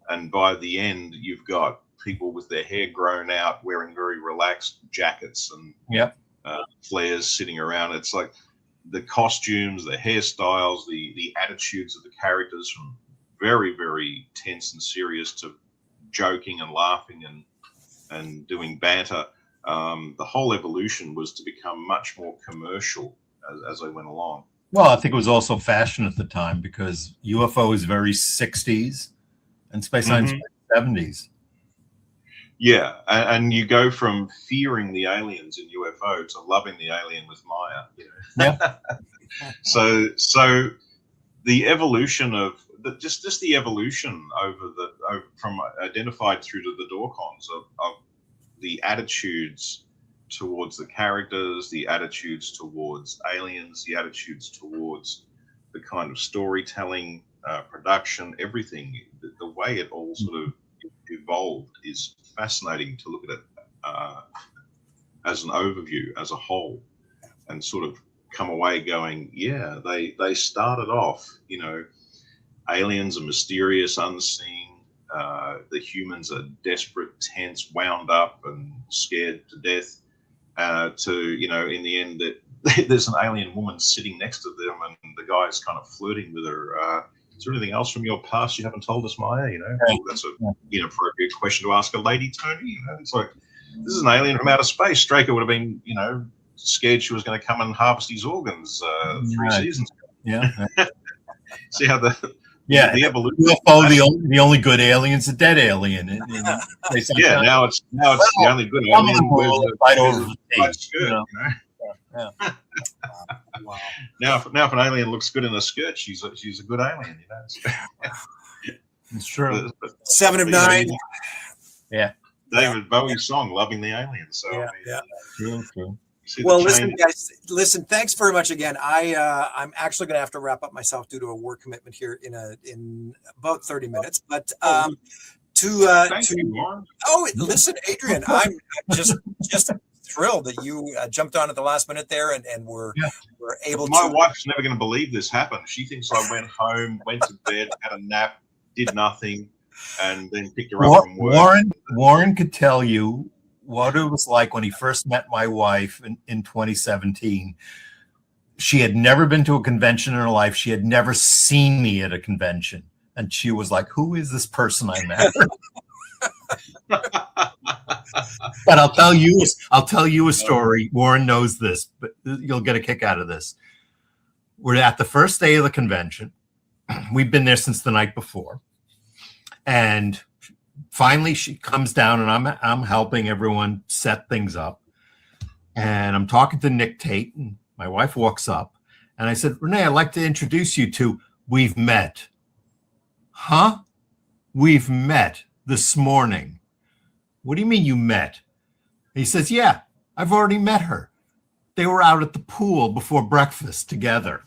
and by the end, you've got people with their hair grown out, wearing very relaxed jackets and flares sitting around. It's like the costumes, the hairstyles, the attitudes of the characters, from very, very tense and serious to joking and laughing and doing banter. The whole evolution was to become much more commercial as they went along. Well, I think it was also fashion at the time, because UFO is very 60s and Space Science 70s. Yeah, and you go from fearing the aliens in UFO to loving the alien with Maya. So the evolution of just the evolution from Identified through to the Dorcons of the attitudes towards the characters, the attitudes towards aliens, the attitudes towards the kind of storytelling, production, everything, the way it all sort of evolved is fascinating to look at it as an overview, as a whole, and sort of come away going, yeah, they started off, you know, aliens are mysterious, unseen. The humans are desperate, tense, wound up, and scared to death. To, you know, in the end, that there's an alien woman sitting next to them, and the guy's kind of flirting with her. Is there anything else from your past you haven't told us, Maya? You know, well, that's an inappropriate question to ask a lady, Tony. You know, it's like, this is an alien from outer space. Straker would have been, you know, scared she was going to come and harvest his organs 3 seasons ago. Yeah. See how the evolution. UFO, the only good alien's a dead alien. Yeah, now it's the only good alien. Right over the skirt, you know? Yeah. Wow. Now, if an alien looks good in a skirt, she's a good alien. You know, it's true. 7 of 9. Yeah. David Bowie's song "Loving the Alien." So True. Well, listen, guys. Listen, thanks very much again. I'm actually going to have to wrap up myself due to a work commitment here in about 30 minutes. But listen, Adrian, I'm just thrilled that you jumped on at the last minute there and were able to. My wife's never going to believe this happened. She thinks I went home, went to bed, had a nap, did nothing, and then picked her up from work. Warren could tell you what it was like when he first met my wife in 2017. She had never been to a convention in her life. She had never seen me at a convention. And she was like, who is this person I met? But I'll tell you a story. Warren knows this, but you'll get a kick out of this. We're at the first day of the convention. We've been there since the night before. And finally she comes down and I'm helping everyone set things up. And I'm talking to Nick Tate, and my wife walks up and I said, Renee, I'd like to introduce you to We've Met. Huh? We've met this morning. What do you mean you met? He says, yeah, I've already met her. They were out at the pool before breakfast together.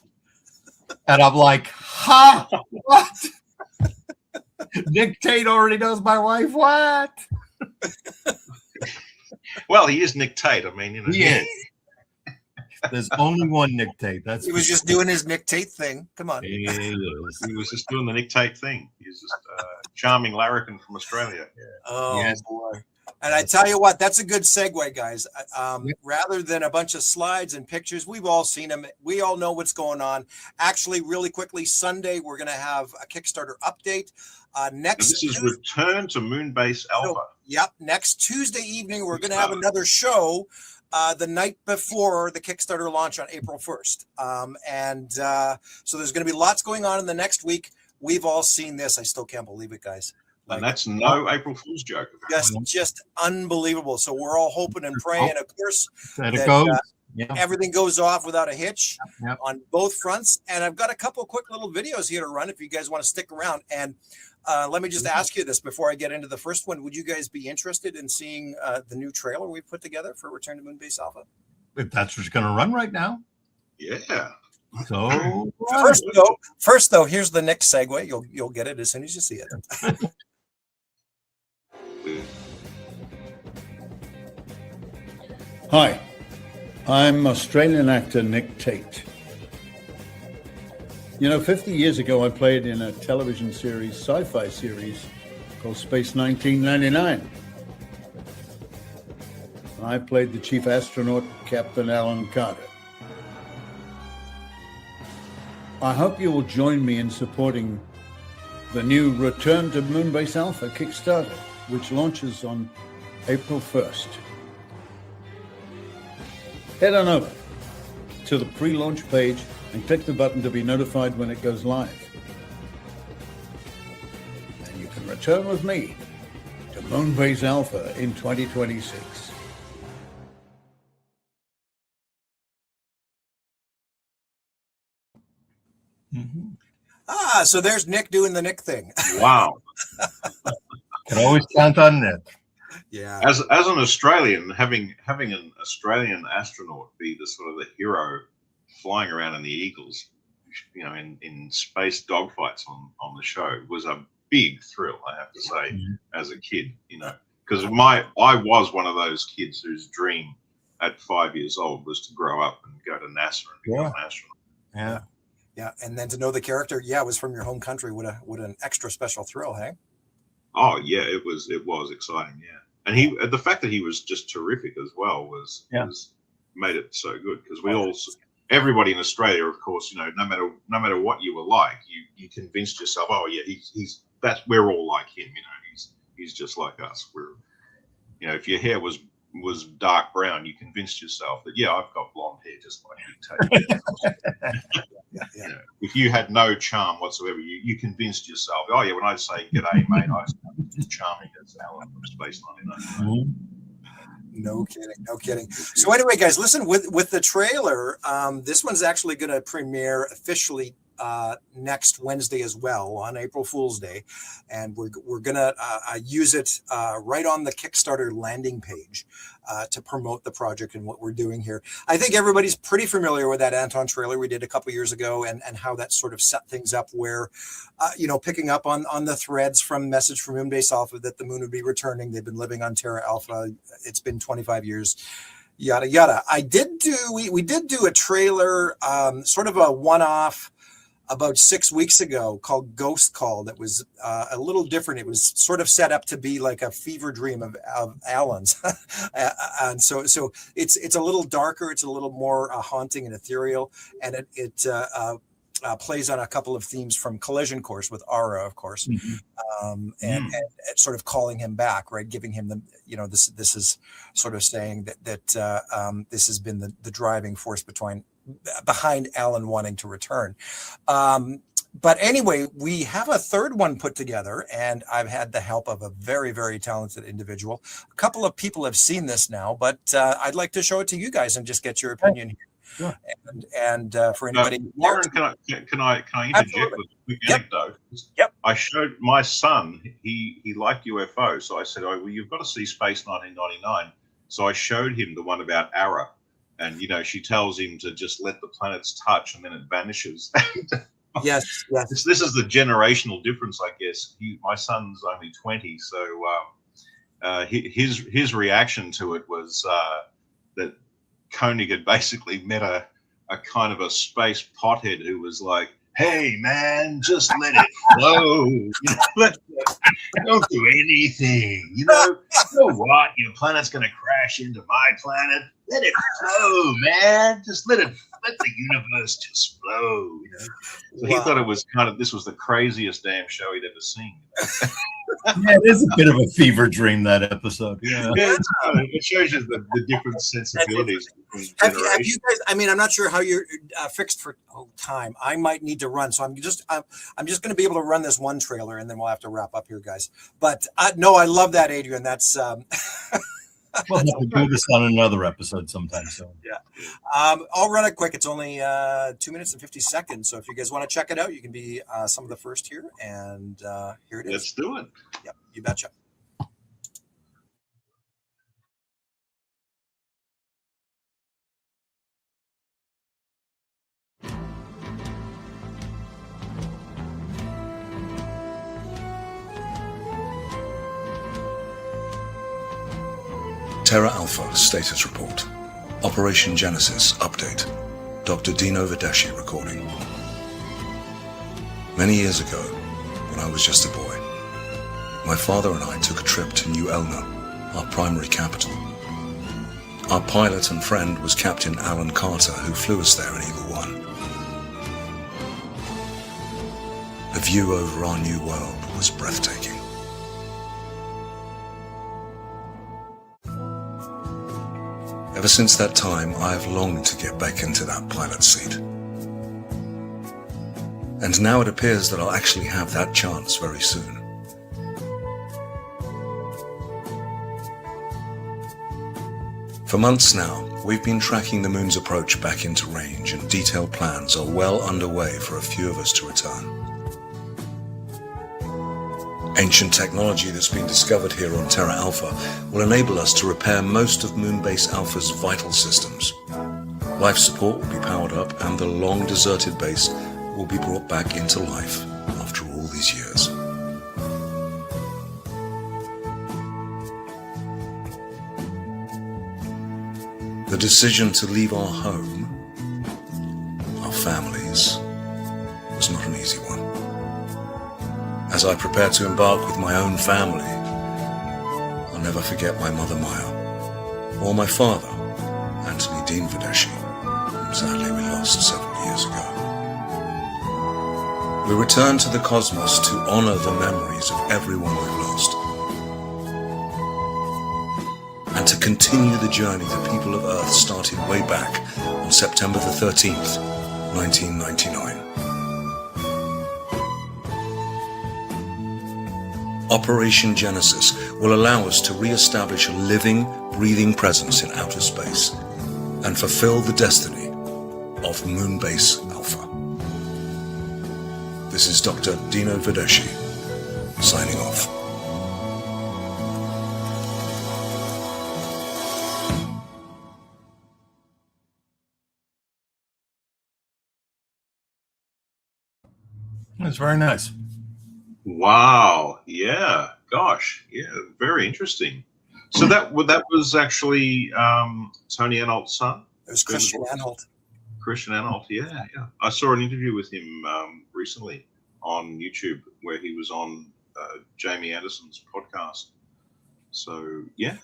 And I'm like, huh? What? Nick Tate already knows my wife? What? Well, he is Nick Tate. I mean, you know. He is. There's only one Nick Tate. He was just doing his Nick Tate thing. Come on. He was just doing the Nick Tate thing. He's just a charming larrikin from Australia. Oh, yes. Boy. And I tell you what, that's a good segue, guys. Rather than a bunch of slides and pictures, we've all seen them. We all know what's going on. Actually, really quickly, Sunday, we're going to have a Kickstarter update. This is Return to Moonbase Alpha. Yep. Next Tuesday evening, we're going to have another show the night before the Kickstarter launch on April 1st. So there's going to be lots going on in the next week. We've all seen this. I still can't believe it, guys. And that's no April Fool's joke. Just unbelievable. So we're all hoping and praying, of course, that everything goes off without a hitch on both fronts. And I've got a couple of quick little videos here to run if you guys want to stick around. And let me just ask you this before I get into the first one. Would you guys be interested in seeing the new trailer we put together for Return to Moonbase Alpha? If that's what's going to run right now. Yeah. So first though, here's the next segue. You'll get it as soon as you see it. Hi, I'm Australian actor Nick Tate. You know, 50 years ago, I played in a television series, sci-fi series, called Space 1999. I played the chief astronaut, Captain Alan Carter. I hope you will join me in supporting the new Return to Moonbase Alpha Kickstarter, which launches on April 1st. Head on over to the pre-launch page and click the button to be notified when it goes live. And you can return with me to Moonbase Alpha in 2026. Mm-hmm. So there's Nick doing the Nick thing. Wow. Can always count on Nick. Yeah. As an Australian, having an Australian astronaut be the sort of the hero flying around in the Eagles, you know, in space dogfights on the show was a big thrill, I have to say, as a kid, you know, because I was one of those kids whose dream at 5 years old was to grow up and go to NASA and become an astronaut. Yeah. Yeah, and then to know the character, it was from your home country. What an extra special thrill, hey? Oh yeah, it was exciting, yeah. And the fact that he was just terrific as well was made it so good, because everybody in Australia, of course, you know, no matter what you were like, you convinced yourself, oh yeah, we're all like him, you know, he's just like us. We're, you know, if your hair was dark brown, you convinced yourself that I've got blonde hair just like you, Tate. You know, if you had no charm whatsoever, you convinced yourself, oh yeah, when I say g'day mate, I'm charming as Alan from Space 99. No kidding. So anyway, guys, listen, with the trailer, this one's actually going to premiere officially next Wednesday as well, on April Fool's Day, and we're gonna use it right on the Kickstarter landing page to promote the project and what we're doing here. I think everybody's pretty familiar with that Anton trailer we did a couple years ago, and how that sort of set things up where, you know, picking up on the threads from Message from Moonbase Alpha that the moon would be returning. They've been living on Terra Alpha. It's been 25 years. Yada yada. We did do a trailer, sort of a one-off, about 6 weeks ago, called Ghost Call, that was a little different. It was sort of set up to be like a fever dream of Alan's. And so it's a little darker, it's a little more haunting and ethereal, and it plays on a couple of themes from Collision Course with Ara, of course, and sort of calling him back, right? Giving him the, you know, this is sort of saying that this has been the driving force behind Alan wanting to return. But anyway, we have a third one put together, and I've had the help of a very, very talented individual. A couple of people have seen this now, but I'd like to show it to you guys and just get your opinion here. Sure. And for anybody, Warren, can I interject Absolutely. with a quick anecdote? Yep. I showed my son, he liked UFO, so I said, oh, well, you've got to see Space 1999. So I showed him the one about Ara, and you know, she tells him to just let the planets touch, and then it vanishes. Yes. This is the generational difference, I guess. My son's only 20, so his reaction to it was that Koenig had basically met a kind of a space pothead who was like, hey man, just let it flow. You know, don't do anything. You know what? Your planet's gonna crash into my planet. Let it flow, man. Just let the universe just flow. You know. So he thought it was this was the craziest damn show he'd ever seen. Yeah, it is a bit of a fever dream, that episode. Yeah, it shows you the different sensibilities. Have you guys? I mean, I'm not sure how you're fixed for time. I might need to run, so I'm just going to be able to run this one trailer, and then we'll have to wrap up here, guys. But no, I love that, Adrian. That's. We'll have to do this on another episode sometime soon. Yeah. I'll run it quick. It's only 2 minutes and 50 seconds. So if you guys want to check it out, you can be some of the first here. And here it is. Let's do it. Yep, you betcha. Terra Alpha status report. Operation Genesis update. Dr. Dino Vedeschi recording. Many years ago, when I was just a boy, my father and I took a trip to New Elna, our primary capital. Our pilot and friend was Captain Alan Carter, who flew us there in Eagle One. The view over our new world was breathtaking. Ever since that time, I have longed to get back into that pilot seat. And now it appears that I'll actually have that chance very soon. For months now, we've been tracking the moon's approach back into range, and detailed plans are well underway for a few of us to return. Ancient technology that's been discovered here on Terra Alpha will enable us to repair most of Moonbase Alpha's vital systems. Life support will be powered up and the long deserted base will be brought back into life after all these years. The decision to leave our home, our families, was not an easy one. As I prepared to embark with my own family, I'll never forget my mother Maya, or my father, Anthony Dean Vedeschi, whom sadly we lost several years ago. We return to the cosmos to honor the memories of everyone we've lost, and to continue the journey the people of Earth started way back on September the 13th, 1999. Operation Genesis will allow us to re-establish a living, breathing presence in outer space and fulfill the destiny of Moonbase Alpha. This is Dr. Dino Vedeschi, signing off. It's very nice. Wow. Yeah. Gosh. Yeah. Very interesting. So that was actually Tony Anholt's son. It was Christian Anholt. Christian Anholt. Yeah. Yeah. I saw an interview with him recently on YouTube where he was on Jamie Anderson's podcast. So yeah.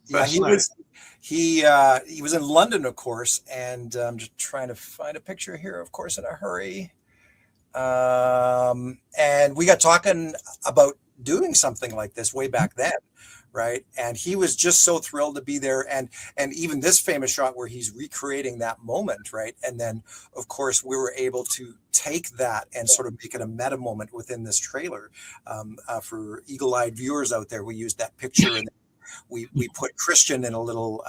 Yeah, he was in London, of course, and I'm just trying to find a picture here, of course, in a hurry. And we got talking about doing something like this way back then, right? And he was just so thrilled to be there, and even this famous shot where he's recreating that moment, right? And then, of course, we were able to take that and sort of make it a meta moment within this trailer. For eagle-eyed viewers out there, we used that picture and we put Christian in a little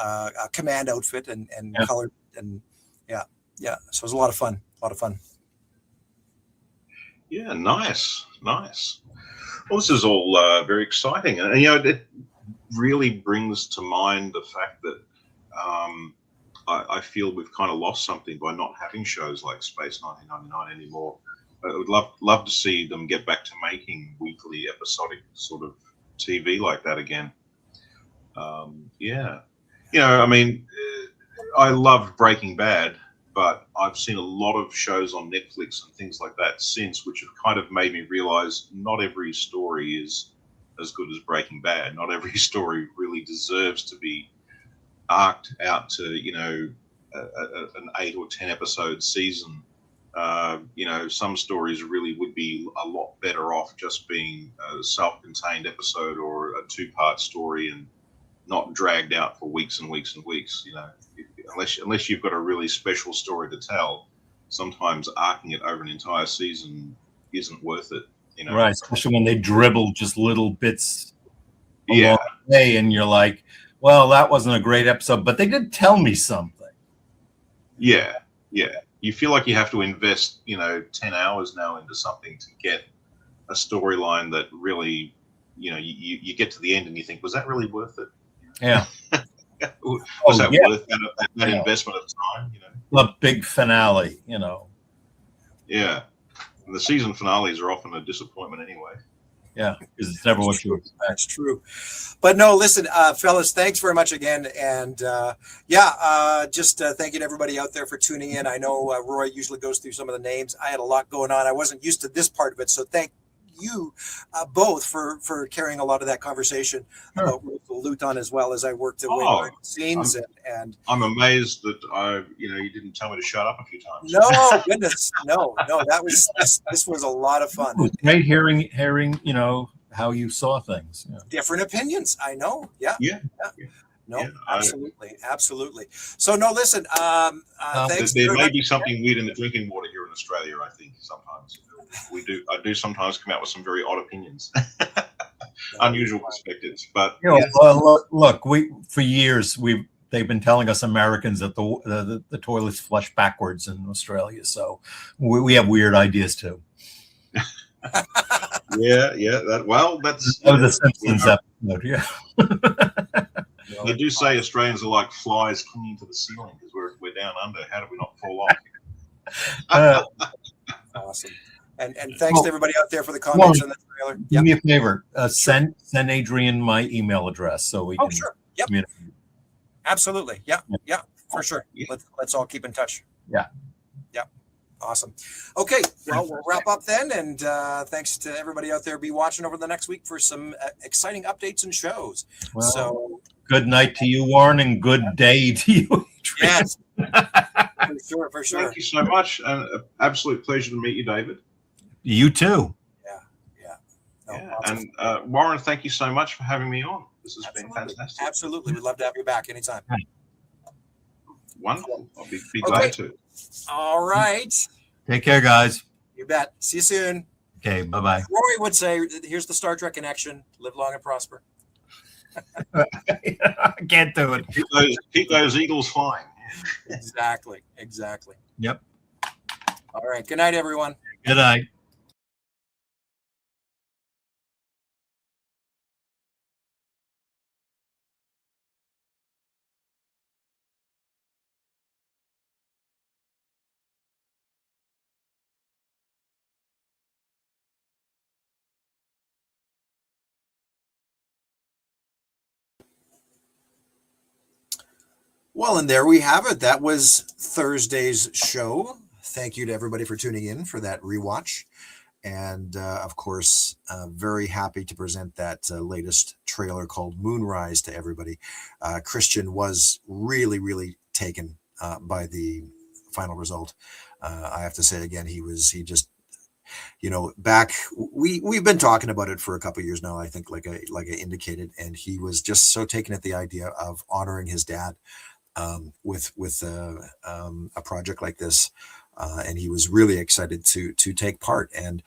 command outfit and colored, and yeah. So it was a lot of fun. Yeah, nice. Well, this is all very exciting, and it really brings to mind the fact that I feel we've kind of lost something by not having shows like Space 1999 anymore. I would love to see them get back to making weekly episodic sort of TV like that again. Yeah, I mean, I loved Breaking Bad, but I've seen a lot of shows on Netflix and things like that since, which have kind of made me realize not every story is as good as Breaking Bad. Not every story really deserves to be arced out to, an 8 or 10 episode season. Some stories really would be a lot better off just being a self-contained episode or a 2-part story and not dragged out for weeks and weeks and weeks. Unless you've got a really special story to tell, sometimes arcing it over an entire season isn't worth it. Right, especially when they dribble just little bits along Yeah. the way, and you're like, well, that wasn't a great episode, but they did tell me something. Yeah. You feel like you have to invest, 10 hours now into something to get a storyline that really, you get to the end and you think, was that really worth it? Yeah. Was that worth that investment of time? The big finale, Yeah. And the season finales are often a disappointment anyway. Yeah, because it's never what you expect. That's true. But no, listen, fellas, thanks very much again. And just thank you to everybody out there for tuning in. I know Roy usually goes through some of the names. I had a lot going on. I wasn't used to this part of it. So thank you both for carrying a lot of that conversation about Luton, as well as I worked away behind the scenes. And I'm amazed that you didn't tell me to shut up a few times. no, goodness, no, that was this was a lot lot of fun. It was great hearing how you saw things. Yeah. Different opinions, I know. Yeah. No, Yeah, absolutely. So no, listen. Thanks. There may be something weird in the drinking water here in Australia. I think sometimes I do sometimes come out with some very odd opinions, unusual perspectives. But look, for years they've been telling us Americans that the toilets flush backwards in Australia, so we have weird ideas too. Yeah, that's That was a Simpsons episode. Yeah. They do say Australians are like flies clinging to the ceiling because we're down under. How do we not fall off? Awesome. And thanks to everybody out there for the comments Warren, on the trailer. do me a favor. Send Adrian my email address so we can. Sure. Yep. Communicate. Absolutely. Yeah. For sure. Let's all keep in touch. Yeah. Awesome. Okay. Well, we'll wrap up then. And thanks to everybody out there. Be watching over the next week for some exciting updates and shows. Well, so good night to you, Warren, and good day to you, Adrian. yes. For sure. Thank you so much. Absolute pleasure to meet you, David. You too. And Warren, thank you so much for having me on. This has been fantastic. Absolutely. We'd love to have you back anytime. Wonderful. I'll be glad to. All right. Take care, guys. You bet. See you soon. Okay, bye-bye. Rory would say, here's the Star Trek connection. Live long and prosper. I can't do it. Keep those Eagles flying. Exactly. Yep. All right. Good night, everyone. Good night. Well, and there we have it. That was Thursday's show. Thank you to everybody for tuning in for that rewatch. And of course, very happy to present that latest trailer called Moonrise to everybody. Christian was really, really taken by the final result. I have to say again, he just, back, we've been talking about it for a couple of years now, I think, like I indicated, and he was just so taken at the idea of honoring his dad with a project like this. And he was really excited to take part. And,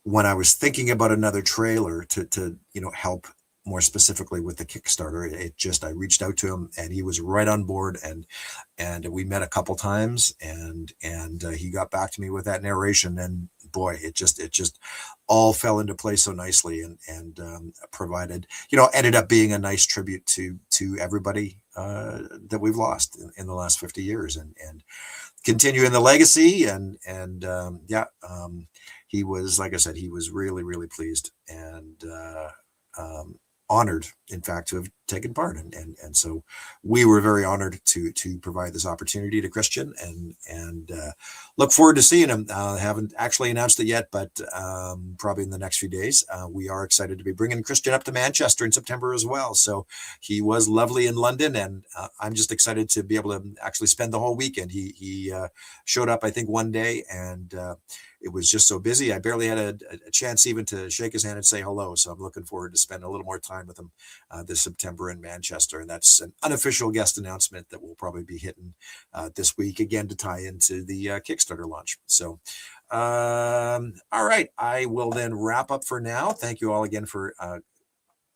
when I was thinking about another trailer to help more specifically with the Kickstarter, I reached out to him and he was right on board, and we met a couple times, and he got back to me with that narration, and boy, it just all fell into place so nicely, and provided, ended up being a nice tribute to everybody that we've lost in the last 50 years, and continuing the legacy, and he was, like I said, he was really, really pleased and honored, in fact, to have taken part, and so we were very honored to provide this opportunity to Christian, and look forward to seeing him. Haven't actually announced it yet, but probably in the next few days. We are excited to be bringing Christian up to Manchester in September as well. So he was lovely in London, and I'm just excited to be able to actually spend the whole weekend. He showed up, I think, one day, and it was just so busy. I barely had a chance even to shake his hand and say hello. So I'm looking forward to spend a little more time with him this September in Manchester. And that's an unofficial guest announcement that will probably be hitting this week, again, to tie into the Kickstarter launch. So, all right, I will then wrap up for now. Thank you all again for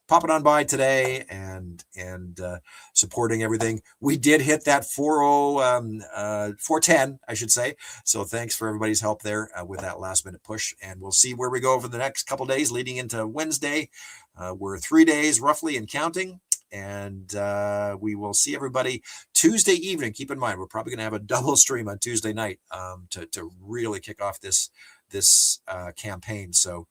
popping on by today and supporting everything. We did hit that 410, I should say. So thanks for everybody's help there with that last minute push. And we'll see where we go over the next couple days leading into Wednesday. We're 3 days roughly and counting. And we will see everybody Tuesday evening. Keep in mind, we're probably going to have a double stream on Tuesday night to really kick off this campaign. So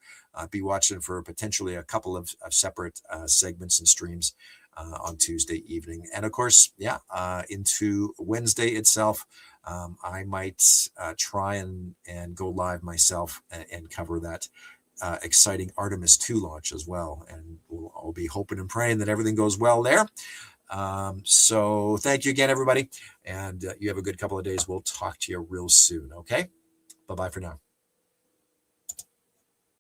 be watching for potentially a couple of separate segments and streams on Tuesday evening. And of course, into Wednesday itself, I might try and go live myself and cover that exciting Artemis 2 launch as well. And I'll be hoping and praying that everything goes well there. So thank you again, everybody. And you have a good couple of days. We'll talk to you real soon. Okay. Bye-bye for now.